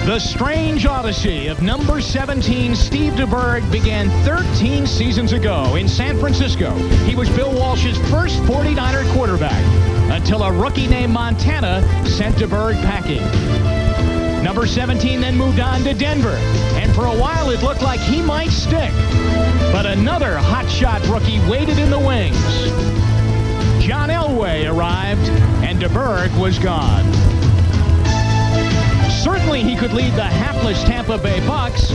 The strange odyssey of number 17, Steve DeBerg, began 13 seasons ago in San Francisco. He was Bill Walsh's first 49er quarterback until a rookie named Montana sent DeBerg packing. Number 17 then moved on to Denver, and for a while it looked like he might stick. But another hotshot rookie waited in the wings. John Elway arrived, and DeBerg was gone. Certainly he could lead the hapless Tampa Bay Bucks,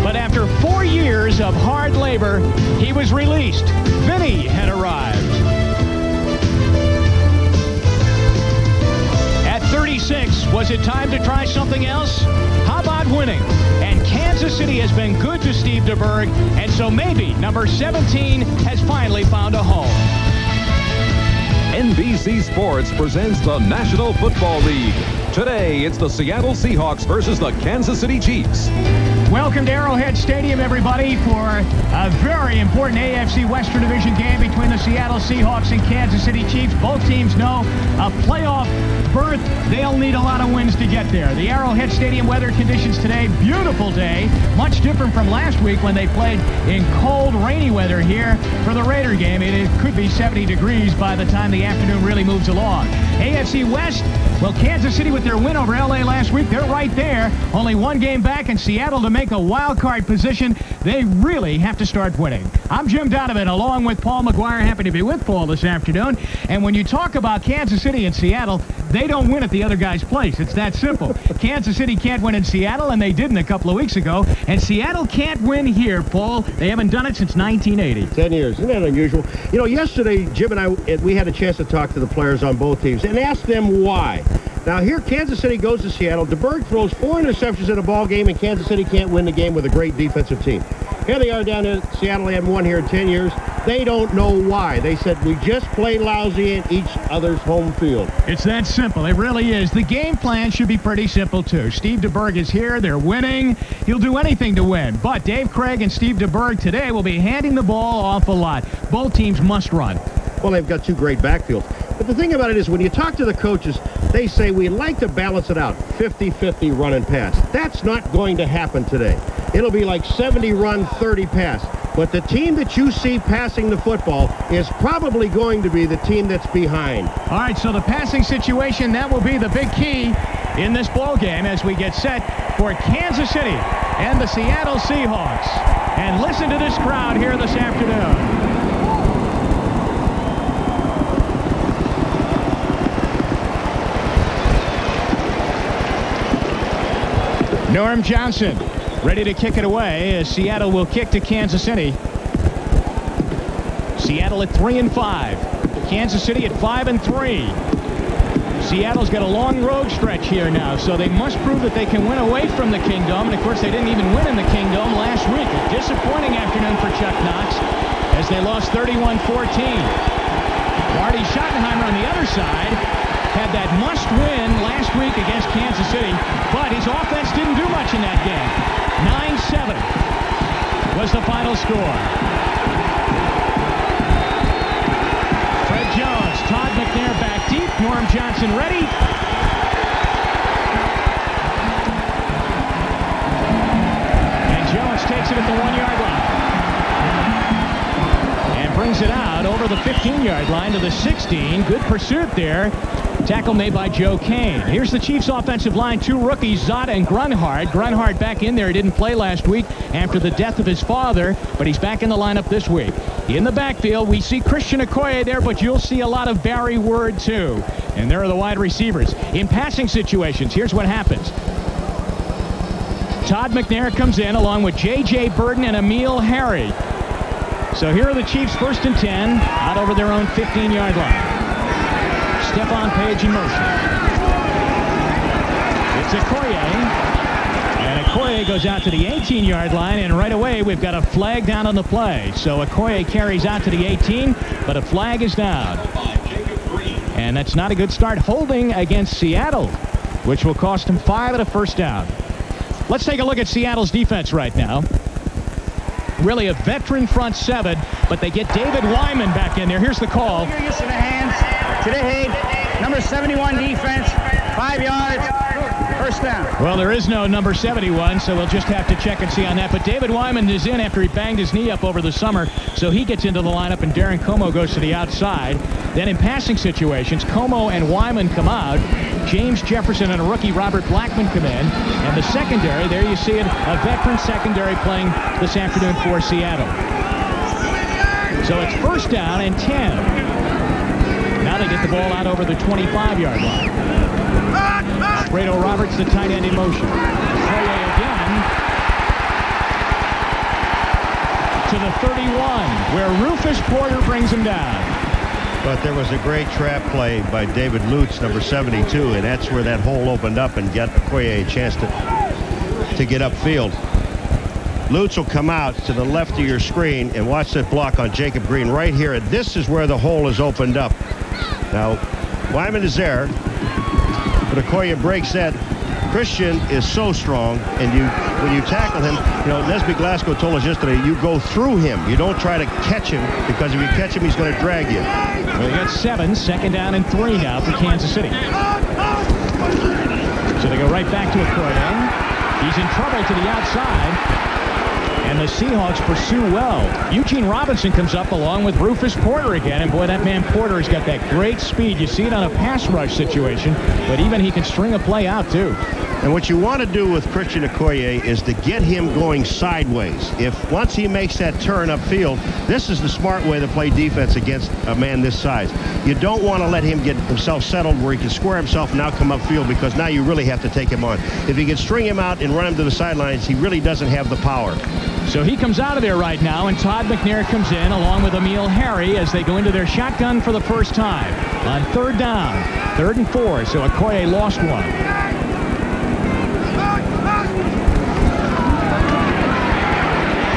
but after 4 years of hard labor, he was released. Vinny had arrived. At 36, was it time to try something else? How about winning? And Kansas City has been good to Steve DeBerg, and so maybe number 17 has finally found a home. NBC Sports presents the National Football League. Today, it's the Seattle Seahawks versus the Kansas City Chiefs. Welcome to Arrowhead Stadium, everybody, for a very important AFC Western Division game between the Seattle Seahawks and Kansas City Chiefs. Both teams know a playoff berth. They'll need a lot of wins to get there. The Arrowhead Stadium weather conditions today, beautiful day, much different from last week when they played in cold, rainy weather here for the Raider game. It could be 70 degrees by the time the afternoon really moves along. AFC West, well, Kansas City with their win over LA last week, they're right there. Only one game back in Seattle to make a wild card position. They really have to start winning. I'm Jim Donovan along with Paul McGuire. Happy to be with Paul this afternoon. And when you talk about Kansas City and Seattle, they don't win at the other guy's place. It's that simple. Kansas City can't win in Seattle, and they didn't a couple of weeks ago. And Seattle can't win here, Paul. They haven't done it since 1980. 10 years. Isn't that unusual? You know, yesterday, Jim and I, we had a chance to talk to the players on both teams and ask them why. Now, here, Kansas City goes to Seattle. DeBerg throws 4 interceptions in a ball game, and Kansas City can't win the game with a great defensive team. Here they are down in Seattle. They haven't won here in 10 years. They don't know why. They said, we just play lousy in each other's home field. It's that simple. It really is. The game plan should be pretty simple, too. Steve DeBerg is here. They're winning. He'll do anything to win. But Dave Krieg and Steve DeBerg today will be handing the ball an awful lot. Both teams must run. Well, they've got 2 great backfields. But the thing about it is, when you talk to the coaches, they say we like to balance it out, 50-50 run and pass. That's not going to happen today. It'll be like 70 run, 30 pass. But the team that you see passing the football is probably going to be the team that's behind. All right, so the passing situation, that will be the big key in this ball game as we get set for Kansas City and the Seattle Seahawks. And listen to this crowd here this afternoon. Norm Johnson ready to kick it away as Seattle will kick to Kansas City. Seattle at 3-5. Kansas City at 5-3. Seattle's got a long road stretch here now, so they must prove that they can win away from the Kingdom. And, of course, they didn't even win in the Kingdom last week. A disappointing afternoon for Chuck Knox as they lost 31-14. Marty Schottenheimer on the other side had that must-win last week against Kansas City, but his offense didn't do much in that game. 9-7 was the final score. Fred Jones, Todd McNair back deep, Norm Johnson ready. And Jones takes it at the 1-yard line. And brings it out over the 15-yard line to the 16. Good pursuit there. Tackle made by Joe Kane. Here's the Chiefs' offensive line. 2 rookies, Zada and Grunhard. Grunhard back in there. He didn't play last week after the death of his father, but he's back in the lineup this week. In the backfield, we see Christian Okoye there, but you'll see a lot of Barry Word, too. And there are the wide receivers. In passing situations, here's what happens. Todd McNair comes in along with J.J. Burden and Emil Harry. So here are the Chiefs 1st and 10 out over their own 15-yard line. Stephon Page in motion. It's Okoye. And Okoye goes out to the 18-yard line, and right away we've got a flag down on the play. So Okoye carries out to the 18, but a flag is down. And that's not a good start. Holding against Seattle, which will cost him 5 and a first down. Let's take a look at Seattle's defense right now. Really a veteran front 7, but they get David Wyman back in there. Here's the call. You're used to the hands. Today, number 71 defense, 5 yards, first down. Well, there is no number 71, so we'll just have to check and see on that. But David Wyman is in after he banged his knee up over the summer, so he gets into the lineup, and Darren Como goes to the outside. Then in passing situations, Como and Wyman come out. James Jefferson and a rookie, Robert Blackman, come in. And the secondary, there you see it, a veteran secondary playing this afternoon for Seattle. So it's first down and 10. Now they get the ball out over the 25-yard line. Alfredo Roberts, the tight end, in motion. Okoye again to the 31, where Rufus Porter brings him down. But there was a great trap play by David Lutz, number 72, and that's where that hole opened up and got Okoye a chance to get upfield. Lutz will come out to the left of your screen and watch that block on Jacob Green right here. And this is where the hole is opened up. Now, Wyman is there, but Okoye breaks that. Christian is so strong, and when you tackle him, Nesby Glasgow told us yesterday, you go through him. You don't try to catch him, because if you catch him, he's going to drag you. Well, they got 7, second down and 3 now for Kansas City. So they go right back to Okoye. He's in trouble to the outside. And the Seahawks pursue well. Eugene Robinson comes up along with Rufus Porter again. And boy, that man Porter has got that great speed. You see it on a pass rush situation, but even he can string a play out too. And what you want to do with Christian Okoye is to get him going sideways. Once he makes that turn upfield, this is the smart way to play defense against a man this size. You don't want to let him get himself settled where he can square himself and now come upfield, because now you really have to take him on. If you can string him out and run him to the sidelines, he really doesn't have the power. So he comes out of there right now, and Todd McNair comes in along with Emil Harry as they go into their shotgun for the first time on third down, 3rd and 4. So Okoye lost one.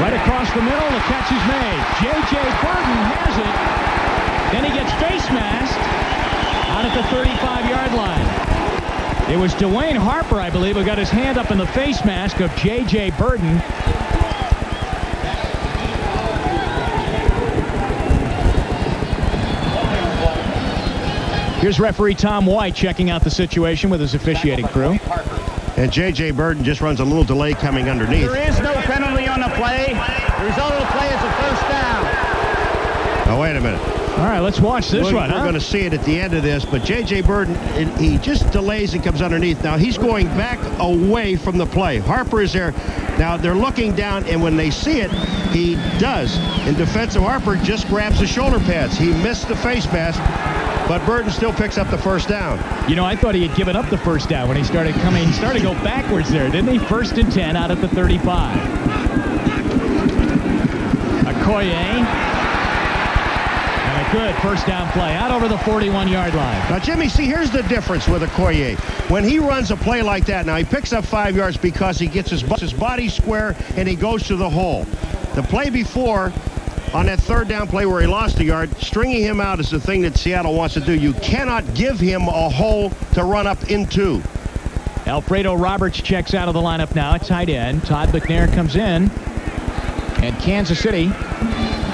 Right across the middle, the catch is made. J.J. Burton has it. Then he gets face masked out at the 35-yard line. It was Dwayne Harper, I believe, who got his hand up in the face mask of J.J. Burton. Here's referee Tom White checking out the situation with his officiating crew. And J.J. Burton just runs a little delay coming underneath. There is no penalty on the play. The result of the play is a first down. Now, wait a minute. All right, let's watch this one. We're going to see it at the end of this, but J.J. Burton, he just delays and comes underneath. Now, he's going back away from the play. Harper is there. Now, they're looking down, and when they see it, he does. In defensive, Harper just grabs the shoulder pads. He missed the face mask, but Burton still picks up the first down. I thought he had given up the first down when he started coming. He started to go backwards there, didn't he? 1st and 10 out at the 35. Okoye. And a good first down play out over the 41-yard line. Now, Jimmy, see, here's the difference with Okoye. When he runs a play like that, now he picks up 5 yards because he gets his body square and he goes to the hole. The play before, on that third down play where he lost a yard, stringing him out is the thing that Seattle wants to do. You cannot give him a hole to run up into. Alfredo Roberts checks out of the lineup now at tight end. Todd McNair comes in. And Kansas City,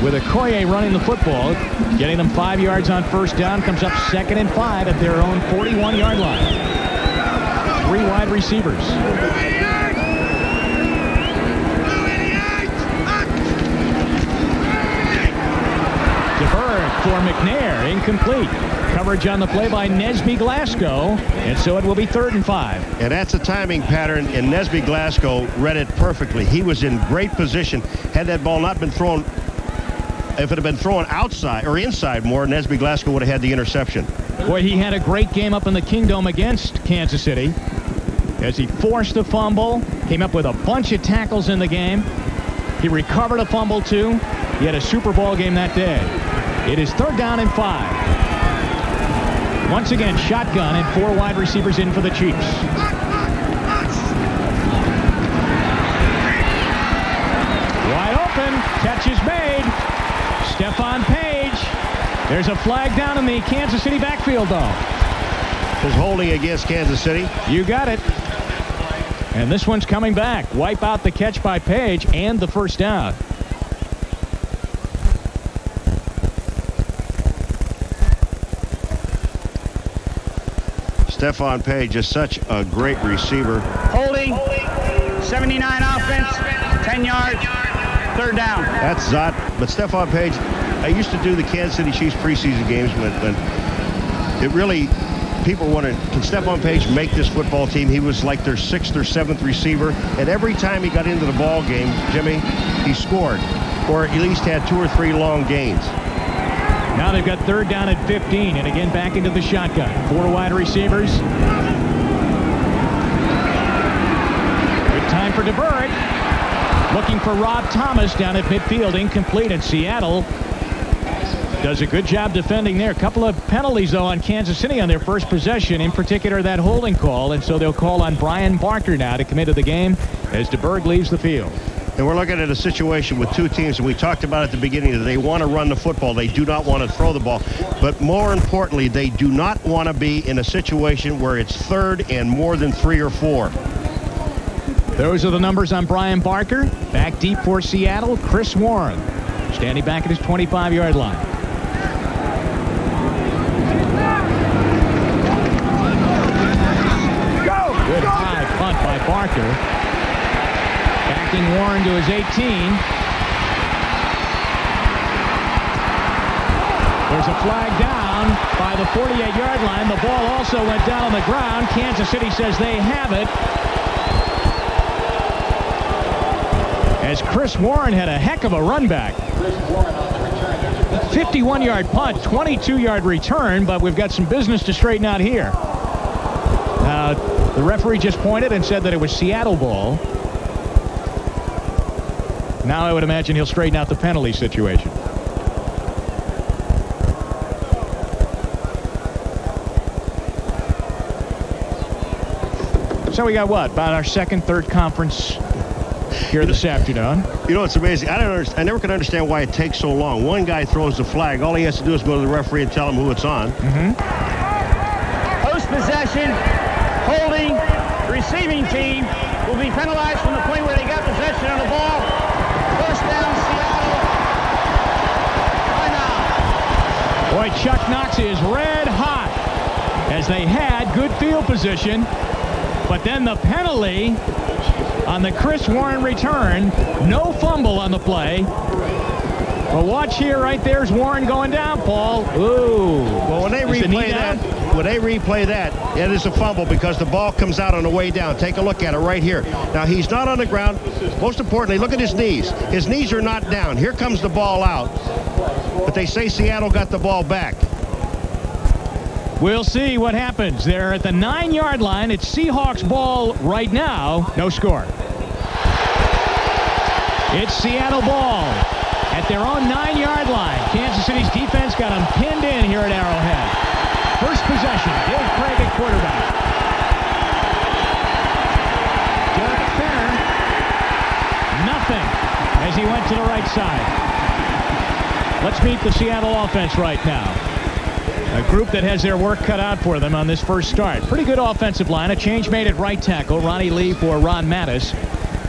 with Okoye running the football, getting them 5 yards on first down, comes up 2nd and 5 at their own 41-yard line. 3 wide receivers. For McNair, incomplete. Coverage on the play by Nesby Glasgow, and so it will be 3rd and 5. And that's a timing pattern, and Nesby Glasgow read it perfectly. He was in great position. Had that ball not been thrown, if it had been thrown outside or inside more, Nesby Glasgow would have had the interception. Boy, he had a great game up in the Kingdome against Kansas City as he forced a fumble, came up with a bunch of tackles in the game. He recovered a fumble, too. He had a Super Bowl game that day. It is 3rd down and 5. Once again, shotgun and 4 wide receivers in for the Chiefs. Wide open. Catch is made. Stephon Page. There's a flag down in the Kansas City backfield, though. Is holding against Kansas City. You got it. And this one's coming back. Wipe out the catch by Page and the first down. Stephon Page is such a great receiver. Holding, 79 offense, 10 yards, third down. That's Zot. But Stephon Page, I used to do the Kansas City Chiefs preseason games when it really, people were wondering, can Stephon Page make this football team? He was like their 6th or 7th receiver. And every time he got into the ball game, Jimmy, he scored. Or at least had 2 or 3 long gains. Now they've got third down at 15, and again back into the shotgun. 4 wide receivers. Good time for DeBerg. Looking for Rob Thomas down at midfield, incomplete, and Seattle does a good job defending there. A couple of penalties, though, on Kansas City on their first possession, in particular that holding call, and so they'll call on Brian Barker now to come into the game as DeBerg leaves the field. And we're looking at a situation with 2 teams, and we talked about at the beginning that they want to run the football. They do not want to throw the ball. But more importantly, they do not want to be in a situation where it's 3rd and more than 3 or 4. Those are the numbers on Brian Barker. Back deep for Seattle, Chris Warren, standing back at his 25-yard line. Good high punt by Barker. Backing Warren to his 18. There's a flag down by the 48-yard line. The ball also went down on the ground. Kansas City says they have it. As Chris Warren had a heck of a run back. 51-yard punt, 22-yard return, but we've got some business to straighten out here. The referee just pointed and said that it was Seattle ball. Now I would imagine he'll straighten out the penalty situation. So we got what? About our second, third conference here this afternoon. You know, it's amazing. I never can understand why it takes so long. One guy throws the flag. All he has to do is go to the referee and tell him who it's on. Post possession, holding, receiving team will be penalized from the point where they got possession of the ball. First down, Seattle. Timeout. Boy, Chuck Knox is red hot as they had good field position. But then the penalty on the Chris Warren return. No fumble on the play. But watch here, right there's Warren going down, Paul. Ooh. Well, when they replay that, it is a fumble because the ball comes out on the way down. Take a look at it right here. Now, he's not on the ground. Most importantly, look at his knees. His knees are not down. Here comes the ball out. But they say Seattle got the ball back. We'll see what happens. They're at the 9-yard line. It's Seahawks ball right now. No score. It's Seattle ball at their own 9-yard line. Kansas City's defense got them pinned in here at Arrowhead. First possession, Dave Krieg at quarterback. Derrick Thomas, nothing as he went to the right side. Let's meet the Seattle offense right now. A group that has their work cut out for them on this first start. Pretty good offensive line. A change made at right tackle. Ronnie Lee for Ron Mattis.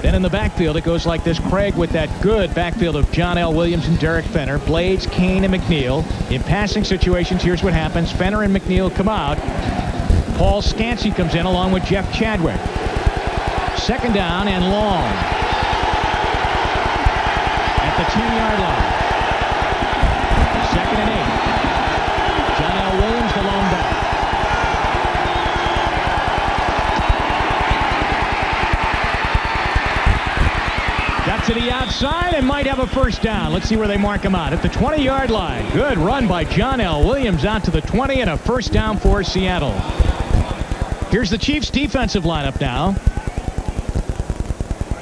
Then in the backfield, it goes like this. Krieg with that good backfield of John L. Williams and Derek Fenner. Blades, Kane, and McNeil. In passing situations, here's what happens. Fenner and McNeil come out. Paul Scansey comes in along with Jeff Chadwick. Second down and long. At the 10-yard line. Second and 8. John L. Williams, the lone back. Got to the outside and might have a first down. Let's see where they mark him out. At the 20-yard line. Good run by John L. Williams out to the 20 and a first down for Seattle. Here's the Chiefs' defensive lineup now.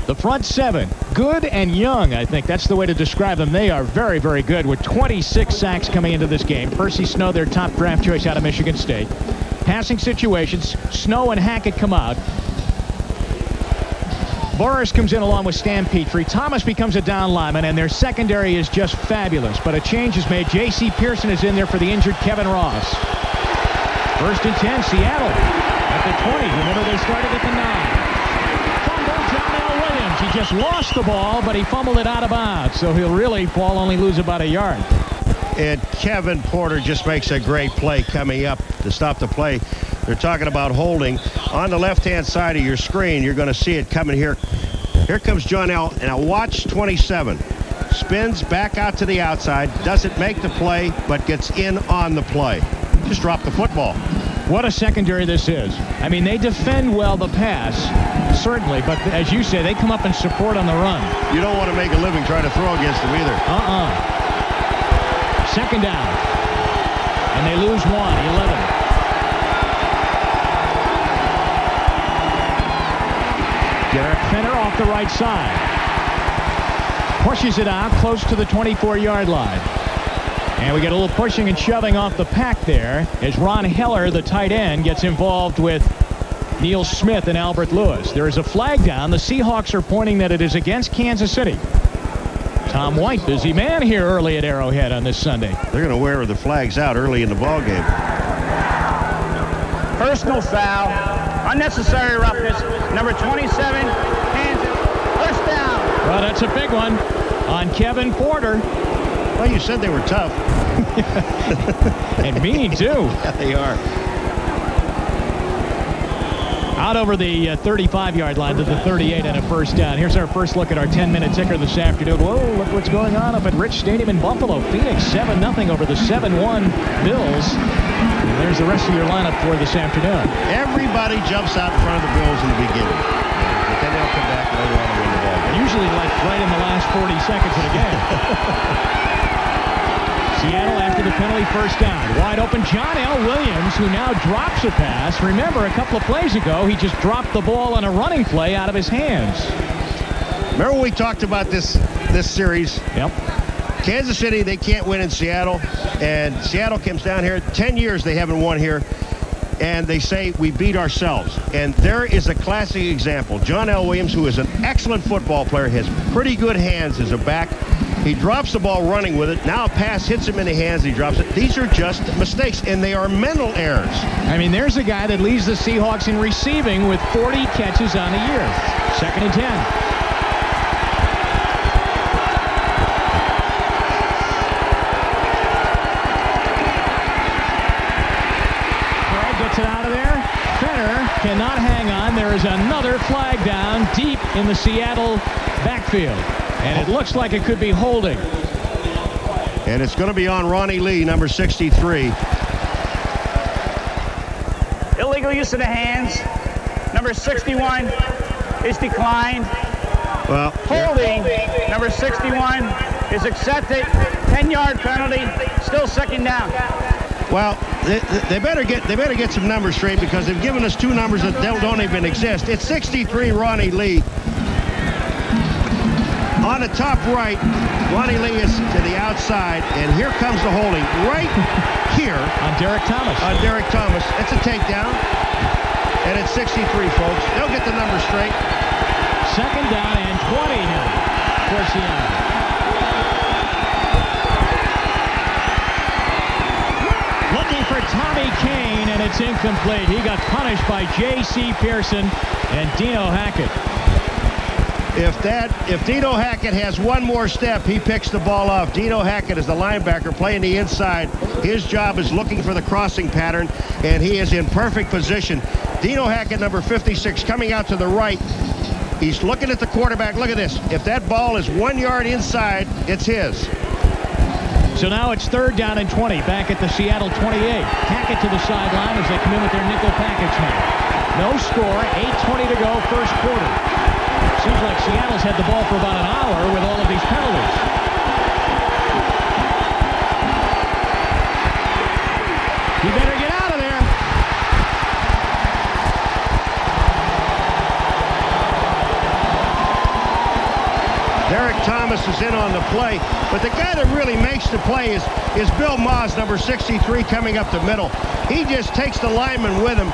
The front 7. Good and young, I think. That's the way to describe them. They are very, very good with 26 sacks coming into this game. Percy Snow, their top draft choice out of Michigan State. Passing situations, Snow and Hackett come out. Boris comes in along with Stan Petrie. Thomas becomes a down lineman, and their secondary is just fabulous. But a change is made. J.C. Pearson is in there for the injured Kevin Ross. First and 10, Seattle at the 20. Remember, they started at the 9. He just lost the ball, but he fumbled it out of bounds, so he'll really, Paul, only lose about a yard. And Kevin Porter just makes a great play coming up to stop the play. They're talking about holding. On the left-hand side of your screen, you're going to see it coming here. Here comes John L. And now watch 27. Spins back out to the outside. Doesn't make the play, but gets in on the play. Just dropped the football. What a secondary this is. I mean, they defend well the pass, certainly, but as you say, they come up and support on the run. You don't want to make a living trying to throw against them either. Second down. And they lose 1, 11. Derek Fenner off the right side. Pushes it out close to the 24-yard line. And we get a little pushing and shoving off the pack there as Ron Heller, the tight end, gets involved with Neil Smith and Albert Lewis. There is a flag down. The Seahawks are pointing that it is against Kansas City. Tom White, busy man here early at Arrowhead on this Sunday. They're going to wear the flags out early in the ball game. Personal foul. Unnecessary roughness. Number 27, Kansas. First down. Well, that's a big one on Kevin Porter. Well, you said they were tough. And mean, too. Yeah, they are. Out over the 35-yard line to the 38 and a first down. Here's our first look at our 10-minute ticker this afternoon. Whoa, look what's going on up at Rich Stadium in Buffalo. Phoenix 7-0 over the 7-1 Bills. And there's the rest of your lineup for this afternoon. Everybody jumps out in front of the Bills in the beginning. But then they'll come back later on and win the ball. Usually like right in the last 40 seconds of the game. Seattle after the penalty, first down. Wide open, John L. Williams, who now drops a pass. Remember, a couple of plays ago, he just dropped the ball on a running play out of his hands. Remember when we talked about this series? Yep. Kansas City, they can't win in Seattle. And Seattle comes down here. 10 years they haven't won here. And they say we beat ourselves. And there is a classic example. John L. Williams, who is an excellent football player, has pretty good hands as a back. He drops the ball running with it. Now a pass hits him in the hands. He drops it. These are just mistakes, and they are mental errors. I mean, there's a guy that leads the Seahawks in receiving with 40 catches on the year. 2nd and 10. Krieg gets it out of there. Fenner cannot hang on. There is another flag down deep in the Seattle backfield. And it looks like it could be holding. And it's going to be on Ronnie Lee, number 63. Illegal use of the hands. Number 61 is declined. Well, Holding. Number 61 is accepted. 10-yard penalty. Still second down. well, they better get some numbers straight, because they've given us two numbers that don't even exist. It's 63 Ronnie Lee. On the top right, Ronnie Lee is to the outside, and here comes the holding right here. On Derrick Thomas. On Derrick Thomas. It's a takedown, and it's 63, folks. They'll get the numbers straight. 2nd down and 20 now for Seattle. Looking for Tommy Kane, and it's incomplete. He got punished by J.C. Pearson and Dino Hackett. If Dino Hackett has one more step, he picks the ball off. Dino Hackett is the linebacker playing the inside. His job is looking for the crossing pattern, and he is in perfect position. Dino Hackett, number 56, coming out to the right. He's looking at the quarterback. Look at this. If that ball is 1 yard inside, it's his. So now it's 3rd down and 20, back at the Seattle 28. Hackett to the sideline as they come in with their nickel package now. No score, 8:20 to go, first quarter. Seems like Seattle's had the ball for about an hour with all of these penalties. You better get out of there. Derrick Thomas is in on the play, but the guy that really makes the play is Bill Maas, number 63, coming up the middle. He just takes the lineman with him.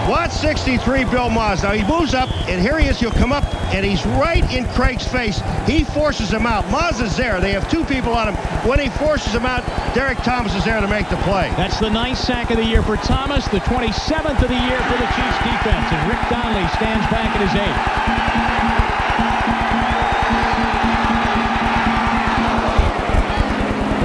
Watch 63, Bill Maas. Now he moves up, and here he is. He'll come up, and he's right in Craig's face. He forces him out. Maas is there. They have two people on him. When he forces him out, Derrick Thomas is there to make the play. That's the 9th sack of the year for Thomas, the 27th of the year for the Chiefs defense, and Rick Donnelly stands back at his 8th.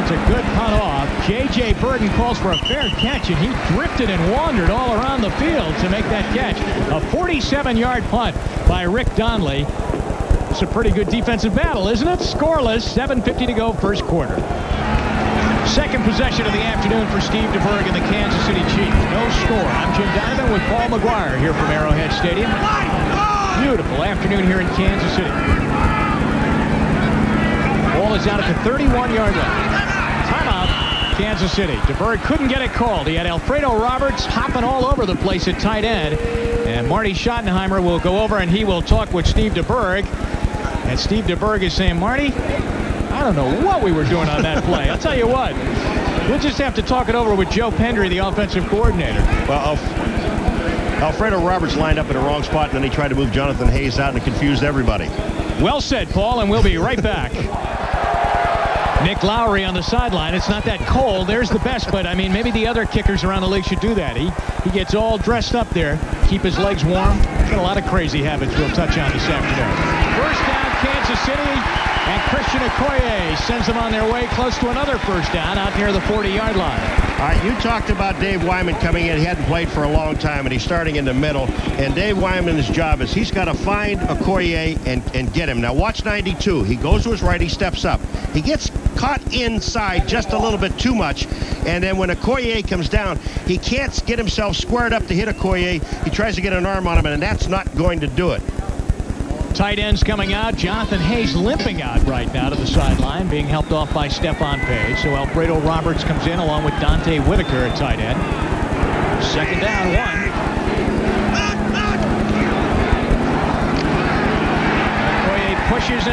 It's a good punt off. J.J. Bird Gordon calls for a fair catch, and he drifted and wandered all around the field to make that catch. A 47-yard punt by Rick Donnelly. It's a pretty good defensive battle, isn't it? Scoreless, 7:50 to go, first quarter. Second possession of the afternoon for Steve DeBerg and the Kansas City Chiefs. No score. I'm Jim Donovan with Paul McGuire here from Arrowhead Stadium. Beautiful afternoon here in Kansas City. Ball is out at the 31-yard line. Timeout, Kansas City. DeBerg couldn't get it called. He had Alfredo Roberts hopping all over the place at tight end. And Marty Schottenheimer will go over and he will talk with Steve DeBerg. And Steve DeBerg is saying, Marty, I don't know what we were doing on that play. I'll tell you what. We'll just have to talk it over with Joe Pendry, the offensive coordinator. Well, Alfredo Roberts lined up in the wrong spot, and then he tried to move Jonathan Hayes out, and it confused everybody. Well said, Paul, and we'll be right back. Nick Lowry on the sideline. It's not that cold. There's the best, but, I mean, maybe the other kickers around the league should do that. He gets all dressed up there, keep his legs warm. Got a lot of crazy habits we'll touch on this afternoon. First down, Kansas City. And Christian Okoye sends them on their way close to another first down out near the 40-yard line. All right, you talked about Dave Wyman coming in. He hadn't played for a long time, and he's starting in the middle. And Dave Wyman's job is he's got to find Okoye and get him. Now, watch 92. He goes to his right. He steps up. He gets caught inside just a little bit too much. And then when Okoye comes down, he can't get himself squared up to hit Okoye. He tries to get an arm on him, and that's not going to do it. Tight ends coming out. Jonathan Hayes limping out right now to the sideline, being helped off by Stephon Page. So Alfredo Roberts comes in along with Dante Whitaker at tight end. Second down, one. Okoye pushes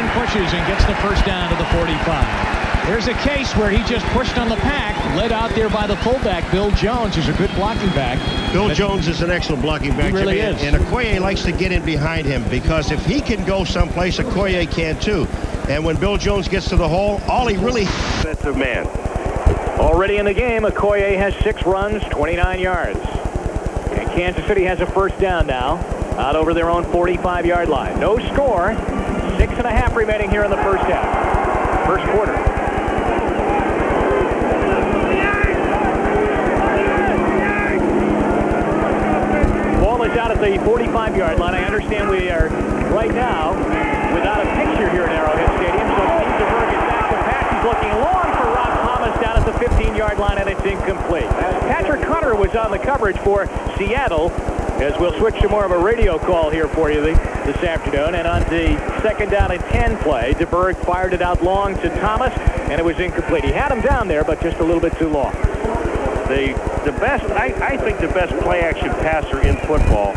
and gets the first down to the 45. There's a case where he just pushed on the pack, led out there by the fullback, Bill Jones, who's a good blocking back. Bill Jones is an excellent blocking back. He really is. And Okoye likes to get in behind him because if he can go someplace, Okoye can too. And when Bill Jones gets to the hole, all he really defensive man. Already in the game, Okoye has 6 runs, 29 yards. And Kansas City has a first down now, out over their own 45-yard line. No score, 6.5 remaining here in the first half. First quarter. Out at the 45-yard line. I understand we are right now without a picture here at Arrowhead Stadium. So Steve DeBerg is back to pass. He's looking long for Rob Thomas down at the 15-yard line, and it's incomplete. Patrick Hunter was on the coverage for Seattle, as we'll switch to more of a radio call here for you this afternoon. And on the second down and 10 play, DeBerg fired it out long to Thomas, and it was incomplete. He had him down there, but just a little bit too long. I think the best play-action passer in football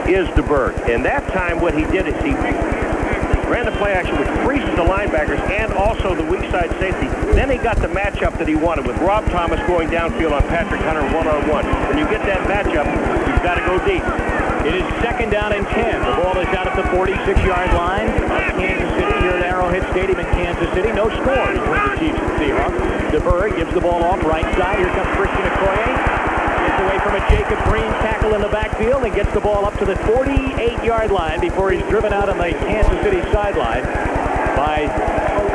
is DeBerg. And that time what he did is he ran the play-action, which freezes the linebackers and also the weak side safety. Then he got the matchup that he wanted with Rob Thomas going downfield on Patrick Hunter one-on-one. When you get that matchup, you've got to go deep. It is second down and 10. The ball is out at the 46-yard line of Kansas City here at Arrowhead Stadium in Kansas City. No score between the Chiefs and Seahawks. DeBerg gives the ball off right side. Here comes Christian Okoye. Gets away from a Jacob Green tackle in the backfield and gets the ball up to the 48-yard line before he's driven out on the Kansas City sideline by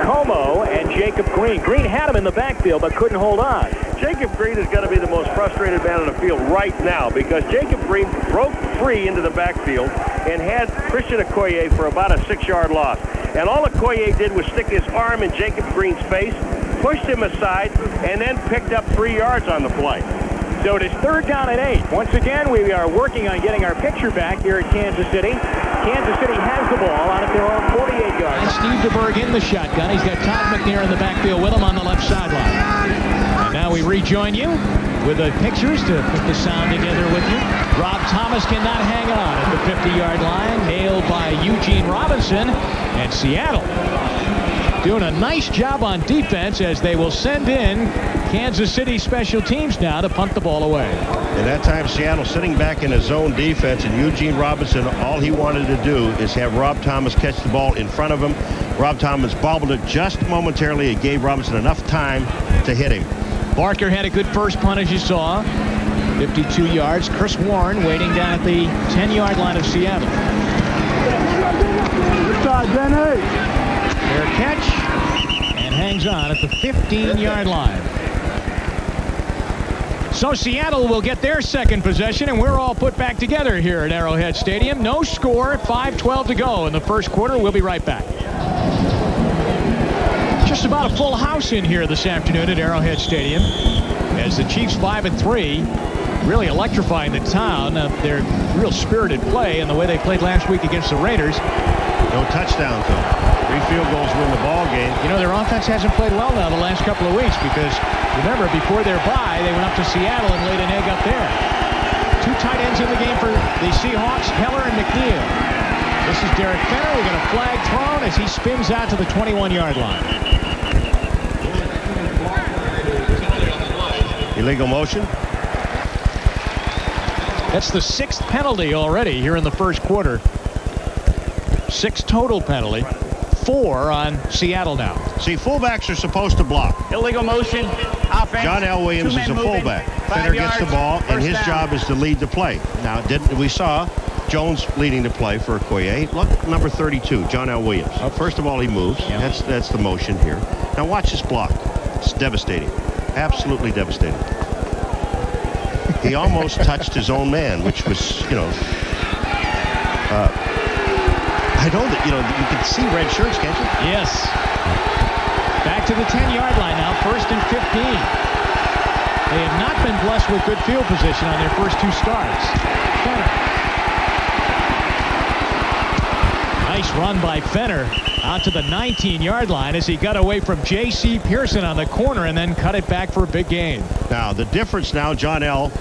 Como and Jacob Green. Green had him in the backfield but couldn't hold on. Jacob Green is going to be the most frustrated man on the field right now because Jacob Green broke free into the backfield and had Christian Okoye for about a 6-yard loss. And all Okoye did was stick his arm in Jacob Green's face, pushed him aside, and then picked up 3 yards on the play. So it is third down and 8. Once again, we are working on getting our picture back here at Kansas City. Kansas City has the ball out at their own 48 yards. And Steve DeBerg in the shotgun. He's got Todd McNair in the backfield with him on the left sideline. And now we rejoin you with the pictures to put the sound together with you. Rob Thomas cannot hang on at the 50-yard line. Nailed by Eugene Robinson. And Seattle doing a nice job on defense as they will send in Kansas City special teams now to punt the ball away. And that time Seattle sitting back in his zone defense, and Eugene Robinson, all he wanted to do is have Rob Thomas catch the ball in front of him. Rob Thomas bobbled it just momentarily. It gave Robinson enough time to hit him. Barker had a good first punt, as you saw. 52 yards. Chris Warren waiting down at the 10-yard line of Seattle. Fair catch, and hangs on at the 15-yard line. So Seattle will get their second possession, and we're all put back together here at Arrowhead Stadium. No score, 5:12 to go in the first quarter. We'll be right back. Just about a full house in here this afternoon at Arrowhead Stadium as the Chiefs 5-3 really electrifying the town. Their real spirited play and the way they played last week against the Raiders. No touchdowns, though. 3 field goals win the ball game. You know, their offense hasn't played well now the last couple of weeks because, remember, before their bye, they went up to Seattle and laid an egg up there. 2 tight ends in the game for the Seahawks, Heller and McNeil. This is Derrick Fenner. We got a flag thrown as he spins out to the 21-yard line. Illegal motion. That's the 6th penalty already here in the first quarter. 6 total penalty. 4 on Seattle now. See, fullbacks are supposed to block. Illegal motion. Offense. John L. Williams is a fullback. Fenner gets the ball, and his job is to lead the play. Now, we saw Jones leading the play for Okoye. Look, number 32, John L. Williams. First of all, he moves. Yeah. That's the motion here. Now, watch this block. It's devastating. Absolutely devastating. He almost touched his own man, which was, you know... I know that, you can see red shirts, can't you? Yes. Back to the 10-yard line now, 1st and 15. They have not been blessed with good field position on their first 2 starts. Fenner. Nice run by Fenner out to the 19-yard line as he got away from J.C. Pearson on the corner and then cut it back for a big gain. Now, the difference now, John L.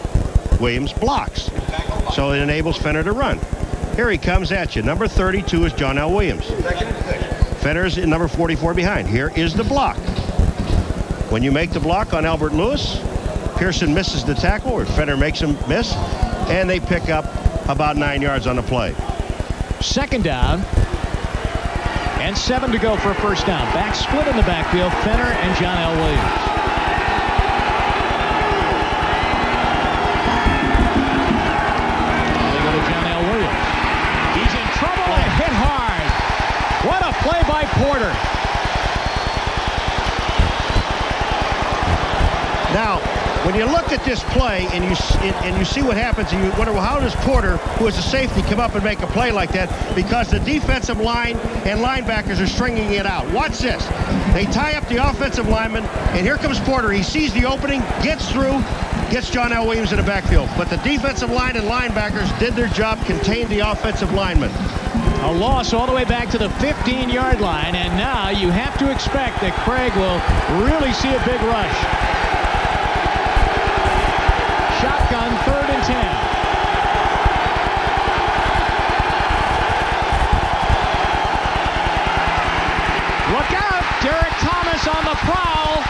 Williams blocks. So it enables Fenner to run. Here he comes at you. Number 32 is John L. Williams. Fenner's in number 44 behind. Here is the block. When you make the block on Albert Lewis, Pearson misses the tackle, or Fenner makes him miss, and they pick up about 9 yards on the play. 2nd down, and 7 to go for a first down. Back split in the backfield, Fenner and John L. Williams. Play by Porter. Now, when you look at this play and you see what happens, and you wonder, well, how does Porter, who is a safety, come up and make a play like that? Because the defensive line and linebackers are stringing it out. Watch this. They tie up the offensive lineman, and here comes Porter. He sees the opening, gets through, gets John L. Williams in the backfield. But the defensive line and linebackers did their job, contained the offensive lineman. A loss all the way back to the 15-yard line, and now you have to expect that Krieg will really see a big rush. Shotgun, 3rd and 10. Look out! Derrick Thomas on the prowl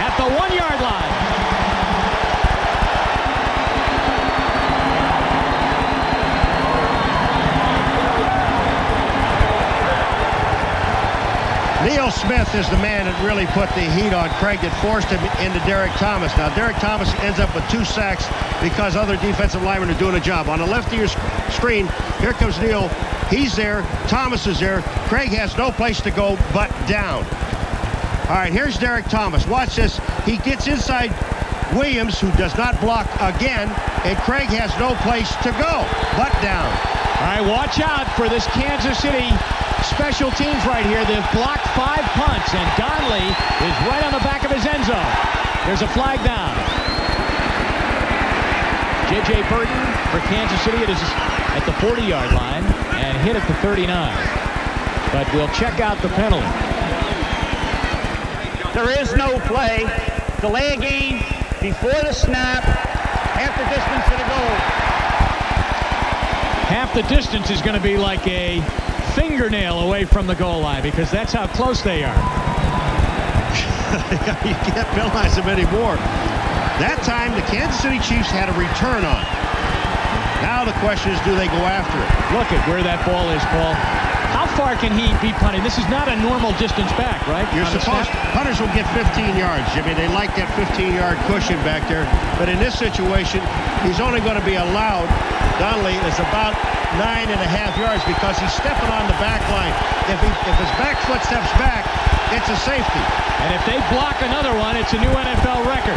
at the 1-yard line. Neil Smith is the man that really put the heat on Krieg that forced him into Derrick Thomas. Now, Derrick Thomas ends up with 2 sacks because other defensive linemen are doing a job. On the left of your screen, here comes Neil. He's there. Thomas is there. Krieg has no place to go but down. All right, here's Derrick Thomas. Watch this. He gets inside Williams, who does not block again, and Krieg has no place to go but down. All right, watch out for this Kansas City special teams right here. They've blocked 5 punts, and Donnelly is right on the back of his end zone. There's a flag down. J.J. Burton for Kansas City. It is at the 40-yard line and hit at the 39. But we'll check out the penalty. There is no play. Delay a game before the snap. Half the distance to the goal. Half the distance is going to be like a fingernail away from the goal line because that's how close they are. You can't penalize them anymore. That time, the Kansas City Chiefs had a return on. Now the question is, do they go after it? Look at where that ball is, Paul. How far can he be punting? This is not a normal distance back, right? You're supposed punters will get 15 yards, Jimmy. They like that 15-yard cushion back there. But in this situation, he's only going to be allowed, Donnelly, is about 9.5 yards because he's stepping on the back line. If his back foot steps back, it's a safety. And if they block another one, it's a new NFL record.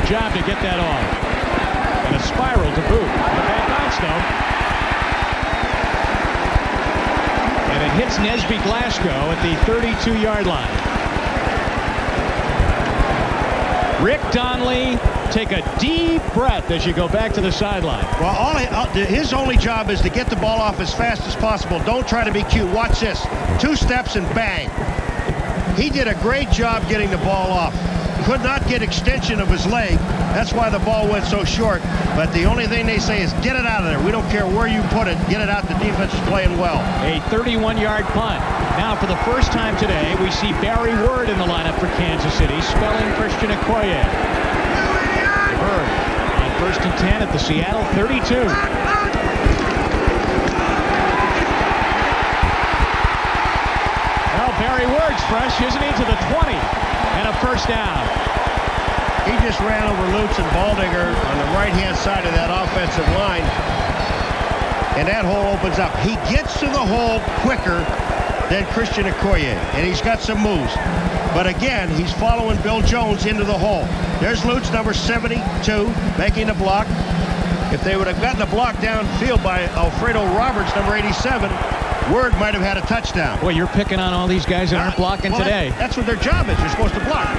Good job to get that off. And a spiral to boot. A bad bounce, though. And it hits Nesby Glasgow at the 32-yard line. Rick Donnelly, take a deep breath as you go back to the sideline. Well, his only job is to get the ball off as fast as possible. Don't try to be cute. Watch this. 2 steps and bang. He did a great job getting the ball off. Could not get extension of his leg. That's why the ball went so short. But the only thing they say is get it out of there. We don't care where you put it. Get it out. The defense is playing well. A 31-yard punt. Now, for the first time today, we see Barry Word in the lineup for Kansas City, spelling Christian Okoye. Bird on 1st and 10 at the Seattle 32. Well, Barry Word's fresh, isn't he, to the 20. And a first down. He just ran over Lutz and Baldinger on the right-hand side of that offensive line. And that hole opens up. He gets to the hole quicker than Christian Okoye. And he's got some moves. But again, he's following Bill Jones into the hole. There's Lutz, number 72, making the block. If they would have gotten the block downfield by Alfredo Roberts, number 87, Word might have had a touchdown. Boy, you're picking on all these guys that aren't blocking today. That's what their job is. You're supposed to block.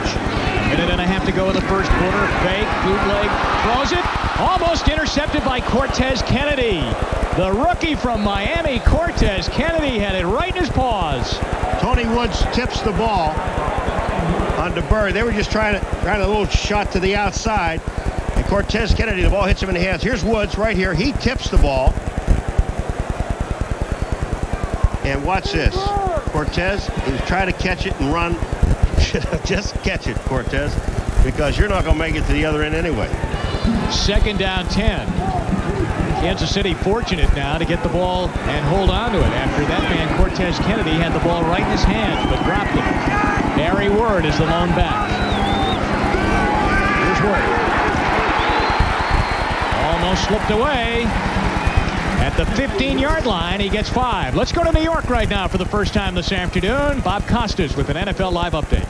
Minute and a half to go in the first quarter. Fake, bootleg, throws it. Almost intercepted by Cortez Kennedy. The rookie from Miami, Cortez Kennedy, had it right in his paws. Tony Woods tips the ball on DeBerg. They were just trying a little shot to the outside. And Cortez Kennedy, the ball hits him in the hands. Here's Woods right here. He tips the ball. And watch this. Cortez is trying to catch it and run. Just catch it, Cortez, because you're not going to make it to the other end anyway. 2nd down 10. Kansas City fortunate now to get the ball and hold on to it after that man, Cortez Kennedy, had the ball right in his hands but dropped it. Barry Word is the lone back. Here's Word. Almost slipped away. At the 15-yard line, he gets 5. Let's go to New York right now for the first time this afternoon. Bob Costas with an NFL Live update.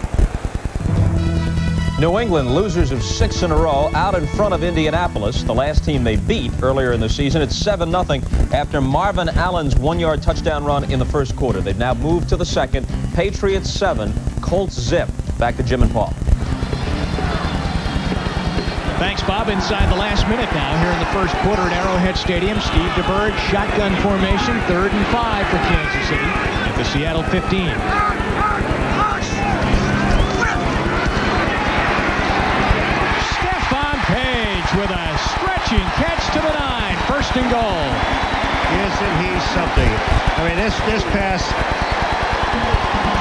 New England, losers of 6 in a row, out in front of Indianapolis, the last team they beat earlier in the season. It's 7-0 after Marvin Allen's 1-yard touchdown run in the first quarter. They've now moved to the second. Patriots 7, Colts zip. Back to Jim and Paul. Thanks, Bob. Inside the last minute now here in the first quarter at Arrowhead Stadium. Steve DeBerg, shotgun formation, 3rd and 5 for Kansas City at the Seattle 15. Stephon Page with a stretching catch to the 9. 1st and goal. Isn't he something? I mean, this pass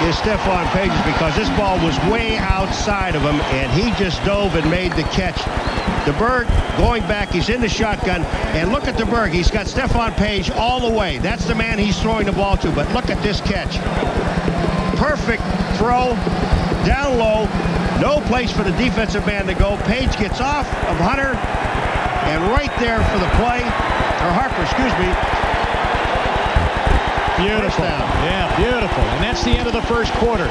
is Stephon Page's because this ball was way outside of him, and he just dove and made the catch. DeBerg going back, he's in the shotgun, and look at DeBerg. He's got Stephon Page all the way. That's the man he's throwing the ball to, but look at this catch. Perfect throw, down low, no place for the defensive man to go. Page gets off of Hunter, and right there for the play, or Harper, excuse me. Beautiful. Yeah, beautiful. And that's the end of the first quarter.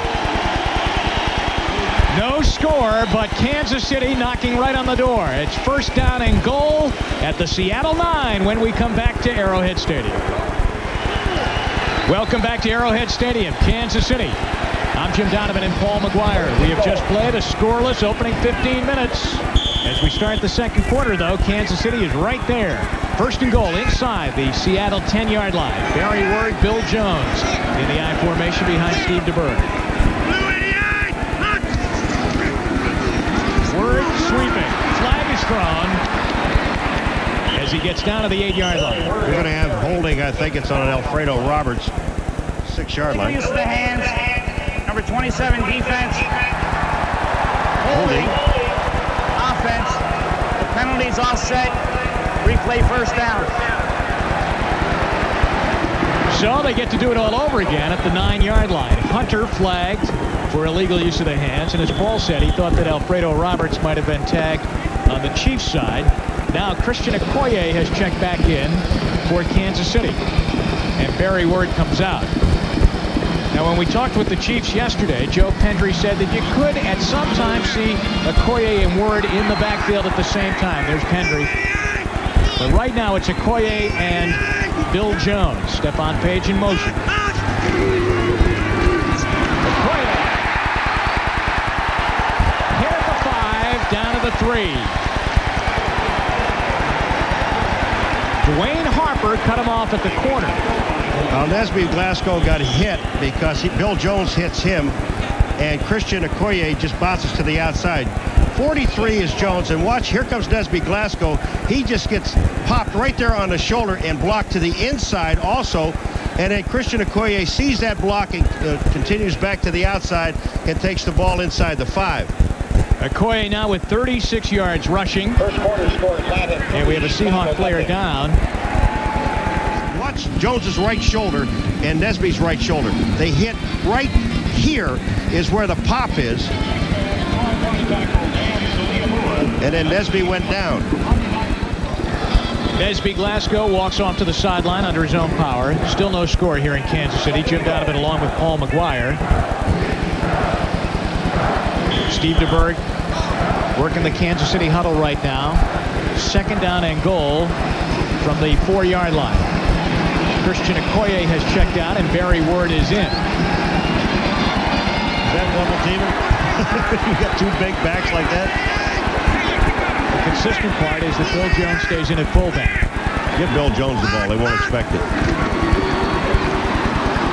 No score, but Kansas City knocking right on the door. It's 1st down and goal at the Seattle 9 when we come back to Arrowhead Stadium. Welcome back to Arrowhead Stadium, Kansas City. I'm Jim Donovan and Paul McGuire. We have just played a scoreless opening 15 minutes. As we start the second quarter, though, Kansas City is right there. 1st and goal inside the Seattle 10-yard line. Barry Word, Bill Jones in the I formation behind Steve DeBerg. Word sweeping. Flag is thrown as he gets down to the 8-yard line. We're going to have holding, I think it's on an Alfredo Roberts 6-yard line. Use of the hands. Number 27 defense. Holding. Offense. The penalties all set. Replay 1st down. So they get to do it all over again at the 9-yard line. Hunter flagged for illegal use of the hands, and as Paul said, he thought that Alfredo Roberts might have been tagged on the Chiefs side. Now Christian Okoye has checked back in for Kansas City, and Barry Word comes out. Now, when we talked with the Chiefs yesterday, Joe Pendry said that you could at some time see Okoye and Word in the backfield at the same time. There's Pendry. But right now it's Okoye and Bill Jones. Stephon Page in motion. Okoye. Hit at the 5, down to the 3. Dwayne Harper cut him off at the corner. Nesby Glasgow got hit because Bill Jones hits him, and Christian Okoye just bounces to the outside. 43 is Jones, and watch, here comes Nesby Glasgow. He just gets popped right there on the shoulder and blocked to the inside also. And then Christian Okoye sees that block and continues back to the outside and takes the ball inside the 5. Okoye now with 36 yards rushing. First quarter score, And we have a Seahawk player down. Watch Jones's right shoulder and Nesby's right shoulder. They hit right here is where the pop is. And then Nesby went down. Nesby Glasgow walks off to the sideline under his own power. Still no score here in Kansas City. Jim Donovan along with Paul McGuire. Steve DeBerg working the Kansas City huddle right now. 2nd down and goal from the 4-yard line. Christian Okoye has checked out and Barry Word is in. Is that double teaming? You got 2 big backs like that? The consistent part is that Bill Jones stays in at fullback. Give Bill Jones the ball. They won't expect it.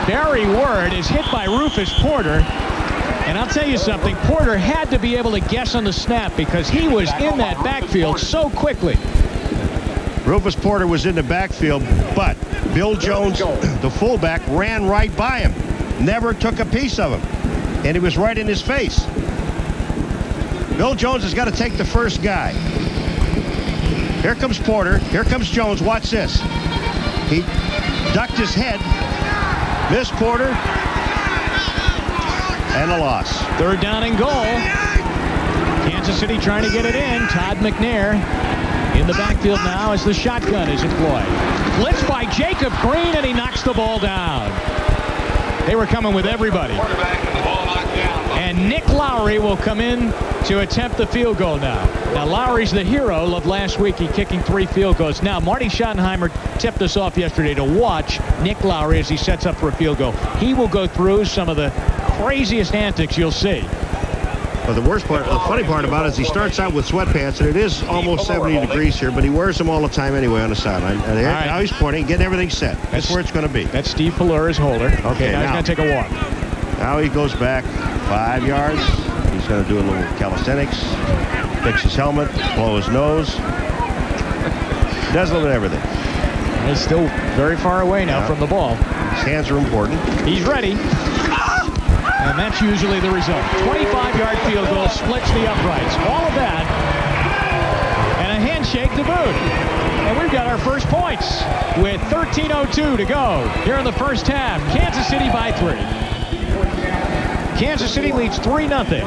Barry Word is hit by Rufus Porter. And I'll tell you something, Porter had to be able to guess on the snap because he was in that backfield so quickly. Rufus Porter was in the backfield, but Bill Jones, the fullback, ran right by him. Never took a piece of him. And he was right in his face. Bill Jones has got to take the first guy. Here comes Porter. Here comes Jones. Watch this. He ducked his head. Missed Porter. And a loss. 3rd down and goal. Kansas City trying to get it in. Todd McNair in the backfield now as the shotgun is employed. Blitz by Jacob Green, and he knocks the ball down. They were coming with everybody. And Nick Lowry will come in to attempt the field goal now. Now, Lowry's the hero of last week. He kicking 3 field goals. Now, Marty Schottenheimer tipped us off yesterday to watch Nick Lowry as he sets up for a field goal. He will go through some of the craziest antics you'll see. But the worst part, the funny part about it is he starts out with sweatpants, and it is almost 70 degrees here, but he wears them all the time anyway on the sideline. And right. Now he's pointing, getting everything set. That's where it's going to be. That's Steve Pelura's holder. Okay, now he's going to take a walk. Now he goes back 5 yards. He's going to do a little calisthenics, fix his helmet, blow his nose. Does a little bit of everything. He's still very far away now from the ball. His hands are important. He's ready. And that's usually the result. 25-yard field goal splits the uprights. All of that. And a handshake to boot. And we've got our first points with 13:02 to go here in the first half. Kansas City by 3. Kansas City leads 3-0.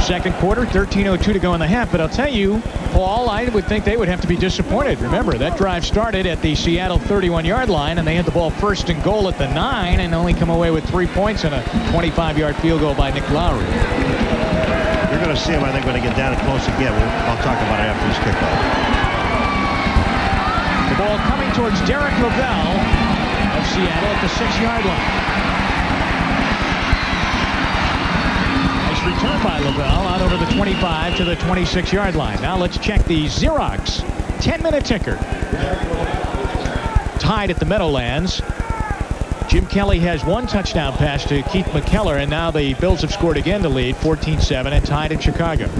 Second quarter, 13:02 to go in the half. But I'll tell you, Paul, I would think they would have to be disappointed. Remember, that drive started at the Seattle 31-yard line, and they had the ball 1st and goal at the 9 and only come away with 3 points and a 25-yard field goal by Nick Lowry. You're going to see him, I think, when they get down close again. I'll talk about it after this kickoff. The ball coming towards Derrick Lavelle of Seattle at the 6-yard line. Return by Lavelle out over the 25 to the 26-yard line. Now let's check the Xerox 10-minute ticker. Tied at the Meadowlands. Jim Kelly has 1 touchdown pass to Keith McKellar, and now the Bills have scored again to lead 14-7 and tied in Chicago.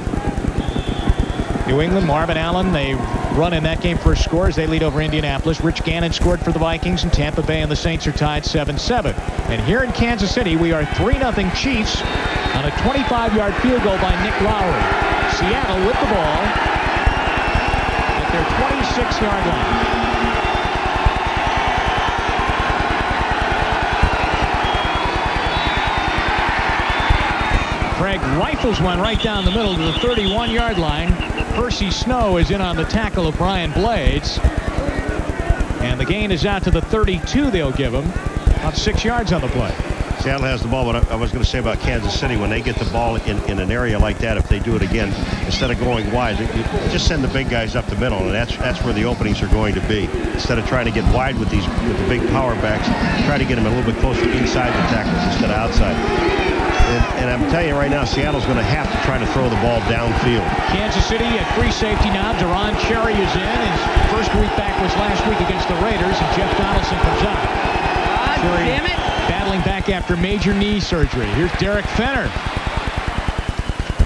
New England, Marvin Allen, they run in that game for scores. They lead over Indianapolis. Rich Gannon scored for the Vikings, and Tampa Bay and the Saints are tied 7-7. And here in Kansas City, we are 3-0 Chiefs on a 25-yard field goal by Nick Lowry. Seattle with the ball at their 26-yard line. Craig rifles one right down the middle to the 31-yard line. Percy Snow is in on the tackle of Brian Blades. And the gain is out to the 32 they'll give him. About 6 yards on the play. Seattle has the ball, but I was going to say about Kansas City, when they get the ball in an area like that, if they do it again, instead of going wide, you just send the big guys up the middle, and that's where the openings are going to be. Instead of trying to get wide with the big power backs, try to get them a little bit closer inside the tackles instead of outside. And I'm telling you right now, Seattle's going to have to try to throw the ball downfield. Kansas City at free safety now. Deron Cherry is in. His first week back was last week against the Raiders, and Jeff Donaldson comes out. Cherry damn it. battling back after major knee surgery. Here's Derek Fenner.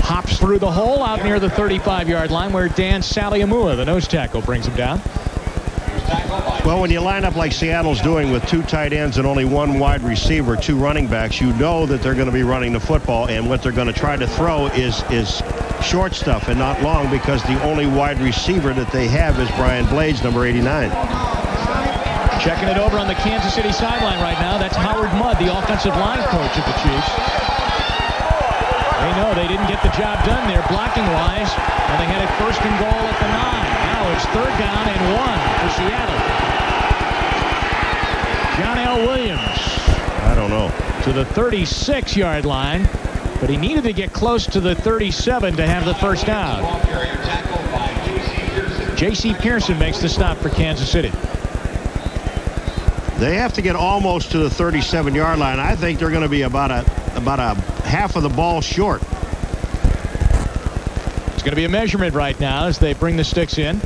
Hops through the hole out near the 35-yard line where Dan Saliamua, the nose tackle, brings him down. Well, when you line up like Seattle's doing with 2 tight ends and only 1 wide receiver, 2 running backs, you know that they're going to be running the football, and what they're going to try to throw is short stuff and not long, because the only wide receiver that they have is Brian Blades, number 89. Checking it over on the Kansas City sideline right now. That's Howard Mudd, the offensive line coach of the Chiefs. They know they didn't get the job done there blocking-wise, and they had it 1st and goal at the 9. Now it's 3rd down and 1 for Seattle. John L. Williams. I don't know. To the 36-yard line, but he needed to get close to the 37 to have the 1st down. J.C. Pearson makes the stop for Kansas City. They have to get almost to the 37-yard line. I think they're going to be about a half of the ball short. It's going to be a measurement right now as they bring the sticks in.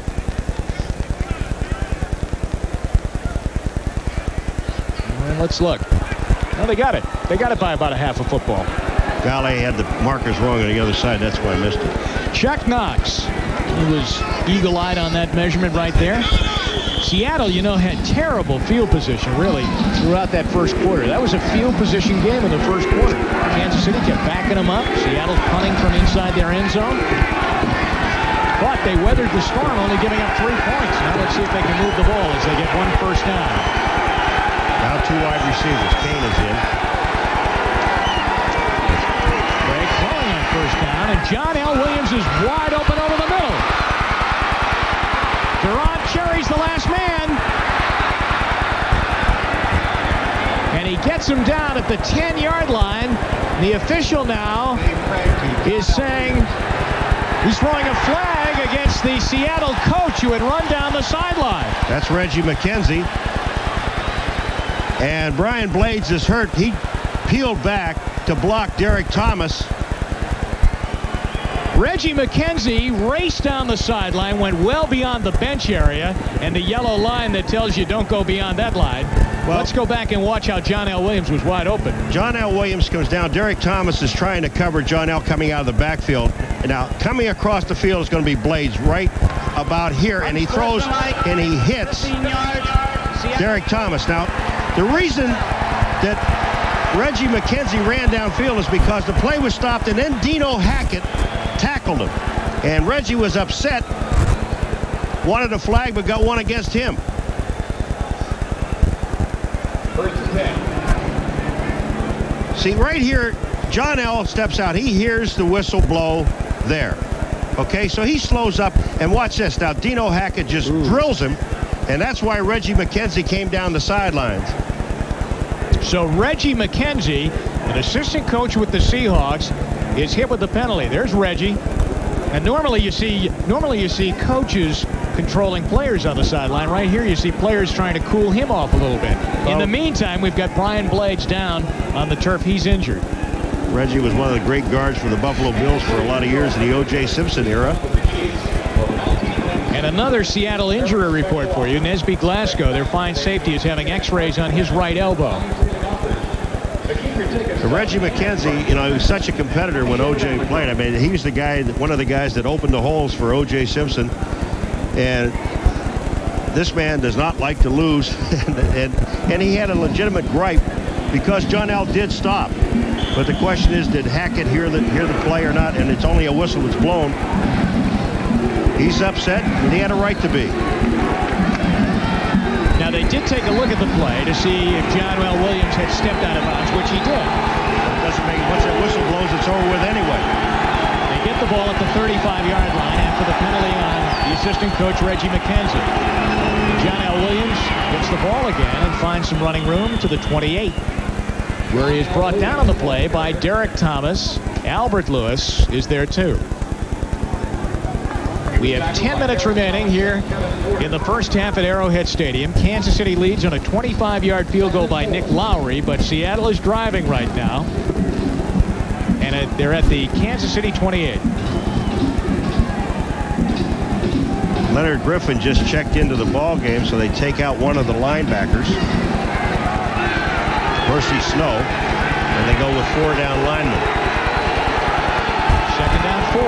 And let's look. Well, they got it. They got it by about a half a football. Golly had the markers wrong on the other side. That's why I missed it. Chuck Knox. He was eagle-eyed on that measurement right there. Seattle, you know, had terrible field position, really, throughout that first quarter. That was a field position game in the first quarter. Kansas City kept backing them up. Seattle punting from inside their end zone. But they weathered the storm, only giving up 3 points. Now let's see if they can move the ball as they get 1 first down. Now 2 wide receivers. Kane is in. Craig throwing on 1st down, and John L. Williams is wide open over the middle. Deron Cherry's the last man. And he gets him down at the 10-yard line. The official now is saying he's throwing a flag against the Seattle coach who had run down the sideline. That's Reggie McKenzie. And Brian Blades is hurt. He peeled back to block Derrick Thomas. Reggie McKenzie raced down the sideline, went well beyond the bench area and the yellow line that tells you don't go beyond that line. Well, let's go back and watch how John L. Williams was wide open. John L. Williams comes down. Derrick Thomas is trying to cover John L. coming out of the backfield. Now, coming across the field is going to be Blades right about here, and he throws and he hits Derrick Thomas. Now, the reason that Reggie McKenzie ran downfield is because the play was stopped, and then Dino Hackett tackled him. And Reggie was upset, wanted a flag, but got one against him. See, right here, John L. steps out. He hears the whistle blow there. Okay, so he slows up, and watch this. Now, Dino Hackett just drills him, and that's why Reggie McKenzie came down the sidelines. So Reggie McKenzie, an assistant coach with the Seahawks, is hit with the penalty. There's Reggie. And normally you see coaches controlling players on the sideline. Right here you see players trying to cool him off a little bit. In the meantime, we've got Brian Blades down on the turf. He's injured. Reggie was one of the great guards for the Buffalo Bills for a lot of years in the O.J. Simpson era. And another Seattle injury report for you. Nesby Glasgow, their fine safety, is having x-rays on his right elbow. Reggie McKenzie, you know, he was such a competitor when O.J. played. I mean, he was the guy, one of the guys that opened the holes for O.J. Simpson. And this man does not like to lose. and he had a legitimate gripe because John L. did stop. But the question is, did Hackett hear the play or not? And it's only a whistle that's blown. He's upset, and he had a right to be. Now, they did take a look at the play to see if John L. Williams had stepped out of bounds, which he did. It doesn't make once that whistle blows, it's over with anyway. They get the ball at the 35-yard line after the penalty on the assistant coach, Reggie McKenzie. And John L. Williams gets the ball again and finds some running room to the 28. where he is brought down on the play by Derrick Thomas. Albert Lewis is there too. We have 10 minutes remaining here in the first half at Arrowhead Stadium. Kansas City leads on a 25-yard field goal by Nick Lowry, but Seattle is driving right now. And they're at the Kansas City 28. Leonard Griffin just checked into the ball game, so they take out one of the linebackers, Percy Snow, and they go with 4 down linemen. Second down 4.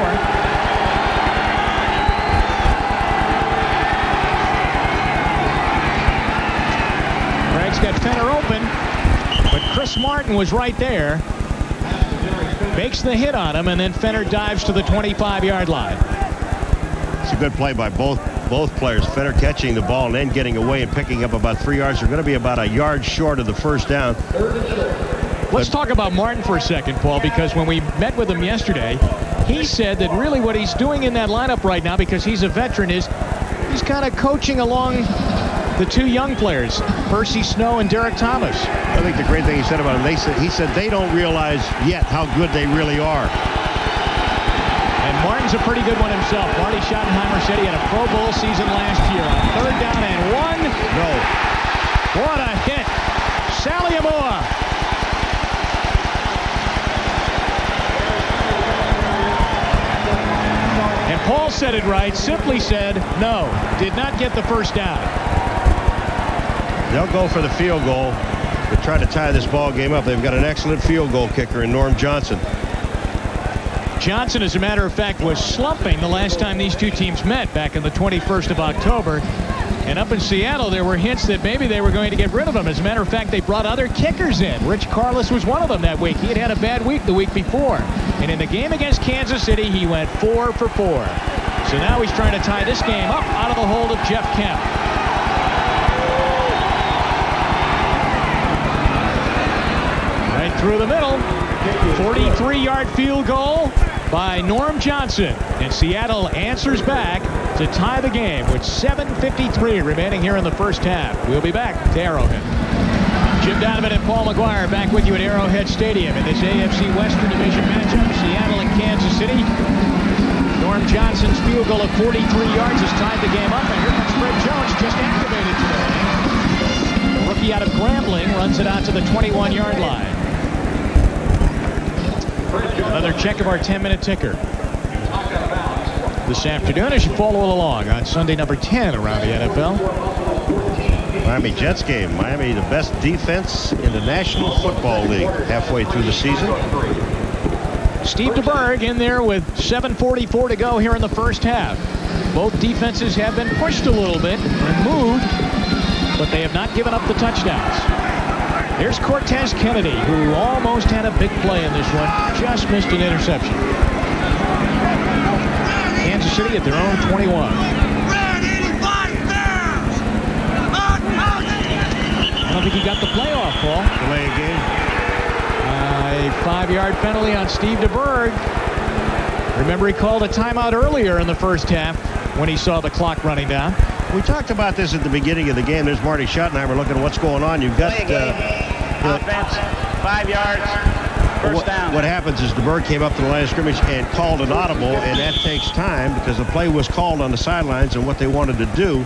Craig's got Fenner open, but Chris Martin was right there. Makes the hit on him, and then Fenner dives to the 25-yard line. It's a good play by both players. Fenner catching the ball and then getting away and picking up about 3 yards. They're going to be about a yard short of the first down. Let's talk about Martin for a second, Paul, because when we met with him yesterday, he said that really what he's doing in that lineup right now, because he's a veteran, is he's kind of coaching along the 2 young players, Percy Snow and Derrick Thomas. I think the great thing he said about him, he said they don't realize yet how good they really are. And Martin's a pretty good one himself. Marty Schottenheimer said he had a Pro Bowl season last year. On 3rd down and 1. No. What a hit. Sally Amore. And Paul said it right. Simply said no. Did not get the first down. They'll go for the field goal to try to tie this ball game up. They've got an excellent field goal kicker in Norm Johnson. Johnson, as a matter of fact, was slumping the last time these 2 teams met back on the 21st of October. And up in Seattle, there were hints that maybe they were going to get rid of him. As a matter of fact, they brought other kickers in. Rich Carlos was one of them that week. He had a bad week the week before. And in the game against Kansas City, he went 4 for 4. So now he's trying to tie this game up out of the hold of Jeff Kemp. Right through the middle. 43-yard field goal by Norm Johnson. And Seattle answers back to tie the game with 7:53 remaining here in the first half. We'll be back to Arrowhead. Jim Donovan and Paul McGuire back with you at Arrowhead Stadium in this AFC Western Division matchup. Seattle and Kansas City. Norm Johnson's field goal of 43 yards has tied the game up. And here comes Fred Jones, just activated today. The rookie out of Grambling runs it out to the 21-yard line. Another check of our 10-minute ticker this afternoon as you follow along on Sunday number 10 around the NFL. Miami Jets game. Miami, the best defense in the National Football League halfway through the season. Steve DeBerg in there with 7:44 to go here in the first half. Both defenses have been pushed a little bit and moved, but they have not given up the touchdowns. Here's Cortez Kennedy, who almost had a big play in this one. Just missed an interception. Kansas City at their own 21. I don't think he got the play off, Paul. Delay a game. A 5-yard penalty on Steve DeBerg. Remember, he called a timeout earlier in the first half when he saw the clock running down. We talked about this at the beginning of the game. There's Marty Schottenheimer looking at what's going on. You've got offense, 5 yards, first down. What happens is DeBerg came up to the line of scrimmage and called an audible, and that takes time because the play was called on the sidelines and what they wanted to do.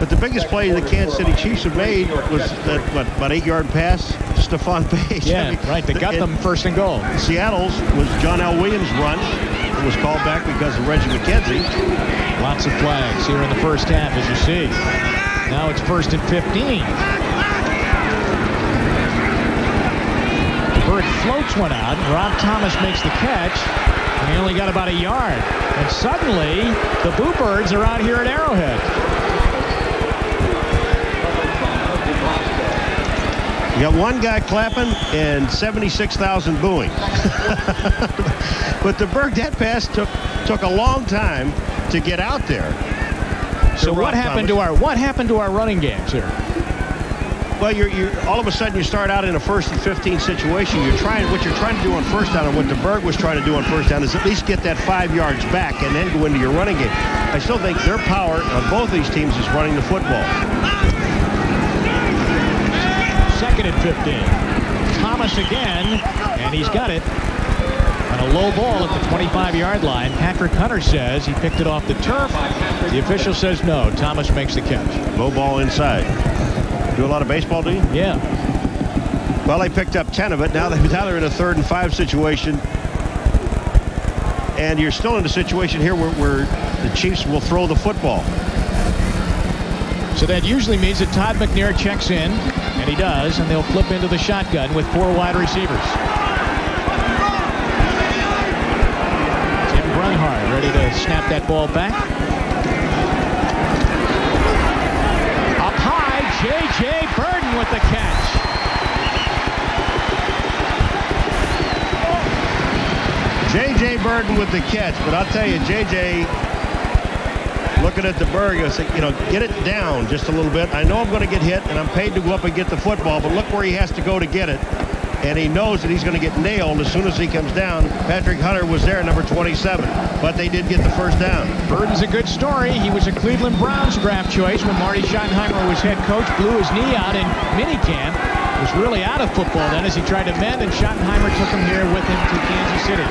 But the biggest play the Kansas City Chiefs have made was that, about 8-yard pass to Stephon Page. Yeah, right. They got them first and goal. Seattle's was John L. Williams' run. It was called back because of Reggie McKenzie. Lots of flags here in the first half, as you see. Now it's 1st and 15. DeBerg floats one out. Rob Thomas makes the catch, and he only got about a yard. And suddenly, the Boo Birds are out here at Arrowhead. You got one guy clapping and 76,000 booing. But DeBerg, that pass took a long time to get out there. So what happened to our running games here? Well, you're all of a sudden you start out in a 1st and 15 situation. What you're trying to do on first down, and what DeBerg was trying to do on first down, is at least get that 5 yards back and then go into your running game. I still think their power on both these teams is running the football. 2nd and 15. Thomas Thomas again, and he's got it. On a low ball at the 25-yard line. Patrick Hunter says he picked it off the turf. The official says no. Thomas makes the catch. Low ball inside. Do a lot of baseball, do you? Yeah. Well, they picked up 10 of it. Now they're in a 3rd and 5 situation. And you're still in a situation here where the Chiefs will throw the football. So that usually means that Todd McNair checks in, and he does, and they'll flip into the shotgun with 4 wide receivers. Tim Brunhart ready to snap that ball back. Up high, J.J. Burden with the catch. J.J. Burden with the catch, but I'll tell you, J.J. looking at the Berg, I say, get it down just a little bit. I know I'm going to get hit, and I'm paid to go up and get the football, but look where he has to go to get it. And he knows that he's going to get nailed as soon as he comes down. Patrick Hunter was there, number 27, but they did get the first down. Burden's a good story. He was a Cleveland Browns draft choice when Marty Schottenheimer was head coach, blew his knee out in minicamp. Was really out of football then as he tried to mend, and Schottenheimer took him here with him to Kansas City.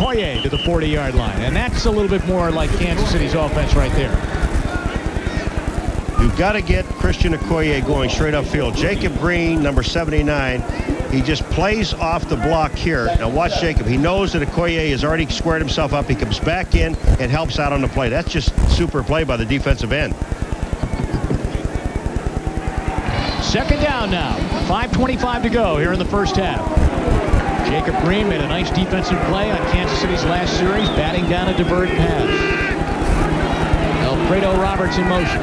Okoye to the 40-yard line, and that's a little bit more like Kansas City's offense right there. You've got to get Christian Okoye going straight upfield. Jacob Green, number 79, he just plays off the block here. Now watch Jacob. He knows that Okoye has already squared himself up. He comes back in and helps out on the play. That's just super play by the defensive end. 2nd down now. 5:25 to go here in the first half. Jacob Green made a nice defensive play on Kansas City's last series, batting down a DeBerg pass. Alfredo Roberts in motion.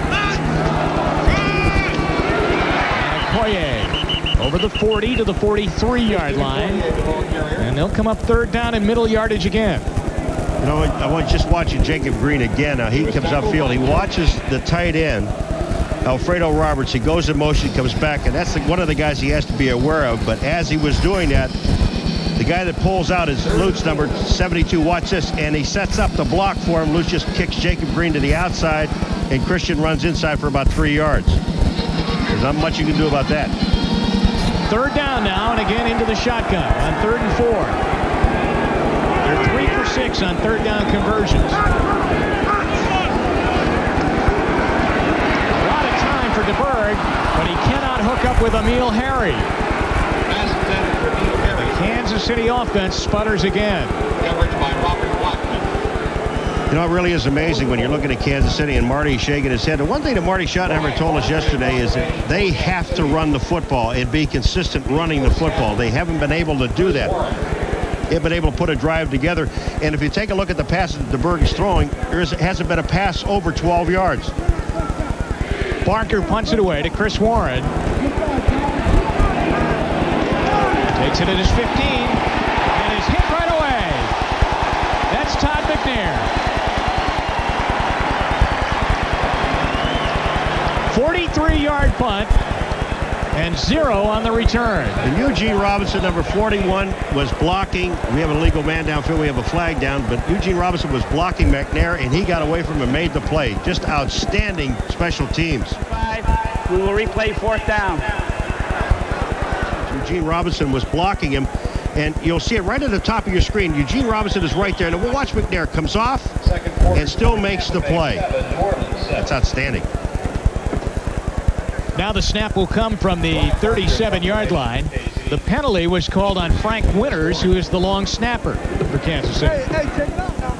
And Okoye over the 40 to the 43-yard line. And they'll come up 3rd down and middle yardage again. I want just watching Jacob Green again. Now he comes upfield. He watches the tight end, Alfredo Roberts. He goes in motion, comes back, and that's one of the guys he has to be aware of. But as he was doing that, the guy that pulls out is Lutz, number 72. Watch this, and he sets up the block for him. Lutz just kicks Jacob Green to the outside, and Christian runs inside for about 3 yards. There's not much you can do about that. 3rd down now, and again into the shotgun on 3rd and 4. They're 3 for 6 on 3rd down conversions. A lot of time for DeBerg, but he cannot hook up with Emil Harry. The Kansas City offense sputters again. It really is amazing when you're looking at Kansas City and Marty shaking his head. The one thing that Marty Schottenheimer told us yesterday is that they have to run the football and be consistent running the football. They haven't been able to do that. They've been able to put a drive together. And if you take a look at the passes that DeBerg is throwing, there hasn't been a pass over 12 yards. Barker punts it away to Chris Warren. Takes it at his 15 and is hit right away. That's Todd McNair. 43-yard punt and 0 on the return. And Eugene Robinson, number 41, was blocking. We have a legal man downfield. We have a flag down, but Eugene Robinson was blocking McNair, and he got away from him and made the play. Just outstanding special teams. We will replay 4th down. Eugene Robinson was blocking him, and you'll see it right at the top of your screen. Eugene Robinson is right there, and we'll watch McNair comes off and still makes the play. That's outstanding. Now the snap will come from the 37-yard line. The penalty was called on Frank Winters, who is the long snapper for Kansas City. Hey, check it out now.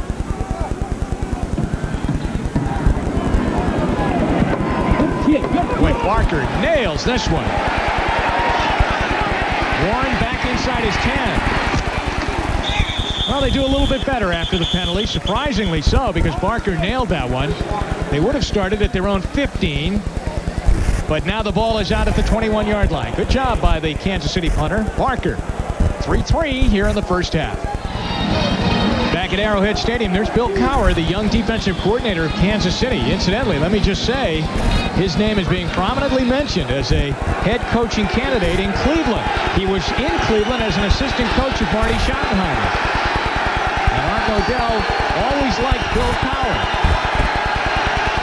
Boy, Barker nails this one. Warren back inside his 10. Well, they do a little bit better after the penalty, surprisingly so, because Barker nailed that one. They would have started at their own 15, but now the ball is out at the 21-yard line. Good job by the Kansas City punter, Barker. 3-3 here in the first half. Back at Arrowhead Stadium, there's Bill Cowher, the young defensive coordinator of Kansas City. Incidentally, let me just say, his name is being prominently mentioned as a head coaching candidate in Cleveland. He was in Cleveland as an assistant coach of Marty Schottenheimer. And Art Modell always liked Bill Cowher.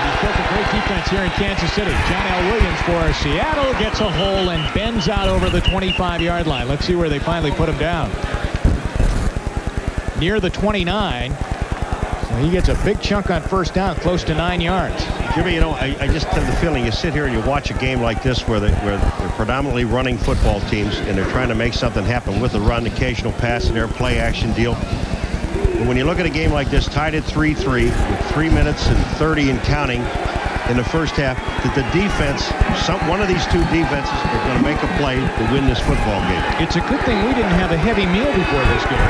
He's built a great defense here in Kansas City. John L. Williams for Seattle gets a hole and bends out over the 25-yard line. Let's see where they finally put him down. Near the 29. So he gets a big chunk on first down, close to 9 yards. Jimmy, you know, I just have the feeling you sit here and you watch a game like this where they're predominantly running football teams and they're trying to make something happen with the run, occasional pass, and their play action deal. But when you look at a game like this, tied at 3-3 with 3 minutes and 30 and counting in the first half, that the defense, one of these two defenses are going to make a play to win this football game. It's a good thing we didn't have a heavy meal before this game.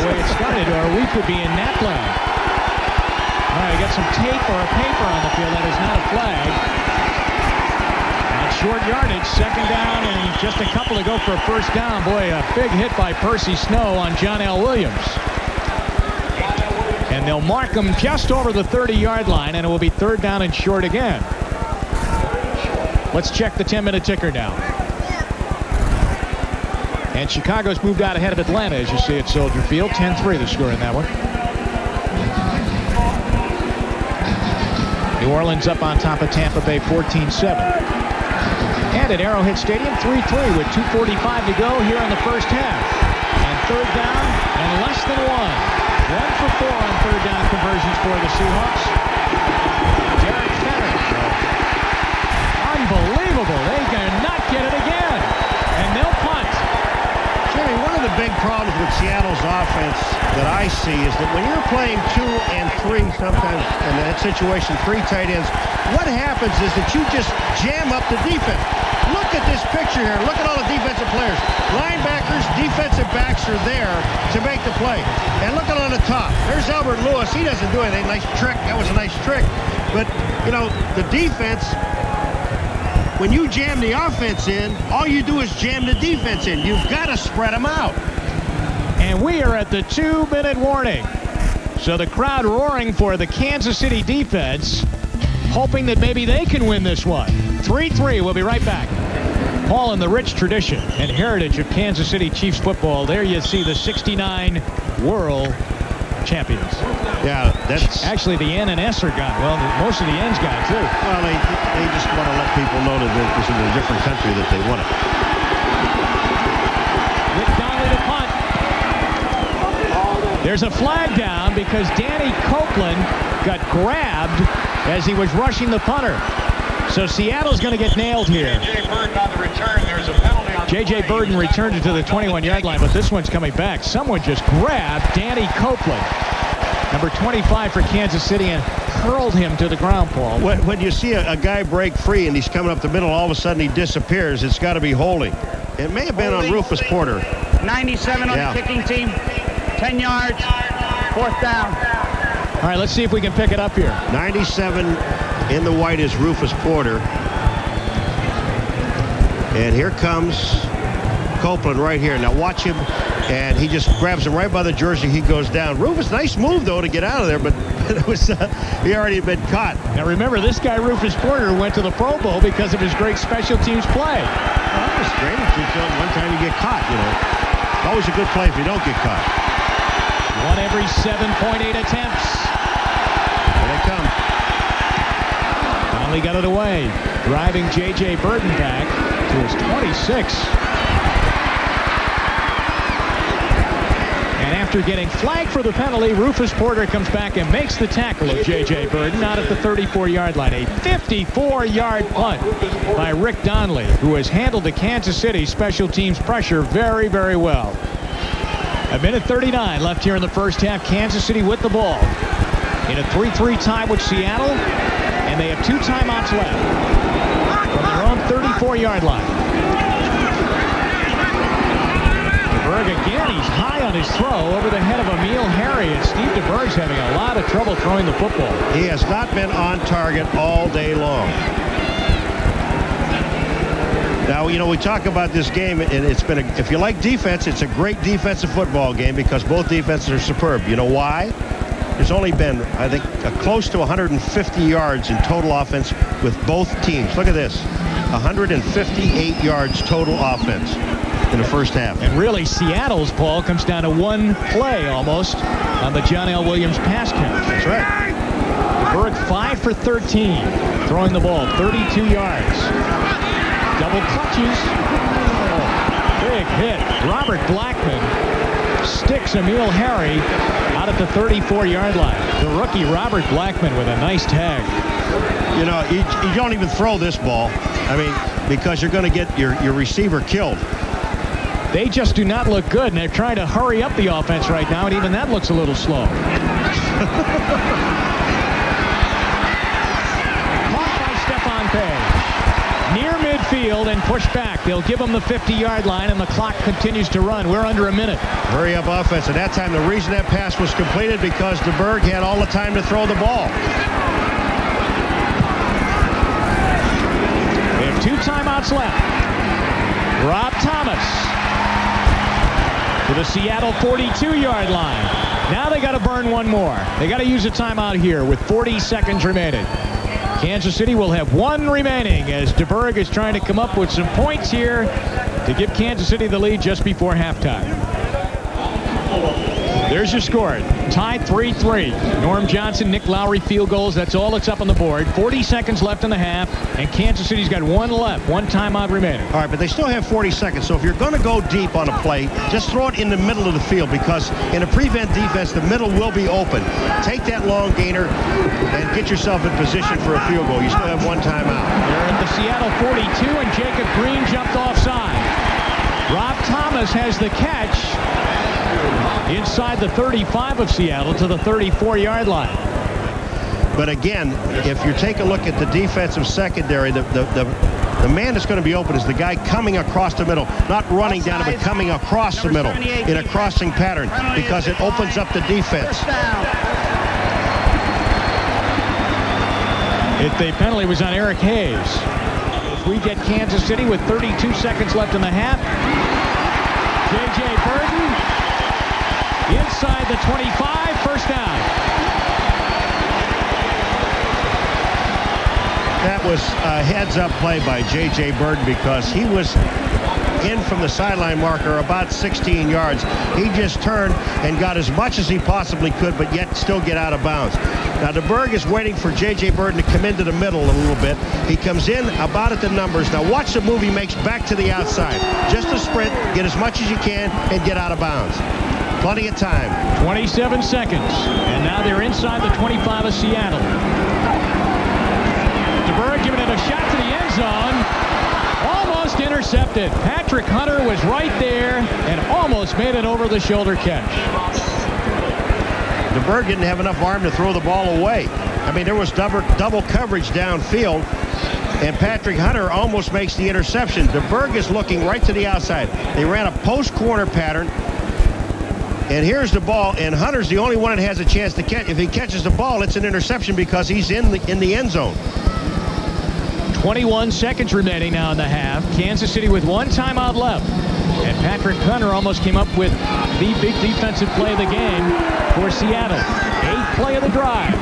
The way it started, or we could be in Napland. All right, we got some tape or a paper on the field. That is not a flag. And short yardage, second down, and just a couple to go for a first down. Boy, a big hit by Percy Snow on John L. Williams. And they'll mark him just over the 30-yard line, and it will be third down and short again. Let's check the 10-minute ticker now. And Chicago's moved out ahead of Atlanta, as you see at Soldier Field. 10-3 the score in that one. New Orleans up on top of Tampa Bay 14-7. And at Arrowhead Stadium, 3-3 with 2:45 to go here in the first half. And third down and less than 1. 1 for 4 on third down conversions for the Seahawks. Derrick Thomas. Unbelievable. They cannot get it again. And they'll punt. Jimmy, one of the big problems with Seattle's offense that I see is that when you're playing 2 and 3, sometimes in that situation, 3 tight ends, what happens is that you just jam up the defense. Look at this picture here. Look at all the defensive players. Linebackers, defensive backs are there to make the play. And look at on the top. There's Albert Lewis. He doesn't do anything. Nice trick. That was a nice trick. But, you know, the defense, when you jam the offense in, all you do is jam the defense in. You've got to spread them out. And we are at the 2-minute warning. So the crowd roaring for the Kansas City defense, hoping that maybe they can win this one. 3-3. We'll be right back. Paul, in the rich tradition and heritage of Kansas City Chiefs football, there you see the 69 world champions. Yeah, that's... Actually, the N and S are gone. Well, most of the N's gone, too. Well, they just want to let people know that this is a different country that they won it. Rick Donnelly to punt. There's a flag down because Danny Copeland got grabbed as he was rushing the punter. So Seattle's going to get nailed here. J.J. Burden on the return. There's a penalty on J.J. Burden returned it to the 21-yard line, but this one's coming back. Someone just grabbed Danny Copeland, number 25 for Kansas City, and hurled him to the ground, Paul. When you see a guy break free and he's coming up the middle, all of a sudden he disappears, it's got to be holding. It may have been on Rufus Porter. 97 on the kicking team. 10 yards. Fourth down. All right, let's see if we can pick it up here. 97 in the white is Rufus Porter. And here comes Copeland right here. Now watch him, and he just grabs him right by the jersey. He goes down. Rufus, nice move, though, to get out of there, but it was he already had been caught. Now remember, this guy, Rufus Porter, went to the Pro Bowl because of his great special teams play. Well, that was great. One time you get caught, you know. Always a good play if you don't get caught. One every 7.8 attempts. Here they come. Finally got it away. Driving J.J. Burden back to his 26. And after getting flagged for the penalty, Rufus Porter comes back and makes the tackle of J.J. Burden out at the 34-yard line. A 54-yard punt by Rick Donnelly, who has handled the Kansas City special teams pressure very, very well. A minute 39 left here in the first half. Kansas City with the ball in a 3-3 tie with Seattle, and they have 2 timeouts left from their own 34-yard line. DeBerg again, he's high on his throw over the head of Emil Harry, and Steve DeBerg's having a lot of trouble throwing the football. He has not been on target all day long. Now, you know, we talk about this game, and it's been, if you like defense, it's a great defensive football game because both defenses are superb. You know why? There's only been, I think, close to 150 yards in total offense with both teams. Look at this. 158 yards total offense in the first half. And really, Seattle's, Paul, comes down to one play almost on the John L. Williams pass count. That's right. DeBerg 5 for 13, throwing the ball 32 yards. Double clutches. Oh, big hit. Robert Blackman sticks Emil Harry out at the 34-yard line. The rookie Robert Blackman with a nice tag. You know, you don't even throw this ball. I mean, because you're going to get your receiver killed. They just do not look good, and they're trying to hurry up the offense right now, and even that looks a little slow. Caught by Stephon Pay. Near midfield and pushed back. They'll give him the 50-yard line, and the clock continues to run. We're under a minute. Hurry up offense. At that time, the reason that pass was completed because DeBerg had all the time to throw the ball. We have 2 timeouts left. Rob Thomas to the Seattle 42-yard line. Now they got to burn one more. They got to use a timeout here with 40 seconds remaining. Kansas City will have 1 remaining as DeBerg is trying to come up with some points here to give Kansas City the lead just before halftime. There's your score. Tied 3-3. Norm Johnson, Nick Lowry field goals. That's all that's up on the board. 40 seconds left in the half, and Kansas City's got 1 left. 1 timeout remaining. All right, but they still have 40 seconds. So if you're going to go deep on a play, just throw it in the middle of the field because in a prevent defense, the middle will be open. Take that long gainer and get yourself in position for a field goal. You still have 1 timeout. They're at the Seattle 42, and Jacob Green jumped offside. Rob Thomas has the catch inside the 35 of Seattle to the 34-yard line. But again, if you take a look at the defensive secondary, the man that's going to be open is the guy coming across the middle, not running down, but coming across the middle in a crossing pattern because it opens up the defense. The penalty was on Eric Hayes. If we get Kansas City with 32 seconds left in the half, J.J. Burton inside the 25, first down. That was a heads-up play by J.J. Burton because he was in from the sideline marker about 16 yards. He just turned and got as much as he possibly could, but yet still get out of bounds. Now, DeBerg is waiting for J.J. Burton to come into the middle a little bit. He comes in about at the numbers. Now, watch the move he makes back to the outside. Just a sprint, get as much as you can, and get out of bounds. Plenty of time. 27 seconds. And now they're inside the 25 of Seattle. DeBerg giving it a shot to the end zone. Almost intercepted. Patrick Hunter was right there and almost made an over-the-shoulder catch. DeBerg didn't have enough arm to throw the ball away. I mean, there was double coverage downfield, and Patrick Hunter almost makes the interception. DeBerg is looking right to the outside. They ran a post-corner pattern. And here's the ball, and Hunter's the only one that has a chance to catch. If he catches the ball, it's an interception because he's in the end zone. 21 seconds remaining now in the half. Kansas City with 1 timeout left. And Patrick Hunter almost came up with the big defensive play of the game for Seattle. 8th play of the drive.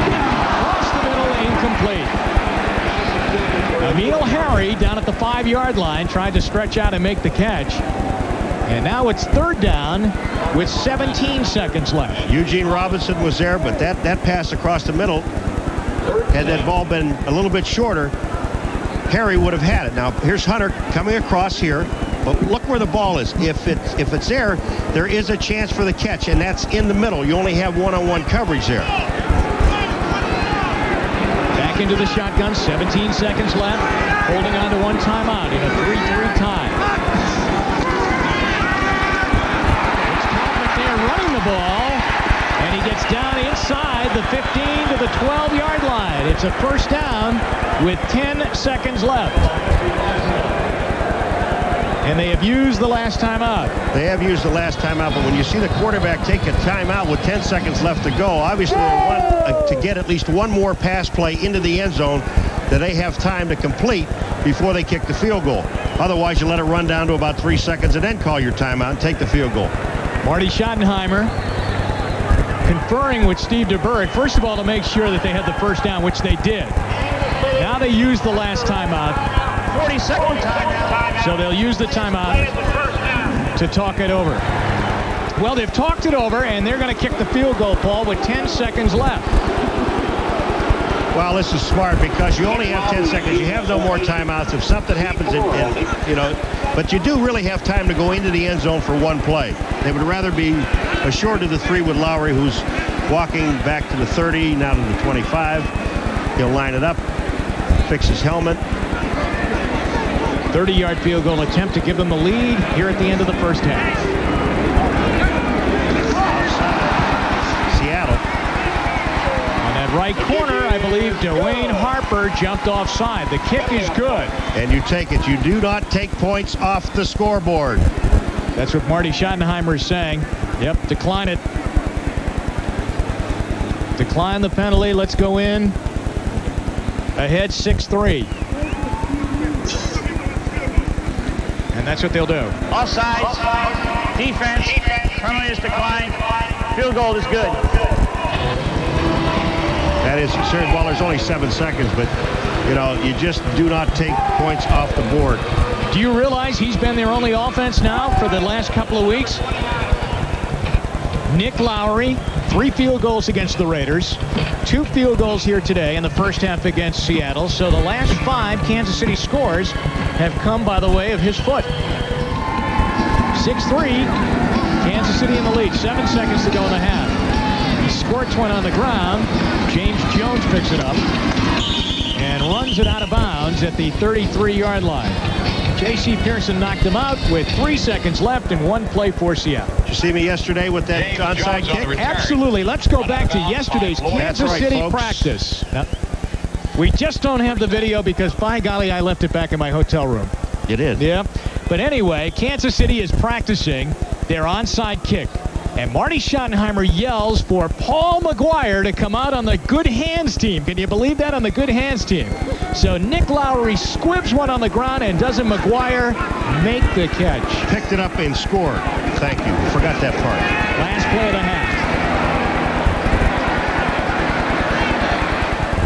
Across the middle, incomplete. Emil Harry down at the 5-yard line tried to stretch out and make the catch. And now it's 3rd down with 17 seconds left. Eugene Robinson was there, but that pass across the middle, had that ball been a little bit shorter, Harry would have had it. Now, here's Hunter coming across here, but look where the ball is. If it's there, there is a chance for the catch, and that's in the middle. You only have one-on-one coverage there. Back into the shotgun, 17 seconds left, holding on to 1 timeout in a 3-3 tie. Running the ball, and he gets down inside the 15 to the 12-yard line. It's a first down with 10 seconds left. And they have used the last timeout. They have used the last timeout, but when you see the quarterback take a timeout with 10 seconds left to go, obviously they want to get at least one more pass play into the end zone that they have time to complete before they kick the field goal. Otherwise, you let it run down to about 3 seconds and then call your timeout and take the field goal. Marty Schottenheimer conferring with Steve DeBerg, first of all, to make sure that they had the first down, which they did. Now they use the last timeout. 40-second timeout. So they'll use the timeout to talk it over. Well, they've talked it over, and they're going to kick the field goal, Paul, with 10 seconds left. Well, this is smart because you only have 10 seconds. You have no more timeouts. If something happens, but you do really have time to go into the end zone for one play. They would rather be assured of the 3 with Lowry, who's walking back to the 30, now to the 25. He'll line it up, fix his helmet. 30-yard field goal attempt to give them the lead here at the end of the first half. Seattle. On that right corner, I believe Dwayne Harper jumped offside. The kick is good. And you take it. You do not take points off the scoreboard. That's what Marty Schottenheimer is saying. Yep, decline it. Decline the penalty. Let's go in. Ahead 6-3. And that's what they'll do. Offsides. Defense. Penalty is declined. Field goal is good. That is concerned. Well, there's only 7 seconds, but, you just do not take points off the board. Do you realize he's been their only offense now for the last couple of weeks? Nick Lowry, 3 field goals against the Raiders, 2 field goals here today in the first half against Seattle. So the last 5 Kansas City scores have come by the way of his foot. 6-3, Kansas City in the lead. 7 seconds to go in the half. He squirts one on the ground. James Jones picks it up and runs it out of bounds at the 33-yard line. J.C. Pearson knocked him out with 3 seconds left and 1 play for Seattle. Did you see me yesterday with that onside kick? Absolutely. Let's go back to yesterday's Kansas City practice. Now, we just don't have the video because, by golly, I left it back in my hotel room. You did? Yeah. But anyway, Kansas City is practicing their onside kick. And Marty Schottenheimer yells for Paul McGuire to come out on the good hands team. Can you believe that? On the good hands team. So Nick Lowry squibs one on the ground, and doesn't McGuire make the catch? Picked it up and scored. Thank you. Forgot that part. Last play of the half.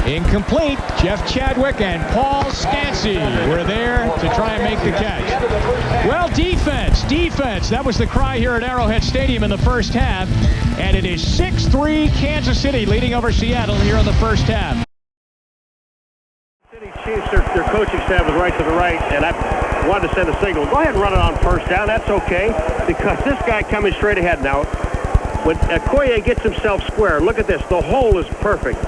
Incomplete. Jeff Chadwick and Paul Scansey were there to try and make the catch. Well, defense. That was the cry here at Arrowhead Stadium in the first half. And it is 6-3 Kansas City leading over Seattle here in the first half. City Chiefs, their coaching staff was right to the right, and I wanted to send a signal. Go ahead and run it on first down. That's okay, because this guy coming straight ahead now, when Okoye gets himself square, look at this. The hole is perfect.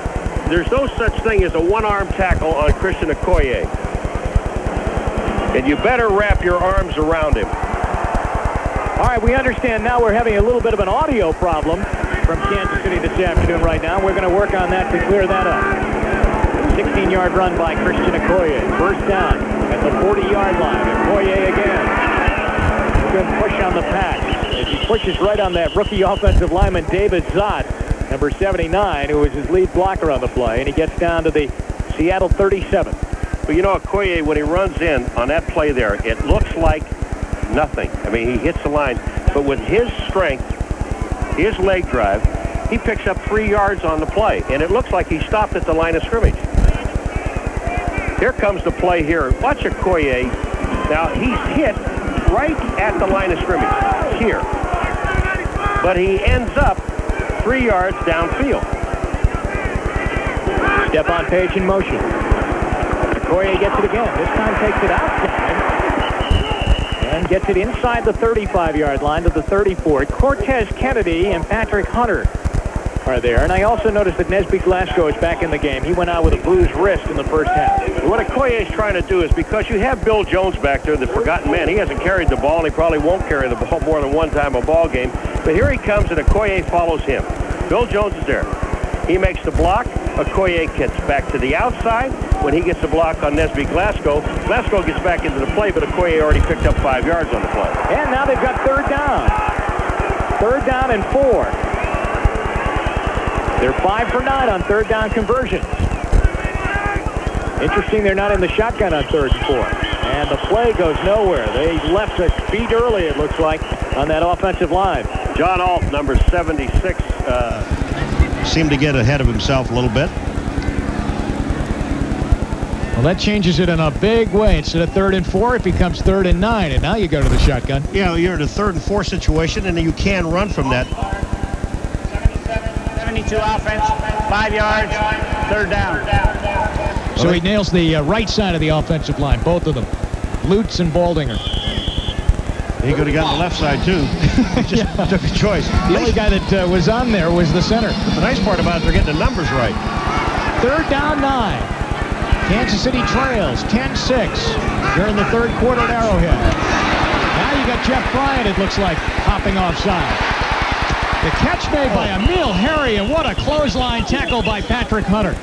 There's no such thing as a one-arm tackle on Christian Okoye. And you better wrap your arms around him. All right, we understand now we're having a little bit of an audio problem from Kansas City this afternoon right now. We're going to work on that to clear that up. 16-yard run by Christian Okoye. First down at the 40-yard line. Okoye again. Good push on the pass. As he pushes right on that rookie offensive lineman, David Zott, number 79, who was his lead blocker on the play, and he gets down to the Seattle 37. But Okoye, when he runs in on that play there, it looks like nothing. I mean, he hits the line, but with his strength, his leg drive, he picks up 3 yards on the play, and it looks like he stopped at the line of scrimmage. Here comes the play here. Watch Okoye. Now, he's hit right at the line of scrimmage here, but he ends up 3 yards downfield. Stephon Page in motion. Okoye gets it again. This time takes it outside and gets it inside the 35-yard line to the 34. Cortez Kennedy and Patrick Hunter are there. And I also noticed that Nesby Glasgow is back in the game. He went out with a bruised wrist in the first half. What Okoye is trying to do is, because you have Bill Jones back there, the forgotten man, he hasn't carried the ball, and he probably won't carry the ball more than one time a ball game. But here he comes, and Okoye follows him. Bill Jones is there. He makes the block. Okoye gets back to the outside. When he gets the block on Nesby Glasgow, Glasgow gets back into the play, but Okoye already picked up 5 yards on the play. And now they've got third down. Third down and 4. They're 5 for 9 on third down conversions. Interesting they're not in the shotgun on 3rd and 4. And the play goes nowhere. They left a beat early, it looks like, on that offensive line. John Alt, number 76. Seemed to get ahead of himself a little bit. Well, that changes it in a big way. Instead of 3rd and 4, it becomes 3rd and 9, and now you go to the shotgun. Yeah, you're in a 3rd and 4 situation, and you can run from that. 72 offense, 5 yards, 3rd down. So he nails the right side of the offensive line, both of them, Lutz and Baldinger. He could have gotten the left side, too. Just took a choice. The only guy that was on there was the center. The nice part about it, they're getting the numbers right. 3rd down, 9. Kansas City trails 10-6 during the 3rd quarter at Arrowhead. Now you got Jeff Bryant, it looks like, hopping offside. The catch made by Emil Harry, and what a clothesline tackle by Patrick Hunter.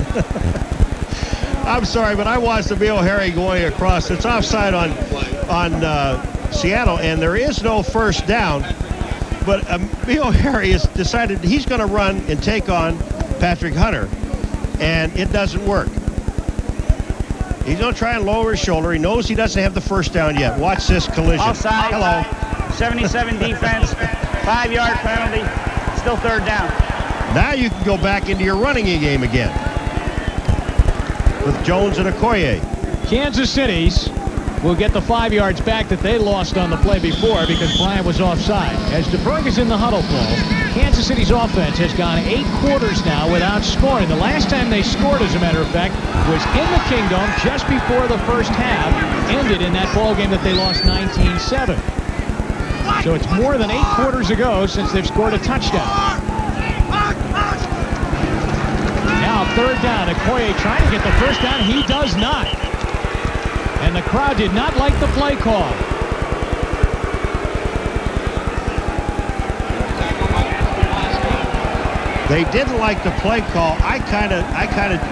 I'm sorry, but I watched Emil Harry going across. It's offside on Seattle, and there is no first down. But Emil Harry has decided he's going to run and take on Patrick Hunter, and it doesn't work. He's going to try and lower his shoulder. He knows he doesn't have the first down yet. Watch this collision. Offside. Hello. 77 defense, 5-yard penalty, still 3rd down. Now you can go back into your running game again with Jones and Okoye. Kansas City's will get the 5 yards back that they lost on the play before because Bryant was offside. As DeBerg is in the huddle, Paul, Kansas City's offense has gone 8 quarters now without scoring. The last time they scored, as a matter of fact, was in the Kingdom just before the first half ended in that ball game that they lost 19-7. So it's more than 8 quarters ago since they've scored a touchdown. Now 3rd down. Okoye trying to get the first down. He does not. And the crowd did not like the play call. They didn't like the play call. I kind of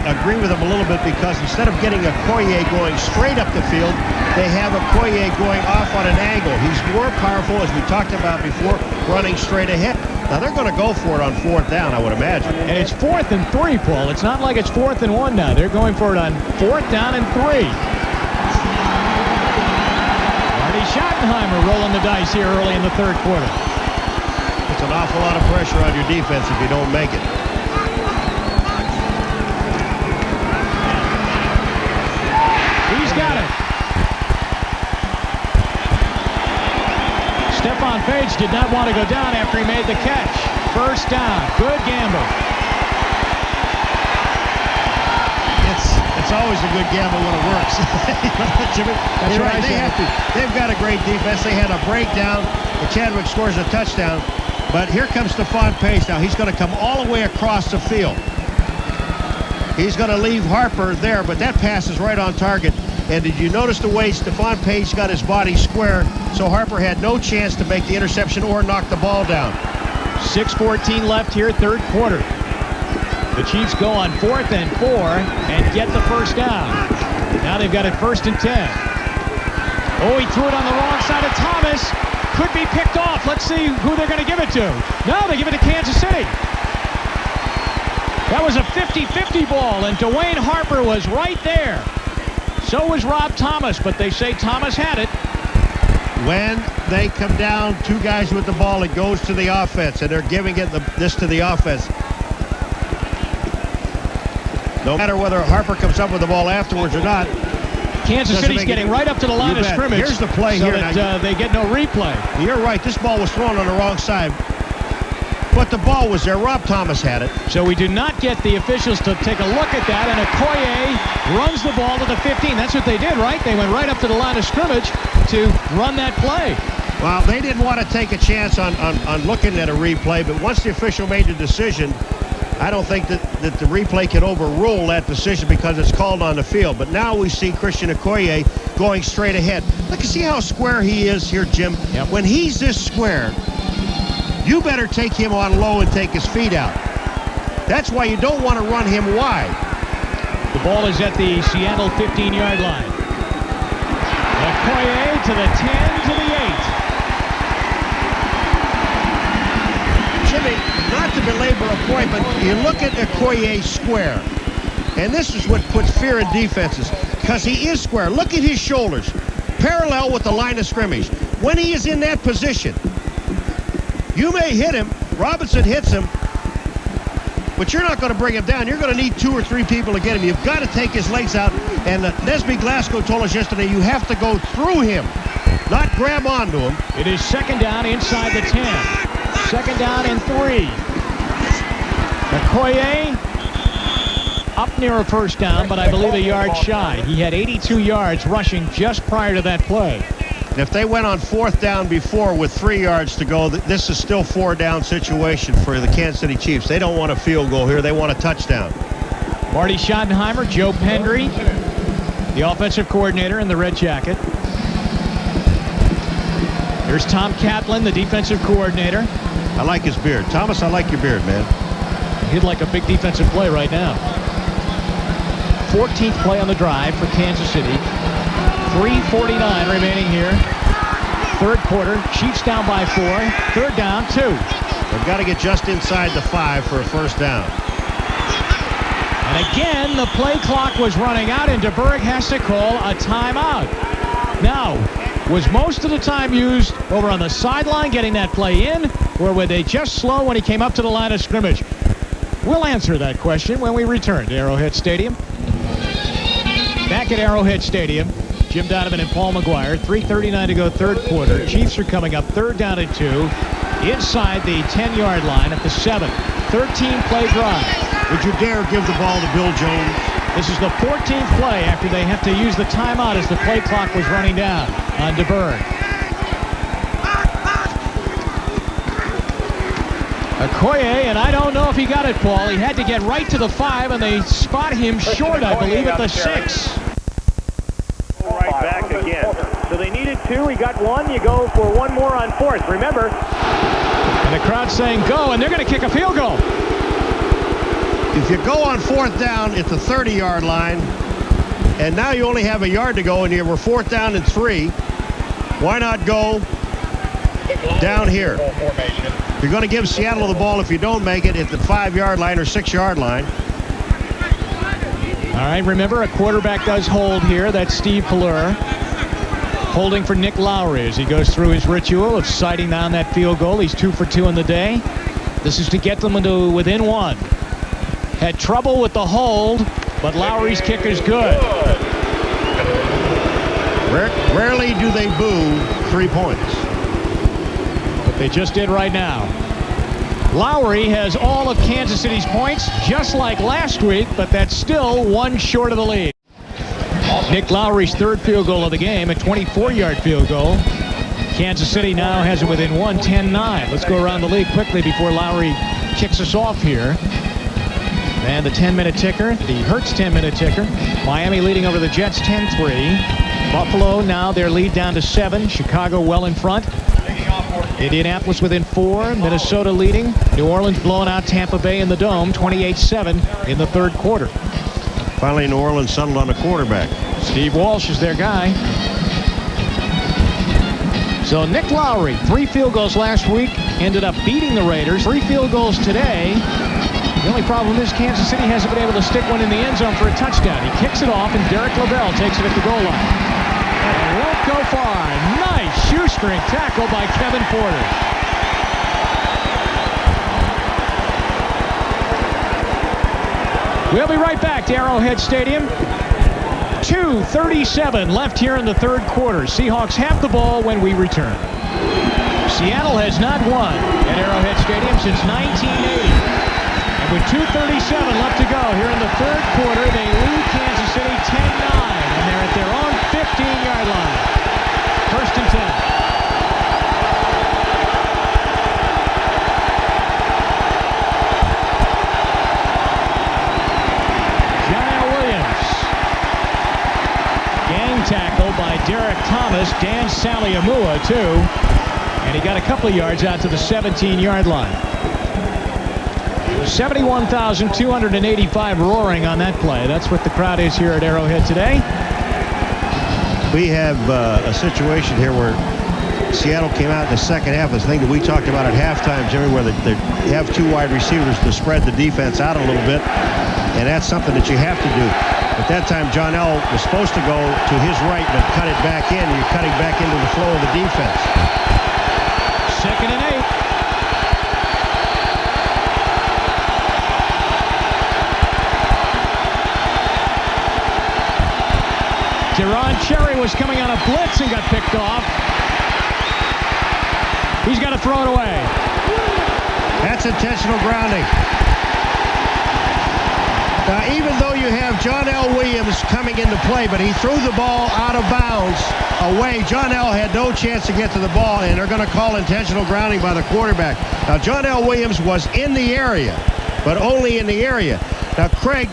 agree with them a little bit because instead of getting Okoye going straight up the field, they have Okoye going off on an angle. He's more powerful, as we talked about before, running straight ahead. Now they're going to go for it on 4th down, I would imagine. And it's 4th and 3, Paul. It's not like it's 4th and 1 now. They're going for it on 4th down and 3. Marty Schottenheimer rolling the dice here early in the 3rd quarter. It's an awful lot of pressure on your defense if you don't make it. He's got it. Stephon Page did not want to go down after he made the catch. First down. Good gamble. It's always a good gamble when it works. Jimmy, That's you're right. They've got a great defense. They had a breakdown. And Chadwick scores a touchdown. But here comes Stephon Page now. He's going to come all the way across the field. He's going to leave Harper there, but that pass is right on target. And did you notice the way Stephon Page got his body square, so Harper had no chance to make the interception or knock the ball down. 6:14 left here, 3rd quarter. The Chiefs go on 4th and 4 and get the first down. Now they've got it 1st and 10. Oh, he threw it on the wrong side of Thomas. Could be picked off. Let's see who they're going to give it to. No, they give it to Kansas City. That was a 50-50 ball, and Dwayne Harper was right there. So was Rob Thomas, but they say Thomas had it. When they come down, 2 guys with the ball, it goes to the offense, and they're giving this to the offense. No matter whether Harper comes up with the ball afterwards or not. Kansas City's getting right up to the line of scrimmage. Here's the play so here. that they get no replay. You're right. This ball was thrown on the wrong side. But the ball was there. Rob Thomas had it. So we do not get the officials to take a look at that. And Okoye runs the ball to the 15. That's what they did, right? They went right up to the line of scrimmage to run that play. Well, they didn't want to take a chance on looking at a replay. But once the official made the decision, I don't think that the replay can overrule that decision because it's called on the field. But now we see Christian Okoye going straight ahead. Look, see how square he is here, Jim? Yep. When he's this square, you better take him on low and take his feet out. That's why you don't want to run him wide. The ball is at the Seattle 15-yard line. Okoye to the 10, to the 8. Jimmy, not to belabor a point, but you look at Okoye square, and this is what puts fear in defenses, because he is square. Look at his shoulders, parallel with the line of scrimmage. When he is in that position, you may hit him. Robinson hits him. but you're not going to bring him down. You're going to need 2 or 3 people to get him. You've got to take his legs out. And Nesby Glasgow told us yesterday you have to go through him, not grab onto him. It is second down inside the 10. Second down and 3. Okoye up near a first down, but I believe a yard shy. He had 82 yards rushing just prior to that play. And if they went on 4th down before with 3 yards to go, this is still 4-down situation for the Kansas City Chiefs. They don't want a field goal here. They want a touchdown. Marty Schottenheimer, Joe Pendry, the offensive coordinator in the red jacket. Here's Tom Catlin, the defensive coordinator. I like his beard. Thomas, I like your beard, man. He'd like a big defensive play right now. 14th play on the drive for Kansas City. 3:49 remaining here. Third quarter. Chiefs down by 4. Third down, 2. They've got to get just inside the 5 for a first down. And again, the play clock was running out, and DeBerg has to call a timeout. Now, was most of the time used over on the sideline getting that play in, or were they just slow when he came up to the line of scrimmage? We'll answer that question when we return to Arrowhead Stadium. Back at Arrowhead Stadium, Jim Donovan and Paul McGuire. 3:39 to go, third quarter. Chiefs are coming up third down and 2 inside the 10-yard line at the 7. 13-play drive. Would you dare give the ball to Bill Jones? This is the 14th play after they have to use the timeout as the play clock was running down on DeBerg. Okoye, and I don't know if he got it, Paul. He had to get right to the 5, and they spot him short, I believe, at the 6. Right back again. So they needed 2. He got 1. You go for 1 more on 4th. Remember. And the crowd's saying go, and they're going to kick a field goal. If you go on 4th down at the 30-yard line, and now you only have a yard to go, and you were 4th down and 3, why not go down here? You're going to give Seattle the ball if you don't make it at the 5-yard line or 6-yard line. All right, remember, a quarterback does hold here. That's Steve Pelur. Holding for Nick Lowry as he goes through his ritual of sighting down that field goal. He's 2 for 2 in the day. This is to get them into within 1. Had trouble with the hold, but Lowry's kick is good. Rarely do they boo 3 points. But they just did right now. Lowry has all of Kansas City's points, just like last week, but that's still 1 short of the lead. Nick Lowry's 3rd field goal of the game, a 24-yard field goal. Kansas City now has it within 1, 10-9. Let's go around the league quickly before Lowry kicks us off here. And the 10-minute ticker, the Hertz 10-minute ticker. Miami leading over the Jets 10-3. Buffalo now their lead down to 7. Chicago well in front. Indianapolis within 4. Minnesota leading. New Orleans blowing out Tampa Bay in the Dome 28-7 in the third quarter. Finally, New Orleans settled on a quarterback. Steve Walsh is their guy. So Nick Lowry, 3 field goals last week, ended up beating the Raiders. 3 field goals today. The only problem is Kansas City hasn't been able to stick one in the end zone for a touchdown. He kicks it off, and Derrick Lavelle takes it at the goal line. And it won't go far. Nice shoestring tackle by Kevin Porter. We'll be right back to Arrowhead Stadium. 2:37 left here in the third quarter. Seahawks have the ball when we return. Seattle has not won at Arrowhead Stadium since 1980. With 2:37 left to go here in the third quarter, they lead Kansas City 10-9, and they're at their own 15-yard line. First and 10. John Williams. Gang tackle by Derrick Thomas. Dan Saliamua, too. And he got a couple of yards out to the 17-yard line. 71,285 roaring on that play. That's what the crowd is here at Arrowhead today. We have a situation here where Seattle came out in the second half. This thing that we talked about at halftime, Jimmy, where they have 2 wide receivers to spread the defense out a little bit, and that's something that you have to do. At that time, John L. was supposed to go to his right, but cut it back in. You're cutting back into the flow of the defense. Second and 8. Deron Cherry was coming on a blitz and got picked off. He's got to throw it away. That's intentional grounding. Now, even though you have John L. Williams coming into play, but he threw the ball out of bounds away. John L. had no chance to get to the ball, and they're going to call intentional grounding by the quarterback. Now, John L. Williams was in the area, but only in the area. Now, Krieg,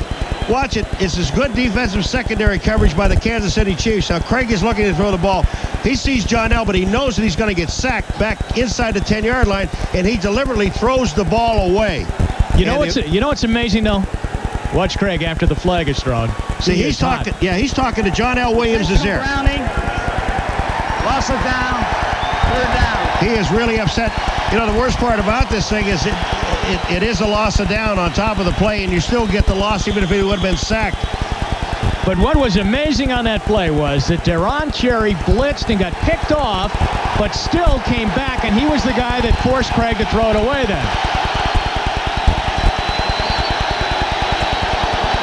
watch it. It's this good defensive secondary coverage by the Kansas City Chiefs. Now, Krieg is looking to throw the ball. He sees John L., but he knows that he's going to get sacked back inside the 10-yard line, and he deliberately throws the ball away. You know what's amazing, though? Watch Krieg after the flag is thrown. See, he's talking. Yeah, he's talking to John L. Williams is there. Grounding. Loss of down. Third down. He is really upset. You know, the worst part about this thing is it is a loss of down on top of the play, and you still get the loss even if he would have been sacked. But what was amazing on that play was that Deron Cherry blitzed and got picked off, but still came back, and he was the guy that forced Krieg to throw it away then.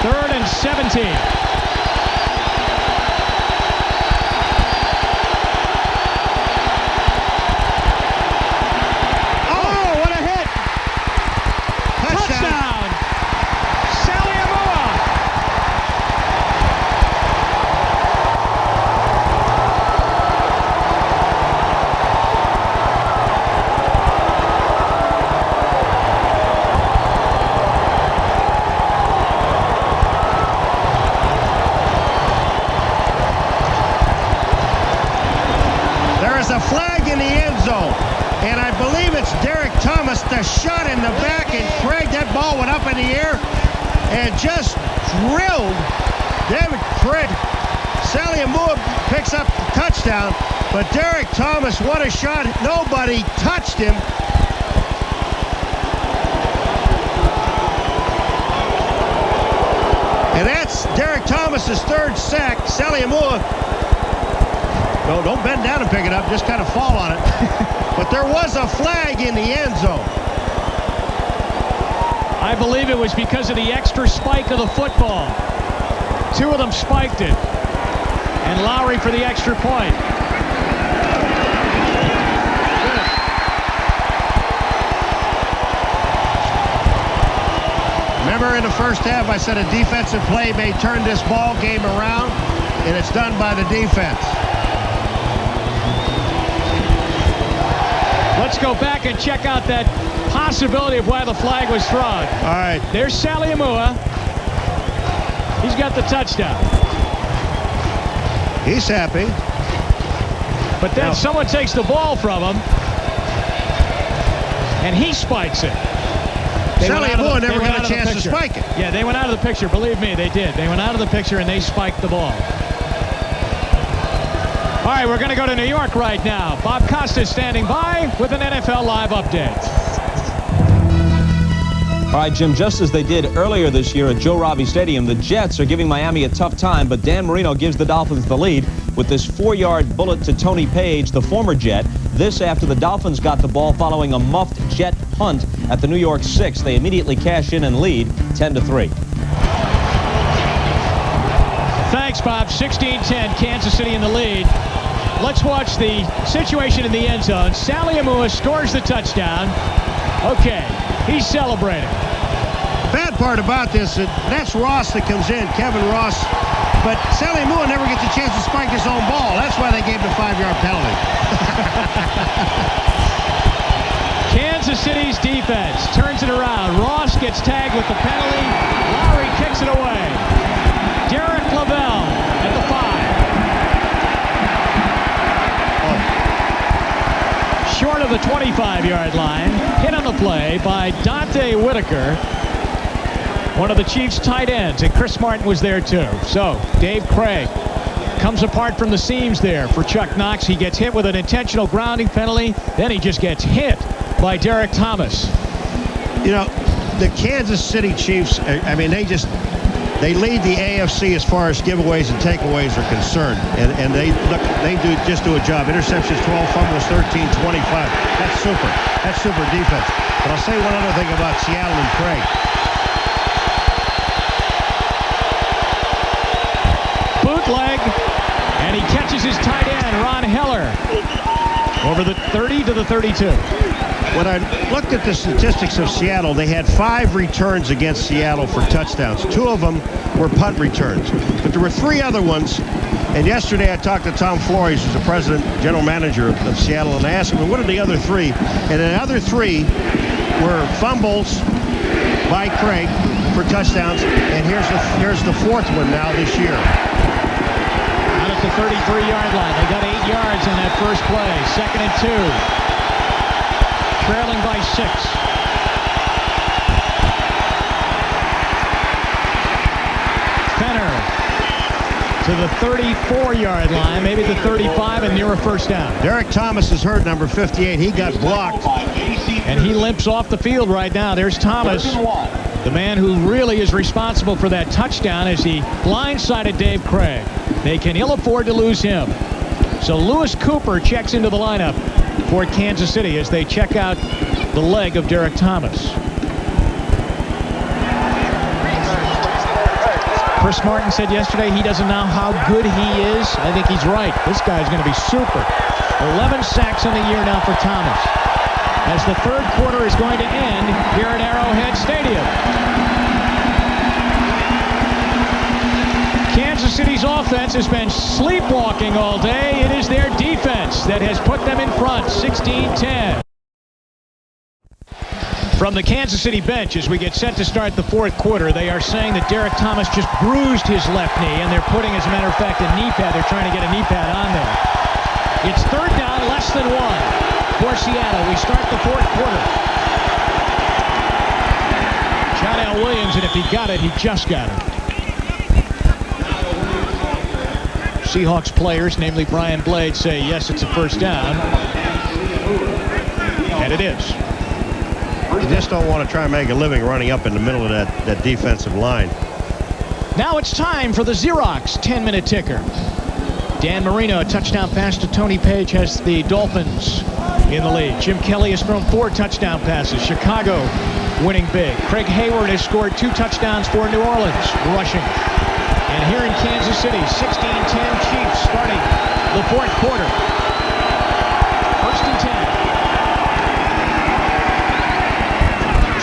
3rd and 17. Oh, what a hit! Touchdown! Saliamua! A flag in the end zone, and I believe it's Derrick Thomas, the shot in the back, and Krieg, that ball went up in the air and just drilled David Krieg. Saliamua picks up the touchdown, but Derrick Thomas, what a shot. Nobody touched him. And that's Derrick Thomas's 3rd sack. Saliamua, no, don't bend down and pick it up. Just kind of fall on it. But there was a flag in the end zone. I believe it was because of the extra spike of the football. 2 of them spiked it. And Lowry for the extra point. Remember in the first half I said a defensive play may turn this ball game around, and it's done by the defense. Let's go back and check out that possibility of why the flag was thrown. All right. There's Saliamua. He's got the touchdown. He's happy. But then someone takes the ball from him, and he spikes it. Saliamua never got a chance to spike it. Yeah, they went out of the picture. Believe me, they did. They went out of the picture, and they spiked the ball. All right, we're going to go to New York right now. Bob Costa is standing by with an NFL Live update. All right, Jim, just as they did earlier this year at Joe Robbie Stadium, the Jets are giving Miami a tough time, but Dan Marino gives the Dolphins the lead with this 4-yard bullet to Tony Page, the former Jet. This after the Dolphins got the ball following a muffed Jet punt at the New York 6. They immediately cash in and lead 10-3. Thanks, Bob. 16-10, Kansas City in the lead. Let's watch the situation in the end zone. Saliamua scores the touchdown. Okay, he's celebrating. Bad part about this, that's Ross that comes in, Kevin Ross. But Saliamua never gets a chance to spike his own ball. That's why they gave him a 5-yard penalty. Kansas City's defense turns it around. Ross gets tagged with the penalty. Lowry kicks it away. Derek Lavelle at the 5. Short of the 25-yard line. Hit on the play by Dante Whitaker, one of the Chiefs' tight ends, and Chris Martin was there too. So Dave Krieg comes apart from the seams there for Chuck Knox. He gets hit with an intentional grounding penalty. Then he just gets hit by Derrick Thomas. You know, the Kansas City Chiefs, I mean, they lead the AFC as far as giveaways and takeaways are concerned. And they just do a job. Interceptions 12, fumbles 13, 25. That's super. That's super defense. But I'll say one other thing about Seattle and Krieg. Bootleg. And he catches his tight end, Ron Heller, over the 30 to the 32. When I looked at the statistics of Seattle, they had 5 returns against Seattle for touchdowns. 2 of them were punt returns. But there were 3 other ones. And yesterday I talked to Tom Flores, who's the president, general manager of Seattle, and I asked him, what are the other 3? And the other 3 were fumbles by Krieg for touchdowns. And here's the 4th one now this year. Out at the 33-yard line. They got 8 yards on that first play. 2nd and 2. Trailing by 6. Fenner to the 34-yard line, maybe the 35, and near a first down. Derrick Thomas is hurt, number 58. He got blocked. And he limps off the field right now. There's Thomas, the man who really is responsible for that touchdown as he blindsided Dave Krieg. They can ill afford to lose him. So Lewis Cooper checks into the lineup for Kansas City as they check out the leg of Derrick Thomas. Chris Martin said yesterday he doesn't know how good he is. I think he's right. This guy's going to be super. 11 sacks on the year now for Thomas, as the 3rd quarter is going to end here at Arrowhead Stadium. Kansas City's offense has been sleepwalking all day. It is their defense that has put them in front, 16-10. From the Kansas City bench, as we get set to start the 4th quarter, they are saying that Derrick Thomas just bruised his left knee, and they're putting, as a matter of fact, a knee pad. They're trying to get a knee pad on there. It's 3rd down, less than 1 for Seattle. We start the 4th quarter. John L. Williams, and if he got it, he just got it. Seahawks players, namely Brian Blade, say yes, it's a first down. And it is. You just don't want to try and make a living running up in the middle of that defensive line. Now it's time for the Xerox 10-minute ticker. Dan Marino, a touchdown pass to Tony Page, has the Dolphins in the lead. Jim Kelly has thrown 4 touchdown passes. Chicago winning big. Craig Hayward has scored 2 touchdowns for New Orleans, rushing. And here in Kansas City, 16-10 Chiefs starting the 4th quarter. 1st and 10.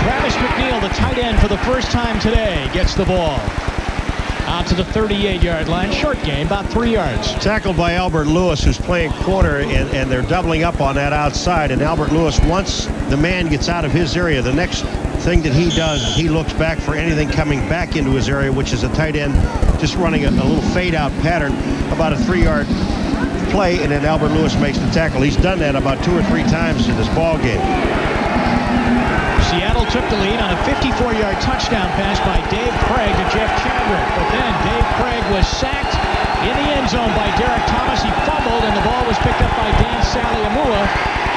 Travis McNeil, the tight end for the first time today, gets the ball out to the 38-yard line. Short gain, about 3 yards. Tackled by Albert Lewis, who's playing corner, and they're doubling up on that outside. And Albert Lewis, once the man gets out of his area, the next thing that he does, he looks back for anything coming back into his area, which is a tight end just running a little fade-out pattern, about a 3-yard play, and then Albert Lewis makes the tackle. He's done that about 2 or 3 times in this ball game. Seattle took the lead on a 54-yard touchdown pass by Dave Krieg to Jeff Chadwick. But then Dave Krieg was sacked in the end zone by Derrick Thomas. He fumbled, and the ball was picked up by Dan Saliamua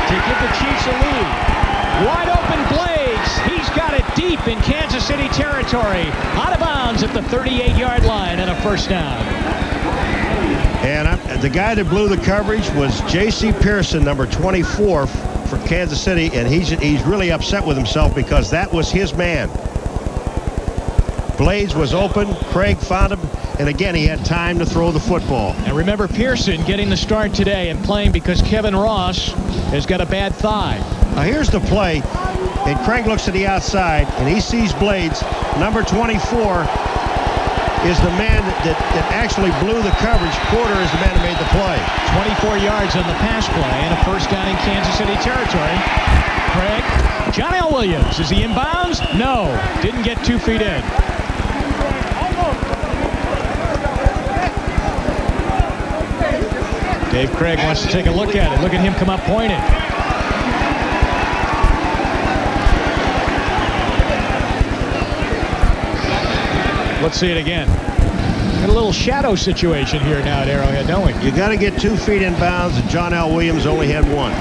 to give the Chiefs a lead. Wide open Blades. He's got it deep in Kansas City territory. Out of bounds at the 38-yard line and a first down. And the guy that blew the coverage was J.C. Pearson, number 24 for Kansas City, and he's really upset with himself because that was his man. Blades was open. Krieg found him, and again, he had time to throw the football. And remember Pearson getting the start today and playing because Kevin Ross has got a bad thigh. Now here's the play, and Krieg looks to the outside, and he sees Blades. Number 24 is the man that actually blew the coverage. Porter is the man who made the play. 24 yards on the pass play and a first down in Kansas City territory. Krieg, John L. Williams, is he in bounds? No, didn't get 2 feet in. Dave Krieg wants to take a look at it. Look at him come up pointed. Let's see it again. Got a little shadow situation here now at Arrowhead, don't we? You got to get 2 feet in bounds, and John L. Williams only had 1.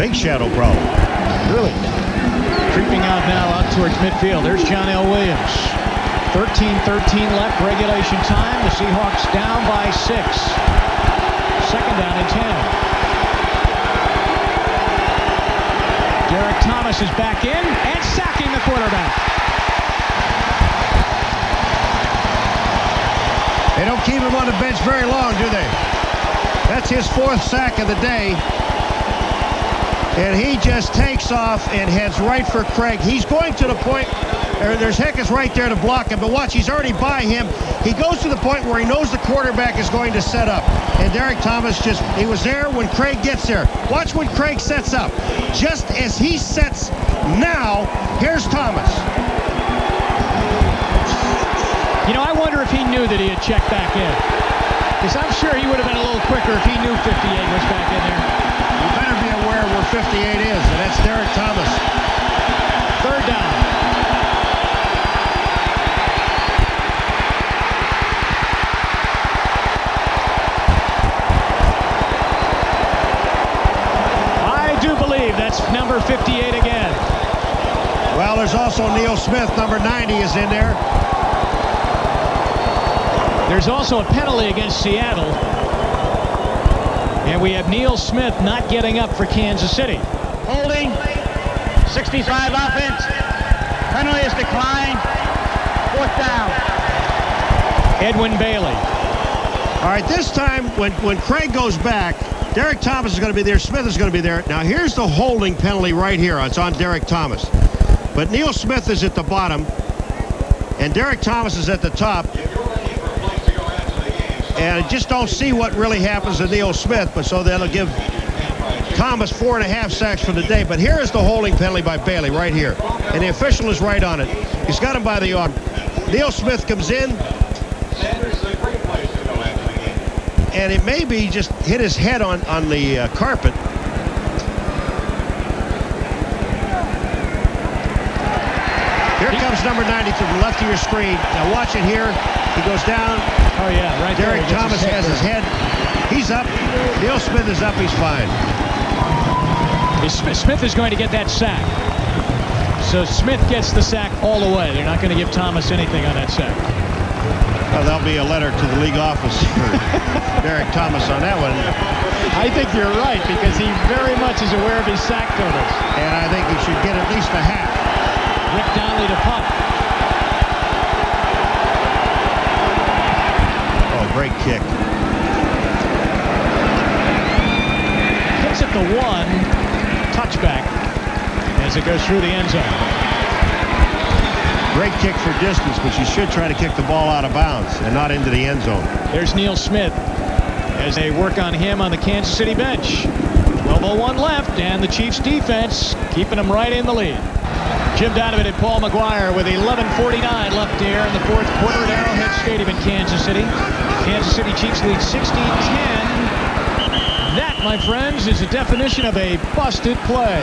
Big shadow problem. Really? Creeping out now out towards midfield. There's John L. Williams. 13-13 left, regulation time. The Seahawks down by 6. 2nd down and 10. Derrick Thomas is back in and sacking the quarterback. And don't keep him on the bench very long, do they? That's his 4th sack of the day. And he just takes off and heads right for Krieg. He's going to the point, there's Heckes right there to block him, but watch, he's already by him. He goes to the point where he knows the quarterback is going to set up. And Derrick Thomas he was there when Krieg gets there. Watch when Krieg sets up. Just as he sets now, here's Thomas. You know, I wonder if he knew that he had checked back in. Because I'm sure he would have been a little quicker if he knew 58 was back in there. You better be aware where 58 is, and that's Derrick Thomas. 3rd down. I do believe that's number 58 again. Well, there's also Neil Smith, number 90 is in there. There's also a penalty against Seattle. And we have Neil Smith not getting up for Kansas City. Holding. 65 offense. Penalty is declined. 4th down. Edwin Bailey. All right, this time when Krieg goes back, Derrick Thomas is going to be there. Smith is going to be there. Now, here's the holding penalty right here. It's on Derrick Thomas. But Neil Smith is at the bottom, and Derrick Thomas is at the top. And I just don't see what really happens to Neil Smith, but so that'll give Thomas 4.5 sacks for the day. But here is the holding penalty by Bailey right here. And the official is right on it. He's got him by the arm. Neil Smith comes in. And it may be just hit his head on the carpet. Here comes number 90 to the left of your screen. Now watch it here. He goes down. Oh, yeah, right there. Derrick Thomas has his head. He's up. Neil Smith is up. He's fine. Smith is going to get that sack. So Smith gets the sack all the way. They're not going to give Thomas anything on that sack. Well, there'll be a letter to the league office for Derrick Thomas on that one. I think you're right, because he very much is aware of his sack totals. And I think he should get at least a half. Rick Donnelly to punt. Oh, great kick. Kicks at the 1, touchback as it goes through the end zone. Great kick for distance, but you should try to kick the ball out of bounds and not into the end zone. There's Neil Smith as they work on him on the Kansas City bench. 12:01 left, and the Chiefs defense keeping them right in the lead. Jim Donovan and Paul McGuire with 11:49 left here in the 4th quarter at Arrowhead Stadium in Kansas City. Kansas City Chiefs lead 16-10. That, my friends, is a definition of a busted play.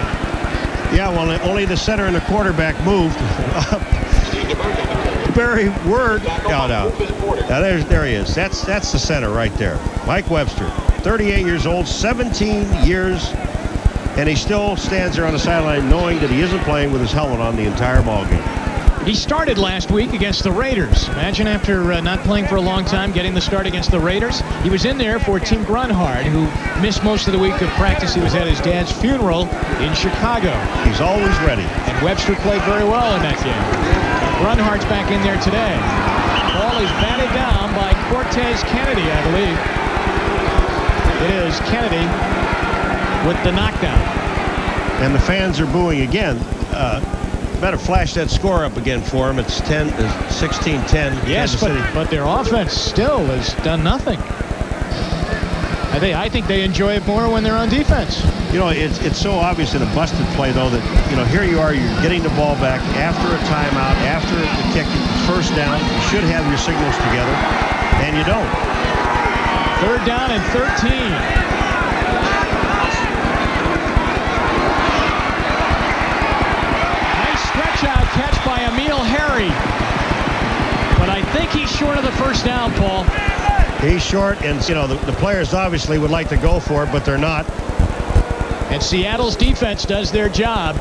Yeah, well, only the center and the quarterback moved. Barry Word. No. Now there he is. That's the center right there. Mike Webster, 38 years old, 17 years, and he still stands there on the sideline knowing that he isn't playing with his helmet on the entire ballgame. He started last week against the Raiders. Imagine after not playing for a long time, getting the start against the Raiders. He was in there for Tim Grunhard, who missed most of the week of practice. He was at his dad's funeral in Chicago. He's always ready. And Webster played very well in that game. Grunhard's back in there today. Ball is batted down by Cortez Kennedy, I believe. It is Kennedy with the knockdown. And the fans are booing again. Better flash that score up again for him. It's 16-10. Yes, but their offense still has done nothing. I think they enjoy it more when they're on defense. You know, it's so obvious in a busted play, though, that, you know, here you are, you're getting the ball back after a timeout, after the kick, first down. You should have your signals together, and you don't. 3rd down and 13. Out catch by Emil Harry, but I think he's short of the first down, Paul. He's short, and you know the players obviously would like to go for it, but they're not. And Seattle's defense does their job.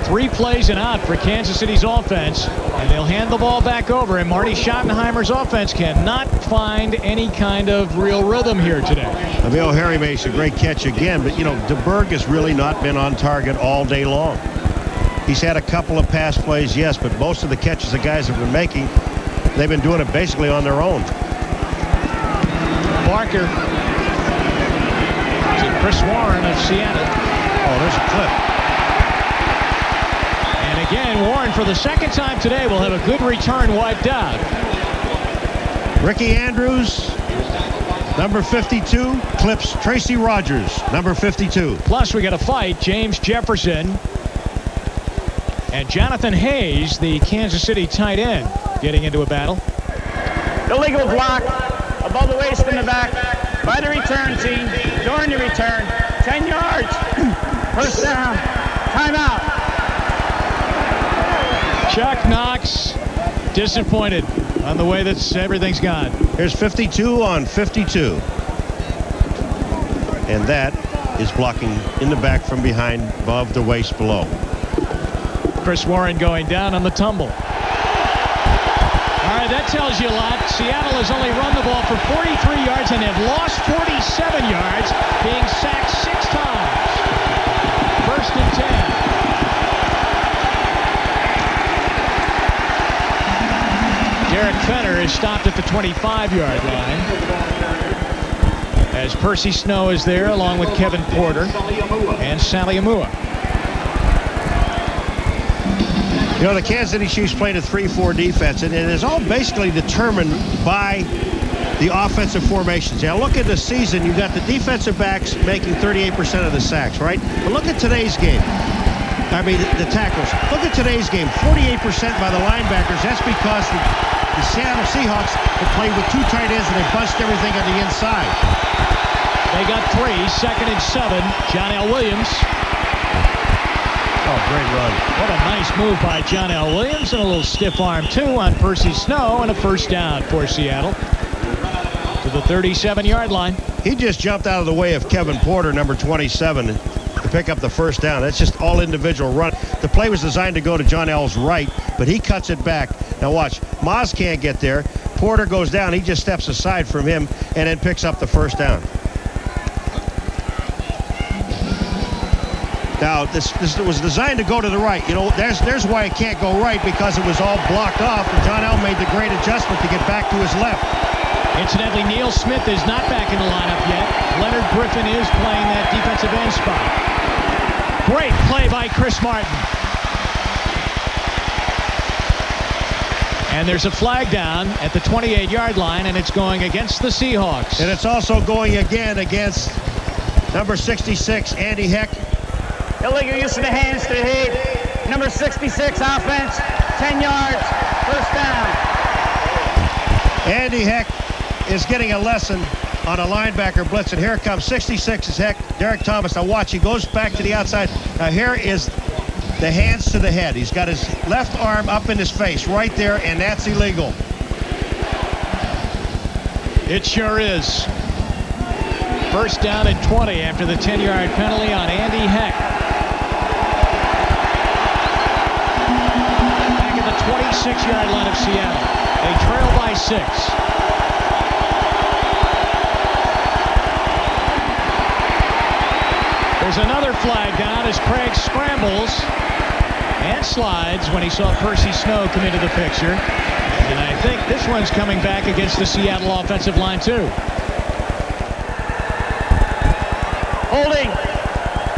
3 plays and out for Kansas City's offense, and they'll hand the ball back over, and Marty Schottenheimer's offense cannot find any kind of real rhythm here today. Emil Harry makes a great catch again, but you know DeBerg has really not been on target all day long. He's had a couple of pass plays, yes, but most of the catches the guys have been making, they've been doing it basically on their own. marker. Is it Chris Warren of Seattle? Oh, there's a clip. And again, Warren, for the second time today, will have a good return wiped out. Ricky Andrews, number 52, clips Tracy Rogers, number 52. Plus, we got a fight. James Jefferson and Jonathan Hayes, the Kansas City tight end, getting into a battle. Illegal block above the waist in the back by the return team during the return. 10 yards. First down. Timeout. Chuck Knox disappointed on the way that everything's gone. Here's 52 on 52. And that is blocking in the back from behind, above the waist below. Chris Warren going down on the tumble. All right, that tells you a lot. Seattle has only run the ball for 43 yards and have lost 47 yards, being sacked 6 times. First and 10. Derrick Fenner is stopped at the 25-yard line, as Percy Snow is there along with Kevin Porter and Sally Amua. You know, the Kansas City Chiefs played a 3-4 defense, and it is all basically determined by the offensive formations. Now, look at the season. You've got the defensive backs making 38% of the sacks, right? But look at today's game. I mean, the tackles. Look at today's game. 48% by the linebackers. That's because the Seattle Seahawks have played with 2 tight ends, and they bunched everything on the inside. They got 3, second and 7. John L. Williams. Oh, great run. What a nice move by John L. Williams, and a little stiff arm, too, on Percy Snow, and a first down for Seattle to the 37-yard line. He just jumped out of the way of Kevin Porter, number 27, to pick up the first down. That's just all individual run. The play was designed to go to John L's right, but he cuts it back. Now watch, Maz can't get there. Porter goes down. He just steps aside from him and then picks up the first down. Now, this was designed to go to the right. You know, there's why it can't go right, because it was all blocked off, and John L. made the great adjustment to get back to his left. Incidentally, Neil Smith is not back in the lineup yet. Leonard Griffin is playing that defensive end spot. Great play by Chris Martin. And there's a flag down at the 28-yard line, and it's going against the Seahawks. And it's also going again against number 66, Andy Heck. Illegal use of the hands to hit. Number 66 offense. 10 yards. First down. Andy Heck is getting a lesson on a linebacker blitz, and here it comes. 66 is Heck. Derrick Thomas. Now watch, he goes back to the outside. Now here is the hands to the head. He's got his left arm up in his face right there, and that's illegal. It sure is. First down at 20 after the 10-yard penalty on Andy Heck. Back at the 26-yard line of Seattle. They trail by 6. There's another flag down as Krieg scrambles and slides when he saw Percy Snow come into the picture. And I think this one's coming back against the Seattle offensive line, too. Holding.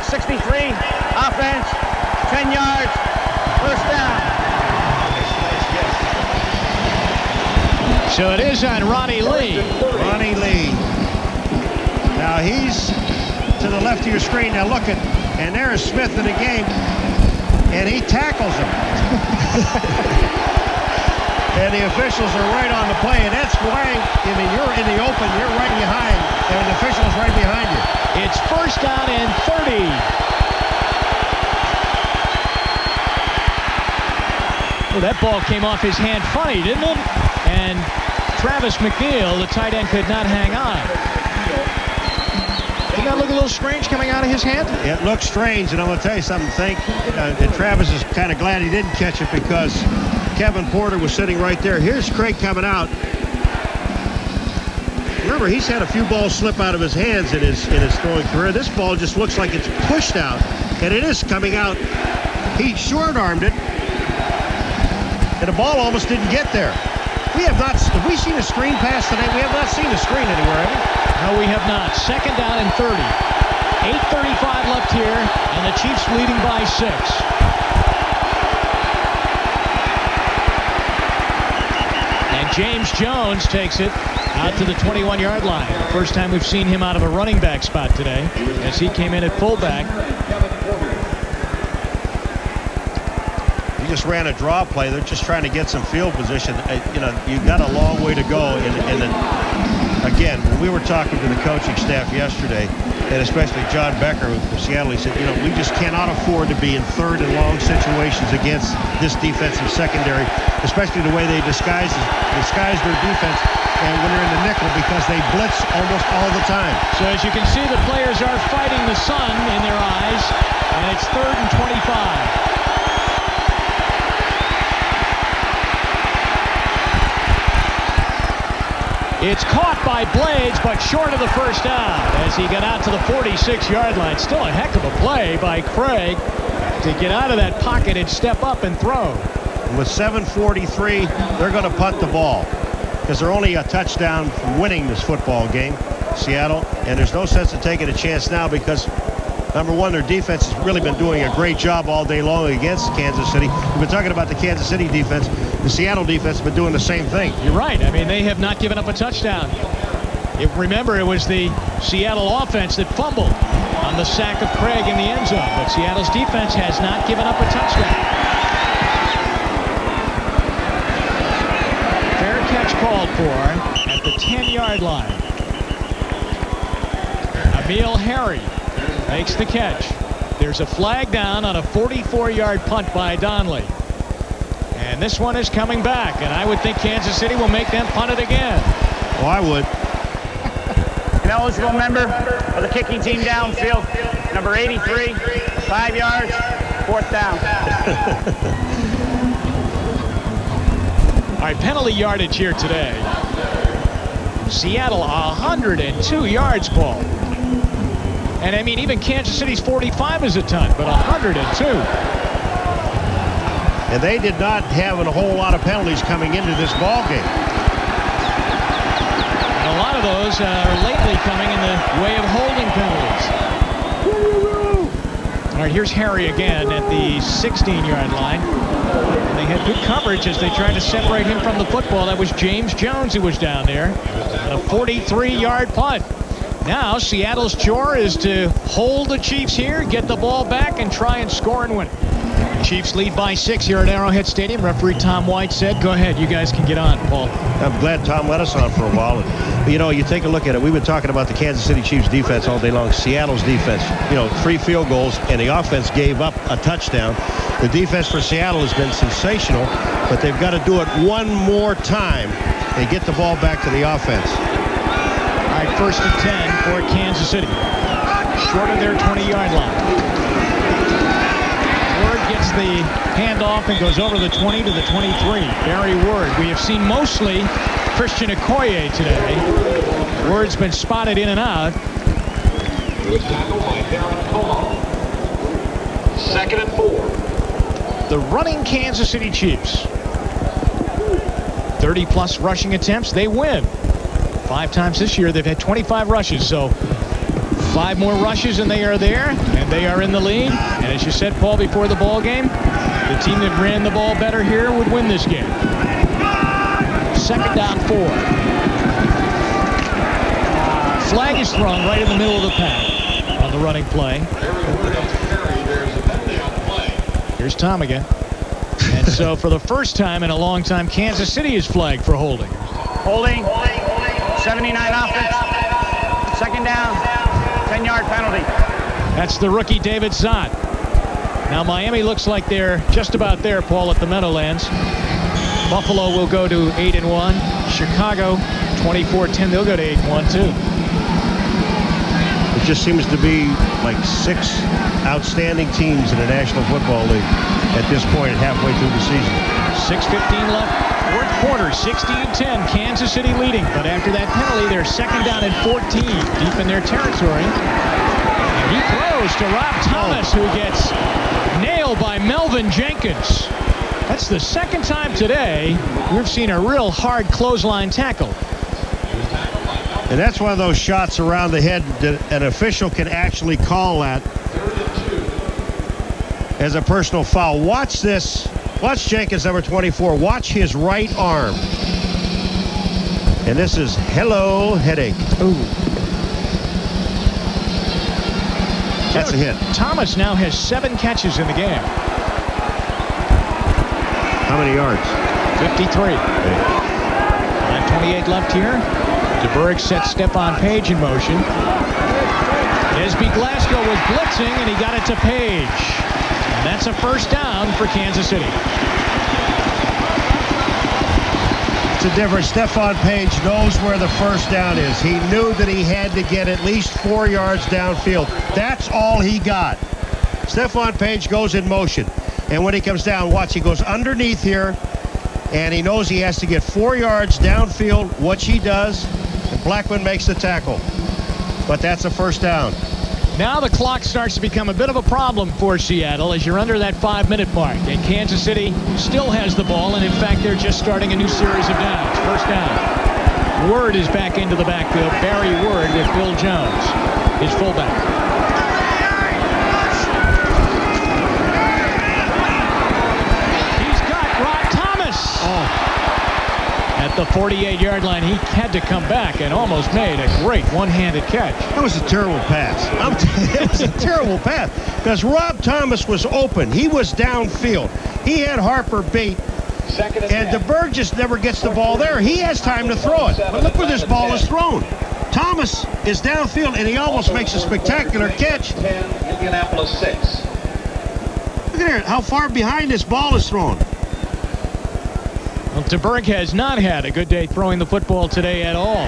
63. Offense. 10 yards. First down. So it is on Ronnie Lee. Ronnie Lee. Now he's to the left of your screen. Now look at, and there is Smith in the game, and he tackles him. And the officials are right on the play, and that's why, I mean, you're in the open, you're right behind, and the official's right behind you. It's first down and 30. Well, that ball came off his hand funny, didn't it? And Travis McNeil, the tight end, could not hang on. Didn't that look a little strange coming out of his hand? It looks strange, and I'm going to tell you something. And Travis is kind of glad he didn't catch it, because Kevin Porter was sitting right there. Here's Krieg coming out. Remember, he's had a few balls slip out of his hands in his throwing career. This ball just looks like it's pushed out, and it is coming out. He short-armed it, and the ball almost didn't get there. Have we seen a screen pass today? We have not seen a screen anywhere, have we? No, we have not. Second down and 30. 8:35 left here, and the Chiefs leading by 6. And James Jones takes it out to the 21-yard line. The first time we've seen him out of a running back spot today, as he came in at fullback. He just ran a draw play. They're just trying to get some field position. You got a long way to go. And again, when we were talking to the coaching staff yesterday, and especially John Becker from Seattle, he said, we just cannot afford to be in third and long situations against this defensive secondary, especially the way they disguise their defense and when they're in the nickel, because they blitz almost all the time. So as you can see, the players are fighting the sun in their eyes, and it's 3rd and 25. It's caught by Blades, but short of the first down as he got out to the 46-yard line. Still a heck of a play by Krieg to get out of that pocket and step up and throw. With 7:43, they're going to punt the ball because they're only a touchdown from winning this football game, Seattle, and there's no sense in taking a chance now because, number one, their defense has really been doing a great job all day long against Kansas City. We've been talking about the Kansas City defense. The Seattle defense has been doing the same thing. You're right. I mean, they have not given up a touchdown. Remember, it was the Seattle offense that fumbled on the sack of Krieg in the end zone, but Seattle's defense has not given up a touchdown. Fair catch called for at the 10-yard line. Emil Harry makes the catch. There's a flag down on a 44-yard punt by Donnelly. And this one is coming back, and I would think Kansas City will make them punt it again. Well, I would. An eligible member of the kicking team downfield, number 83, 5 yards, 4th down. All right, penalty yardage here today. Seattle 102 yards, Paul. And I mean, even Kansas City's 45 is a ton, but 102. And they did not have a whole lot of penalties coming into this ball game. And a lot of those are lately coming in the way of holding penalties. All right, here's Harry again at the 16-yard line. And they had good coverage as they tried to separate him from the football. That was James Jones who was down there. And a 43-yard punt. Now Seattle's chore is to hold the Chiefs here, get the ball back, and try and score and win it. Chiefs lead by 6 here at Arrowhead Stadium. Referee Tom White said, go ahead, you guys can get on, Paul. I'm glad Tom let us on for a while. And, you take a look at it. We've been talking about the Kansas City Chiefs defense all day long. Seattle's defense, 3 field goals, and the offense gave up a touchdown. The defense for Seattle has been sensational, but they've got to do it one more time and get the ball back to the offense. All right, 1st and 10 for Kansas City. Short of their 20-yard line. Ward gets the handoff and goes over the 20 to the 23. Barry Ward. We have seen mostly Christian Okoye today. Ward's been spotted in and out. 2nd and 4. The running Kansas City Chiefs. 30-plus rushing attempts. They win. 5 times this year they've had 25 rushes. So 5 more rushes and they are there, and they are in the lead. And as you said, Paul, before the ball game, the team that ran the ball better here would win this game. 2nd down 4. Flag is thrown right in the middle of the pack on the running play. Here's Tom again. And so for the first time in a long time, Kansas City is flagged for holding. Holding, 79 offense, 2nd down, 10-yard penalty. That's the rookie David Zott. Now Miami looks like they're just about there, Paul, at the Meadowlands. Buffalo will go to 8-1. Chicago 24-10. They'll go to 8-1 too. It just seems to be like 6 outstanding teams in the National Football League at this point, halfway through the season. 6:15 left. 4th quarter, 16-10. Kansas City leading, but after that penalty, they're 2nd down and 14, deep in their territory. And he throws to Rob Thomas, who gets nailed by Melvin Jenkins. That's the second time today we've seen a real hard clothesline tackle. And that's one of those shots around the head that an official can actually call that as a personal foul. Watch this. Watch Jenkins, number 24. Watch his right arm. And this is hello headache. Ooh. That's a hit. Thomas now has 7 catches in the game. How many yards? 53. 5:28 left here. DeBerg sets Stephon Page in motion. Desby Glasgow was blitzing, and he got it to Page. And that's a first down for Kansas City. It's a difference. Stephon Page knows where the first down is. He knew that he had to get at least 4 yards downfield. That's all he got. Stephon Page goes in motion. And when he comes down, watch, he goes underneath here. And he knows he has to get 4 yards downfield, which he does. And Blackman makes the tackle. But that's a first down. Now the clock starts to become a bit of a problem for Seattle as you're under that 5-minute mark. And Kansas City still has the ball, and in fact, they're just starting a new series of downs. First down. Word is back into the backfield. Barry Word with Bill Jones, his fullback. At the 48-yard line, he had to come back and almost made a great one-handed catch. That was a terrible pass. It was a terrible pass because Rob Thomas was open. He was downfield. He had Harper beat. And DeBerg just never gets the ball there. He has time to throw it. But look where this ball is thrown. Thomas is downfield, and he almost makes a spectacular catch. 10, Indianapolis 6. Look at how far behind this ball is thrown. Well, DeBerg has not had a good day throwing the football today at all.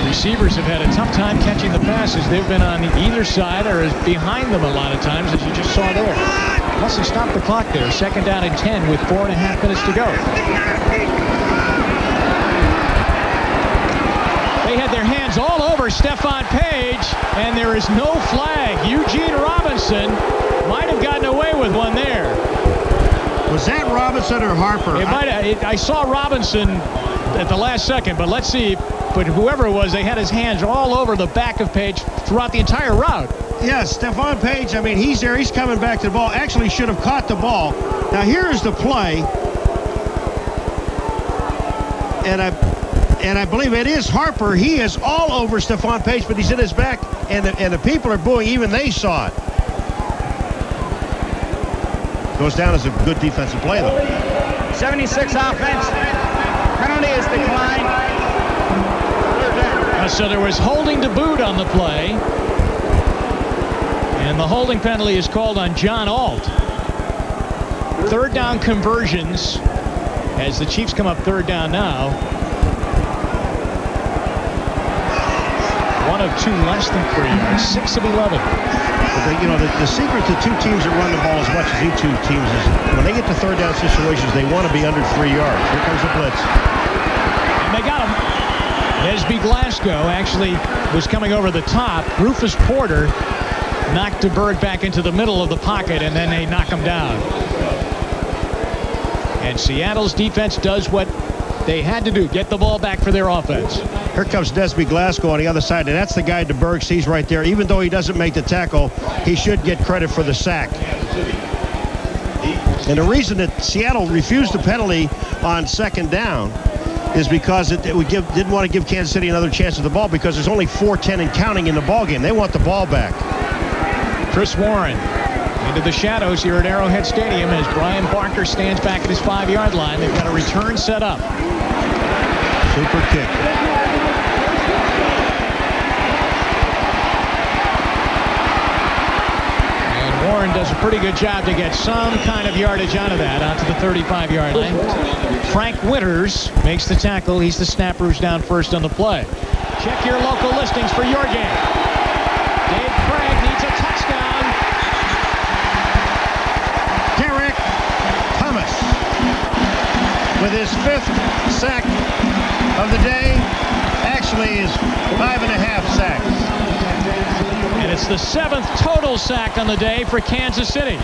Receivers have had a tough time catching the passes. They've been on either side or behind them a lot of times, as you just saw there. Plus, they stopped the clock there. Second down and 10 with 4.5 minutes to go. They had their hands all over Stephon Page, and there is no flag. Eugene Robinson might have gotten away with one there. Was that Robinson or Harper? I saw Robinson at the last second, but let's see. But whoever it was, they had his hands all over the back of Page throughout the entire route. Yes, Stephon Page, I mean, he's there. He's coming back to the ball. Actually should have caught the ball. Now, here's the play. And I believe it is Harper. He is all over Stephon Page, but he's in his back, and the people are booing. Even they saw it. Goes down as a good defensive play, though. 76 offense. Penalty is declined. So there was holding to boot on the play. And the holding penalty is called on John Alt. Third down conversions as the Chiefs come up third down now. 1 of 2 less than 3 yards. 6 of 11. The secret to two teams that run the ball as much as you two teams is when they get to third down situations, they want to be under 3 yards. Here comes the blitz. And they got him. Desby Glasgow actually was coming over the top. Rufus Porter knocked DeBerg back into the middle of the pocket, and then they knock him down. And Seattle's defense does what they had to do, get the ball back for their offense. Here comes Desby Glasgow on the other side, and that's the guy DeBerg sees right there. Even though he doesn't make the tackle, he should get credit for the sack. And the reason that Seattle refused the penalty on second down is because didn't want to give Kansas City another chance at the ball because there's only 4:10 and counting in the ball game. They want the ball back. Chris Warren into the shadows here at Arrowhead Stadium as Brian Barker stands back at his 5-yard line. They've got a return set up. Super kick. And Warren does a pretty good job to get some kind of yardage out of that onto the 35-yard line. Frank Winters makes the tackle. He's the snapper who's down first on the play. Check your local listings for your game. Dave Krieg needs a touchdown. Derrick Thomas with his 5th sack of the day. Actually is 5.5 sacks. And it's the 7th total sack on the day for Kansas City.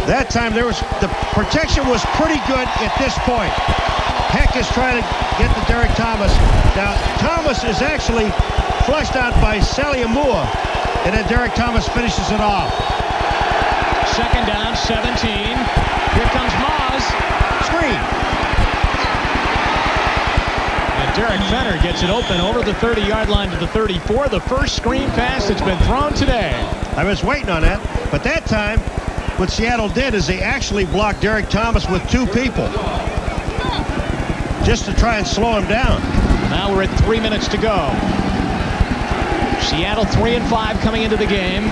That time the protection was pretty good at this point. Heck is trying to get to Derrick Thomas. Now, Thomas is actually flushed out by Saliamua, and then Derrick Thomas finishes it off. Second down, 17. Here comes Maz. Screen. And Derek Fenner gets it open over the 30-yard line to the 34. The first screen pass that's been thrown today. I was waiting on that, but that time, what Seattle did is they actually blocked Derrick Thomas with 2 people, just to try and slow him down. Now we're at 3 minutes to go. Seattle 3-5 coming into the game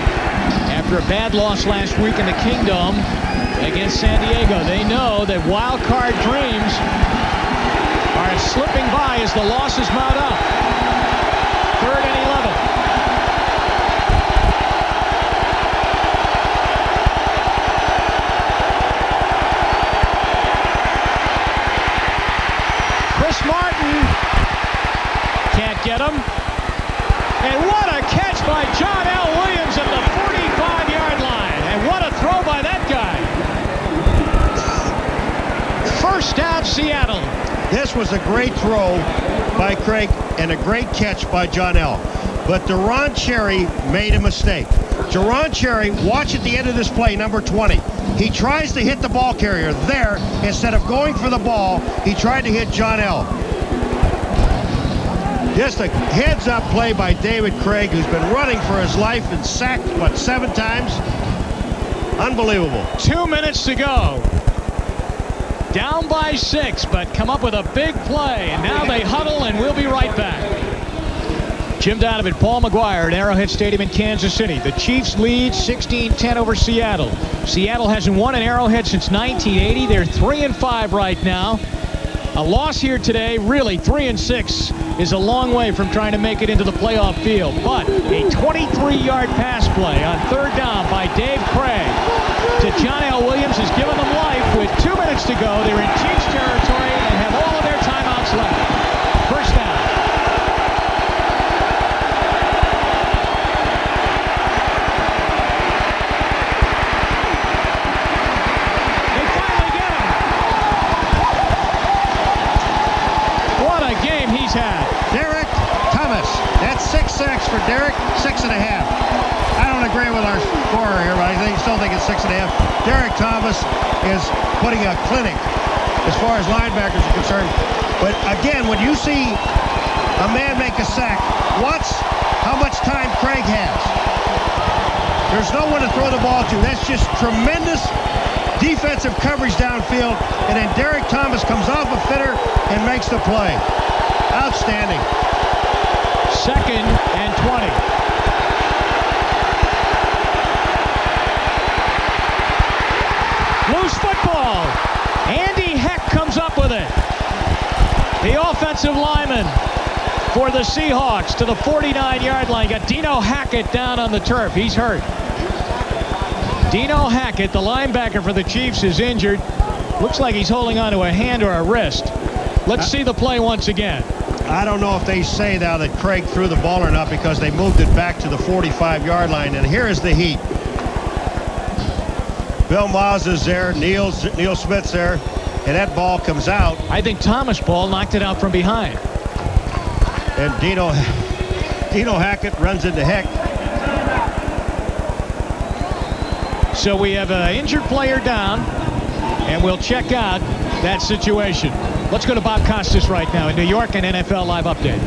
after a bad loss last week in the Kingdom against San Diego. They know that wild card dreams are slipping by as the losses mount up. 3rd and 11. Chris Martin can't get him. And what a catch by John L. Williams at the 45-yard line. And what a throw by that guy. First down, Seattle. This was a great throw by Krieg and a great catch by John L. But Deron Cherry made a mistake. Deron Cherry, watch at the end of this play, number 20. He tries to hit the ball carrier there. Instead of going for the ball, he tried to hit John L. Just a heads-up play by David Krieg, who's been running for his life and sacked, 7 times? Unbelievable. 2 minutes to go. Down by 6, but come up with a big play. And now they huddle, and we'll be right back. Jim Donovan, Paul McGuire at Arrowhead Stadium in Kansas City. The Chiefs lead 16-10 over Seattle. Seattle hasn't won at Arrowhead since 1980. They're 3-5 right now. A loss here today, really 3-6, is a long way from trying to make it into the playoff field. But a 23-yard pass play on 3rd down by Dave Krieg to John L. Williams has given them life. With 2 minutes to go, they're in Chiefs territory and have all of their timeouts left. First down. They finally get him. What a game he's had. Derrick Thomas. That's 6 sacks for Derrick, 6.5. I don't agree with our scorer here, but I still think it's 6.5. Derrick Thomas is putting a clinic as far as linebackers are concerned. But again, when you see a man make a sack, watch how much time Krieg has. There's no one to throw the ball to. That's just tremendous defensive coverage downfield. And then Derrick Thomas comes off a fitter and makes the play. Outstanding. 2nd and 20. Loose football. Andy Heck comes up with it. The offensive lineman for the Seahawks to the 49-yard line. Got Dino Hackett down on the turf. He's hurt. Dino Hackett, the linebacker for the Chiefs, is injured. Looks like he's holding on to a hand or a wrist. Let's see the play once again. I don't know if they say now that Krieg threw the ball or not because they moved it back to the 45-yard line. And here is the heat. Bill Maz is there, Neil Smith's there, and that ball comes out. I think Thomas Paul knocked it out from behind. And Dino Hackett runs into Heck. So we have an injured player down, and we'll check out that situation. Let's go to Bob Costas right now in New York and NFL Live Update.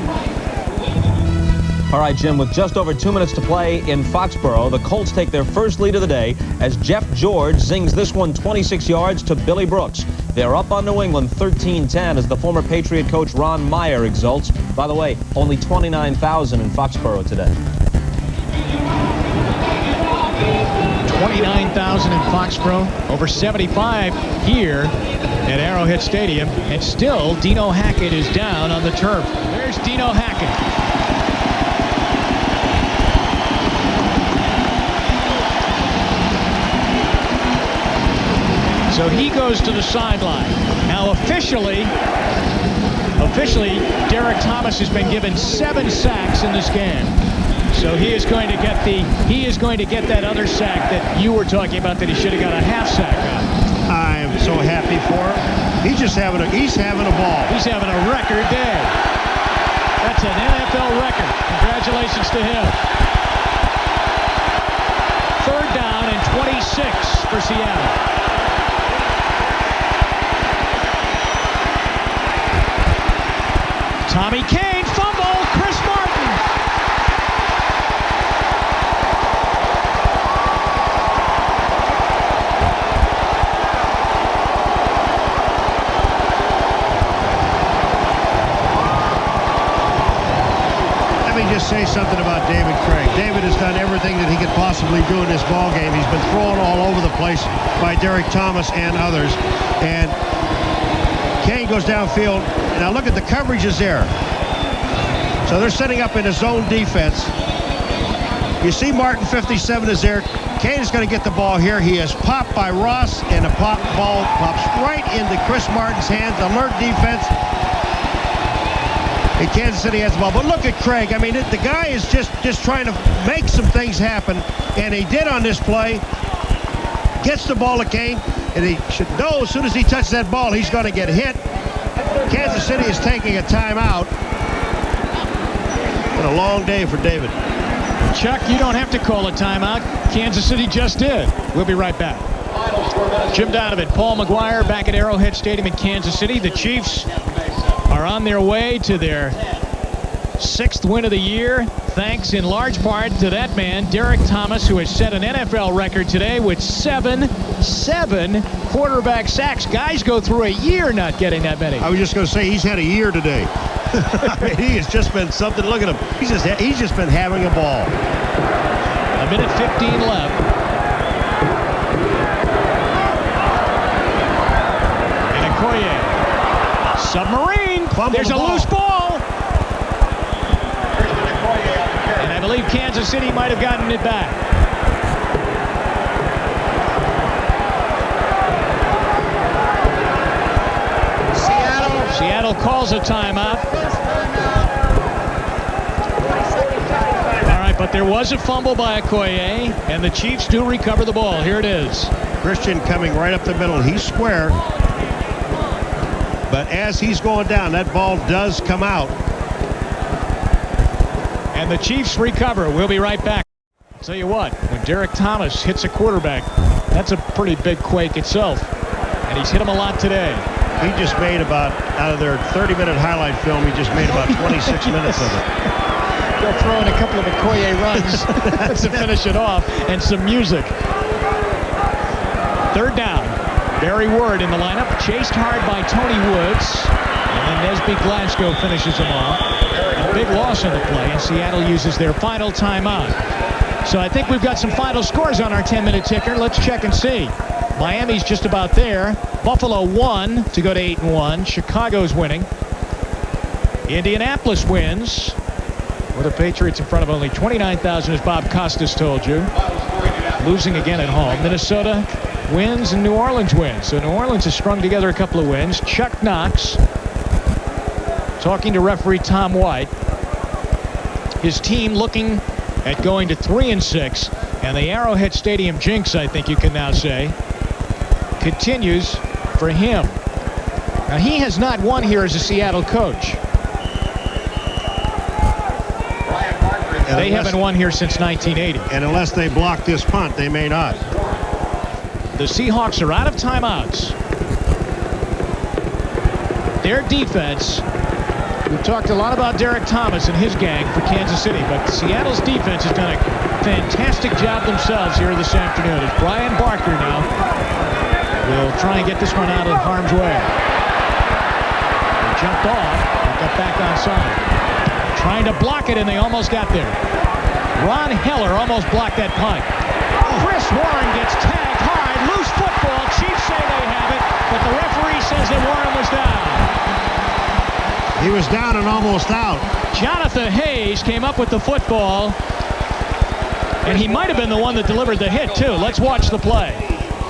All right, Jim, with just over 2 minutes to play in Foxborough, the Colts take their first lead of the day as Jeff George zings this one 26 yards to Billy Brooks. They're up on New England 13-10 as the former Patriot coach Ron Meyer exults. By the way, only 29,000 in Foxborough today. 29,000 in Foxborough, over 75 here at Arrowhead Stadium, and still Dino Hackett is down on the turf. There's Dino Hackett. So he goes to the sideline. Now officially, Derrick Thomas has been given 7 sacks in this game. So he is going to get that other sack that you were talking about that he should have got a half sack on. I am so happy for him. He's having a ball. He's having a record day. That's an NFL record. Congratulations to him. 3rd down and 26 for Seattle. Tommy Kane fumble. Chris Martin. Let me just say something about David Krieg. David has done everything that he could possibly do in this ball game. He's been thrown all over the place by Derrick Thomas and others. And Kane goes downfield. Now look at the coverages there. So they're setting up in a zone defense. You see Martin 57 is there. Kane is going to get the ball here. He is popped by Ross, and the ball pops right into Chris Martin's hands. Alert defense. And Kansas City has the ball. But look at Krieg. I mean, the guy is just trying to make some things happen, and he did on this play. Gets the ball to Kane, and he should know as soon as he touches that ball, he's going to get hit. Kansas City is taking a timeout. Been a long day for David. Chuck, you don't have to call a timeout. Kansas City just did. We'll be right back. Jim Donovan, Paul McGuire back at Arrowhead Stadium in Kansas City. The Chiefs are on their way to their 6th win of the year, thanks in large part to that man, Derrick Thomas, who has set an NFL record today with seven quarterback sacks. Guys go through a year not getting that many. I was just going to say, he's had a year today. I mean, he has just been something. Look at him. He's just been having a ball. 1:15 left. And Okoye. Submarine. There's a loose ball. And I believe Kansas City might have gotten it back. Seattle calls a timeout. All right, but there was a fumble by Okoye, and the Chiefs do recover the ball. Here it is. Christian coming right up the middle. He's square. But as he's going down, that ball does come out. And the Chiefs recover. We'll be right back. I'll tell you what, when Derrick Thomas hits a quarterback, that's a pretty big quake itself. And he's hit him a lot today. He just made about, out of their 30-minute highlight film, he just made about 26 minutes of it. They'll throw in a couple of Okoye runs to finish it off, and some music. 3rd down. Barry Ward in the lineup, chased hard by Tony Woods, and then Nesby Glasgow finishes him off. A big loss on the play, and Seattle uses their final timeout. So I think we've got some final scores on our 10-minute ticker. Let's check and see. Miami's just about there. Buffalo won to go to 8-1. Chicago's winning. Indianapolis wins, with the Patriots in front of only 29,000, as Bob Costas told you. Losing again at home. Minnesota wins and New Orleans wins. So New Orleans has strung together a couple of wins. Chuck Knox talking to referee Tom White. His team looking at going to 3-6, and the Arrowhead Stadium jinx, I think you can now say, continues for him. Now, he has not won here as a Seattle coach. They haven't won here since 1980. And unless they block this punt, they may not. The Seahawks are out of timeouts. Their defense, we've talked a lot about Derrick Thomas and his gang for Kansas City, but Seattle's defense has done a fantastic job themselves here this afternoon. As Brian Barker now will try and get this one out of harm's way. They jumped off and got back onside. Trying to block it, and they almost got there. Ron Heller almost blocked that punt. Chris Warren gets tagged hard. Loose football. Chiefs say they have it, but the referee says that Warren was down. He was down and almost out. Jonathan Hayes came up with the football, and he might have been the one that delivered the hit, too. Let's watch the play.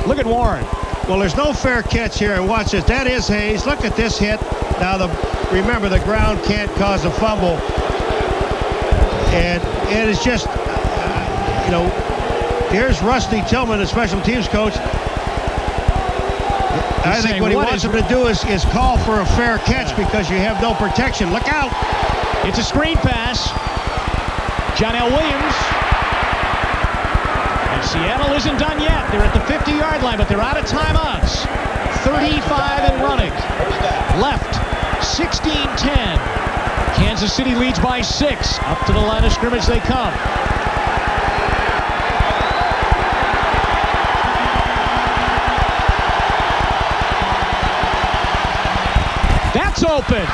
Look at Warren. Well, there's no fair catch here, and watch this. That is Hayes. Look at this hit. Now, remember, the ground can't cause a fumble. And and it's just, you know, here's Rusty Tillman, the special teams coach. I think what he wants him to do is call for a fair catch because you have no protection. Look out. It's a screen pass. John L. Williams. And Seattle isn't done yet. They're at the 50-yard line, but they're out of timeouts. 35 and running. Left. 16-10. Kansas City leads by 6. Up to the line of scrimmage they come. That's open.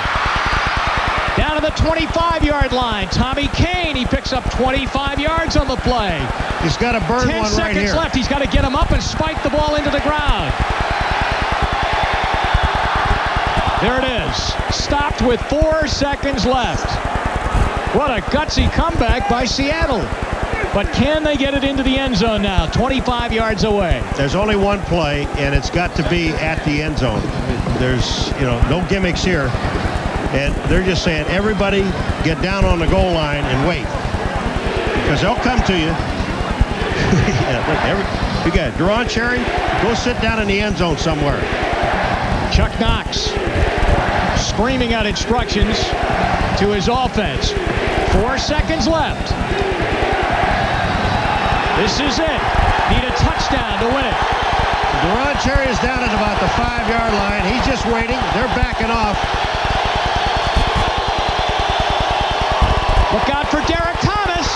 Down to the 25-yard line. Tommy Kane, he picks up 25 yards on the play. He's got to burn one right here. 10 seconds left. He's got to get him up and spike the ball into the ground. There it is. Stopped with 4 seconds left. What a gutsy comeback by Seattle. But can they get it into the end zone now? 25 yards away. There's only one play, and it's got to be at the end zone. There's, you know, no gimmicks here. And they're just saying, everybody get down on the goal line and wait. Because they'll come to you. You got Deron Cherry, go sit down in the end zone somewhere. Chuck Knox screaming out instructions to his offense. 4 seconds left. This is it. Need a touchdown to win it. Deron Cherry is down at about the 5-yard line. He's just waiting. They're backing off. Look out for Derrick Thomas.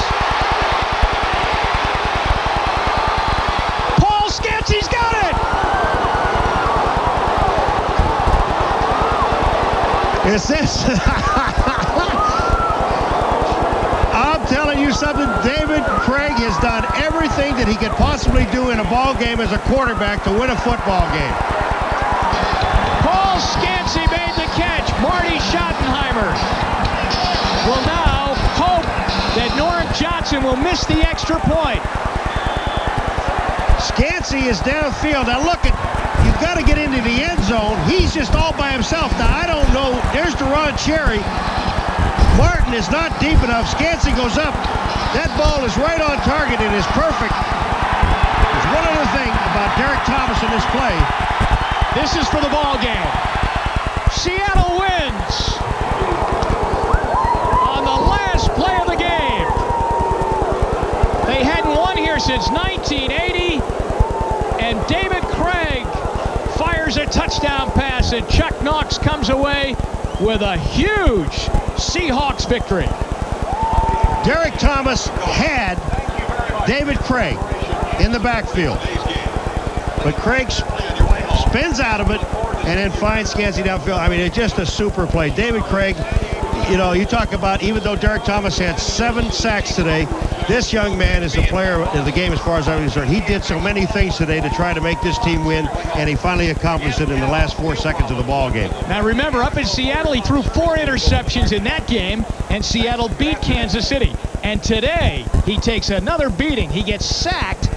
Paul Scansey's got it. Is this? I'm telling you something. David Krieg has done everything that he could possibly do in a ball game as a quarterback to win a football game. Paul Scansey made the catch. Marty Schottenheimer will now hope that Norm Johnson will miss the extra point. Scansey is downfield. Now look at, you've got to get into the end zone. He's just all by himself. Now I don't know. There's Deron Cherry. Martin is not deep enough. Scansey goes up. That ball is right on target and is perfect. There's one other thing about Derrick Thomas in this play. This is for the ball game. Seattle wins on the last play of the game. They hadn't won here since 1980, and David Krieg fires a touchdown pass, and Chuck Knox comes away with a huge Seahawks victory. Derrick Thomas had David Krieg in the backfield, but Krieg spins out of it and then finds Scansey downfield. I mean, it's just a super play. David Krieg, you know, you talk about, even though Derrick Thomas had 7 sacks today, this young man is the player of the game as far as I'm concerned. He did so many things today to try to make this team win, and he finally accomplished it in the last 4 seconds of the ball game. Now remember, up in Seattle, he threw 4 interceptions in that game, and Seattle beat Kansas City. And today, he takes another beating. He gets sacked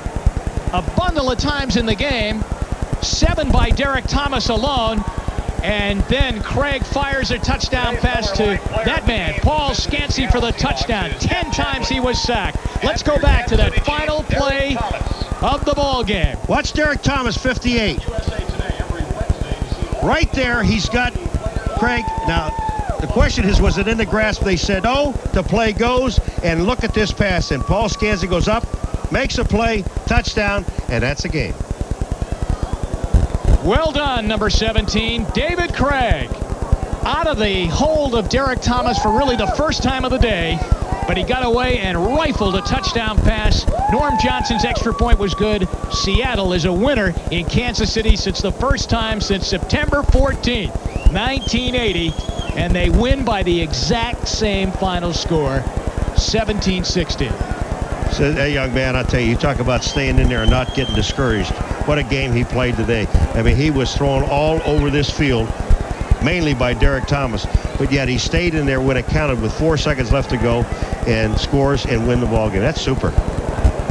a bundle of times in the game, 7 by Derrick Thomas alone, and then Krieg fires a touchdown pass to that man, Paul Scansey, for the touchdown. 10 times he was sacked. Let's go back to that final play of the ball game. Watch Derrick Thomas, 58. Right there, he's got Krieg. Now, the question is, was it in the grasp? They said no. The play goes, and look at this pass. And Paul Scansey goes up, makes a play, touchdown, and that's a game. Well done, number 17, David Krieg. Out of the hold of Derrick Thomas for really the first time of the day, but he got away and rifled a touchdown pass. Norm Johnson's extra point was good. Seattle is a winner in Kansas City since the first time since September 14th, 1980, and they win by the exact same final score, 17-16. So, hey, young man, I tell you, you talk about staying in there and not getting discouraged. What a game he played today. I mean, he was thrown all over this field, mainly by Derrick Thomas, but yet he stayed in there when it counted with 4 seconds left to go and scores and win the ball game. That's super.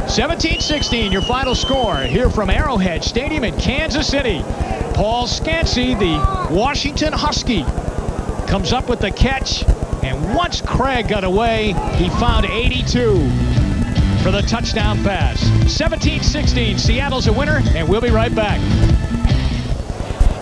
17-16, your final score here from Arrowhead Stadium in Kansas City. Paul Scansey, the Washington Husky, comes up with the catch And once Krieg got away, he found 82 for the touchdown pass. 17-16, Seattle's a winner, and we'll be right back.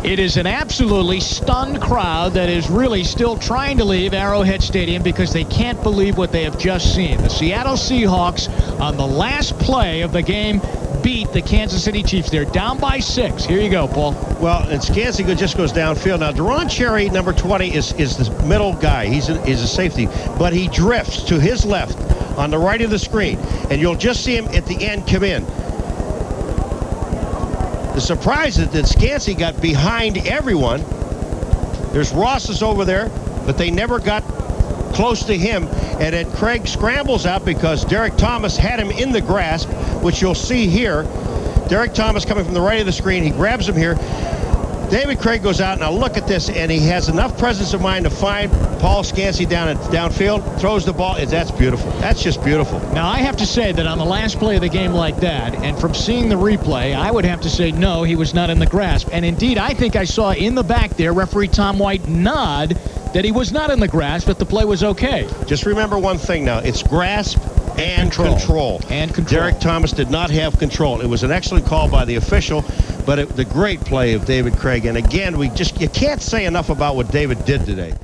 It is an absolutely stunned crowd that is really still trying to leave Arrowhead Stadium because they can't believe what they have just seen. The Seattle Seahawks, on the last play of the game, beat the Kansas City Chiefs. They're down by 6. Here you go, Paul. Well, and Skansi just goes downfield. Now, Deron Cherry, number 20, is the middle guy. He's a safety, but he drifts to his left on the right of the screen, and you'll just see him at the end come in. The surprise is that Skansi got behind everyone. There's Ross's over there, but they never got close to him. And then Krieg scrambles out because Derrick Thomas had him in the grasp, which you'll see here. Derrick Thomas coming from the right of the screen. He grabs him here. David Krieg goes out. Now look at this, and he has enough presence of mind to find Paul Skansi downfield, throws the ball. That's beautiful. That's just beautiful. Now, I have to say that on the last play of the game like that, and from seeing the replay, I would have to say no, he was not in the grasp. And indeed, I think I saw in the back there referee Tom White nod that he was not in the grasp, but the play was okay. Just remember one thing now. It's grasp and control. Derrick Thomas did not have control. It was an excellent call by the official, but the great play of David Krieg. And again, you can't say enough about what David did today.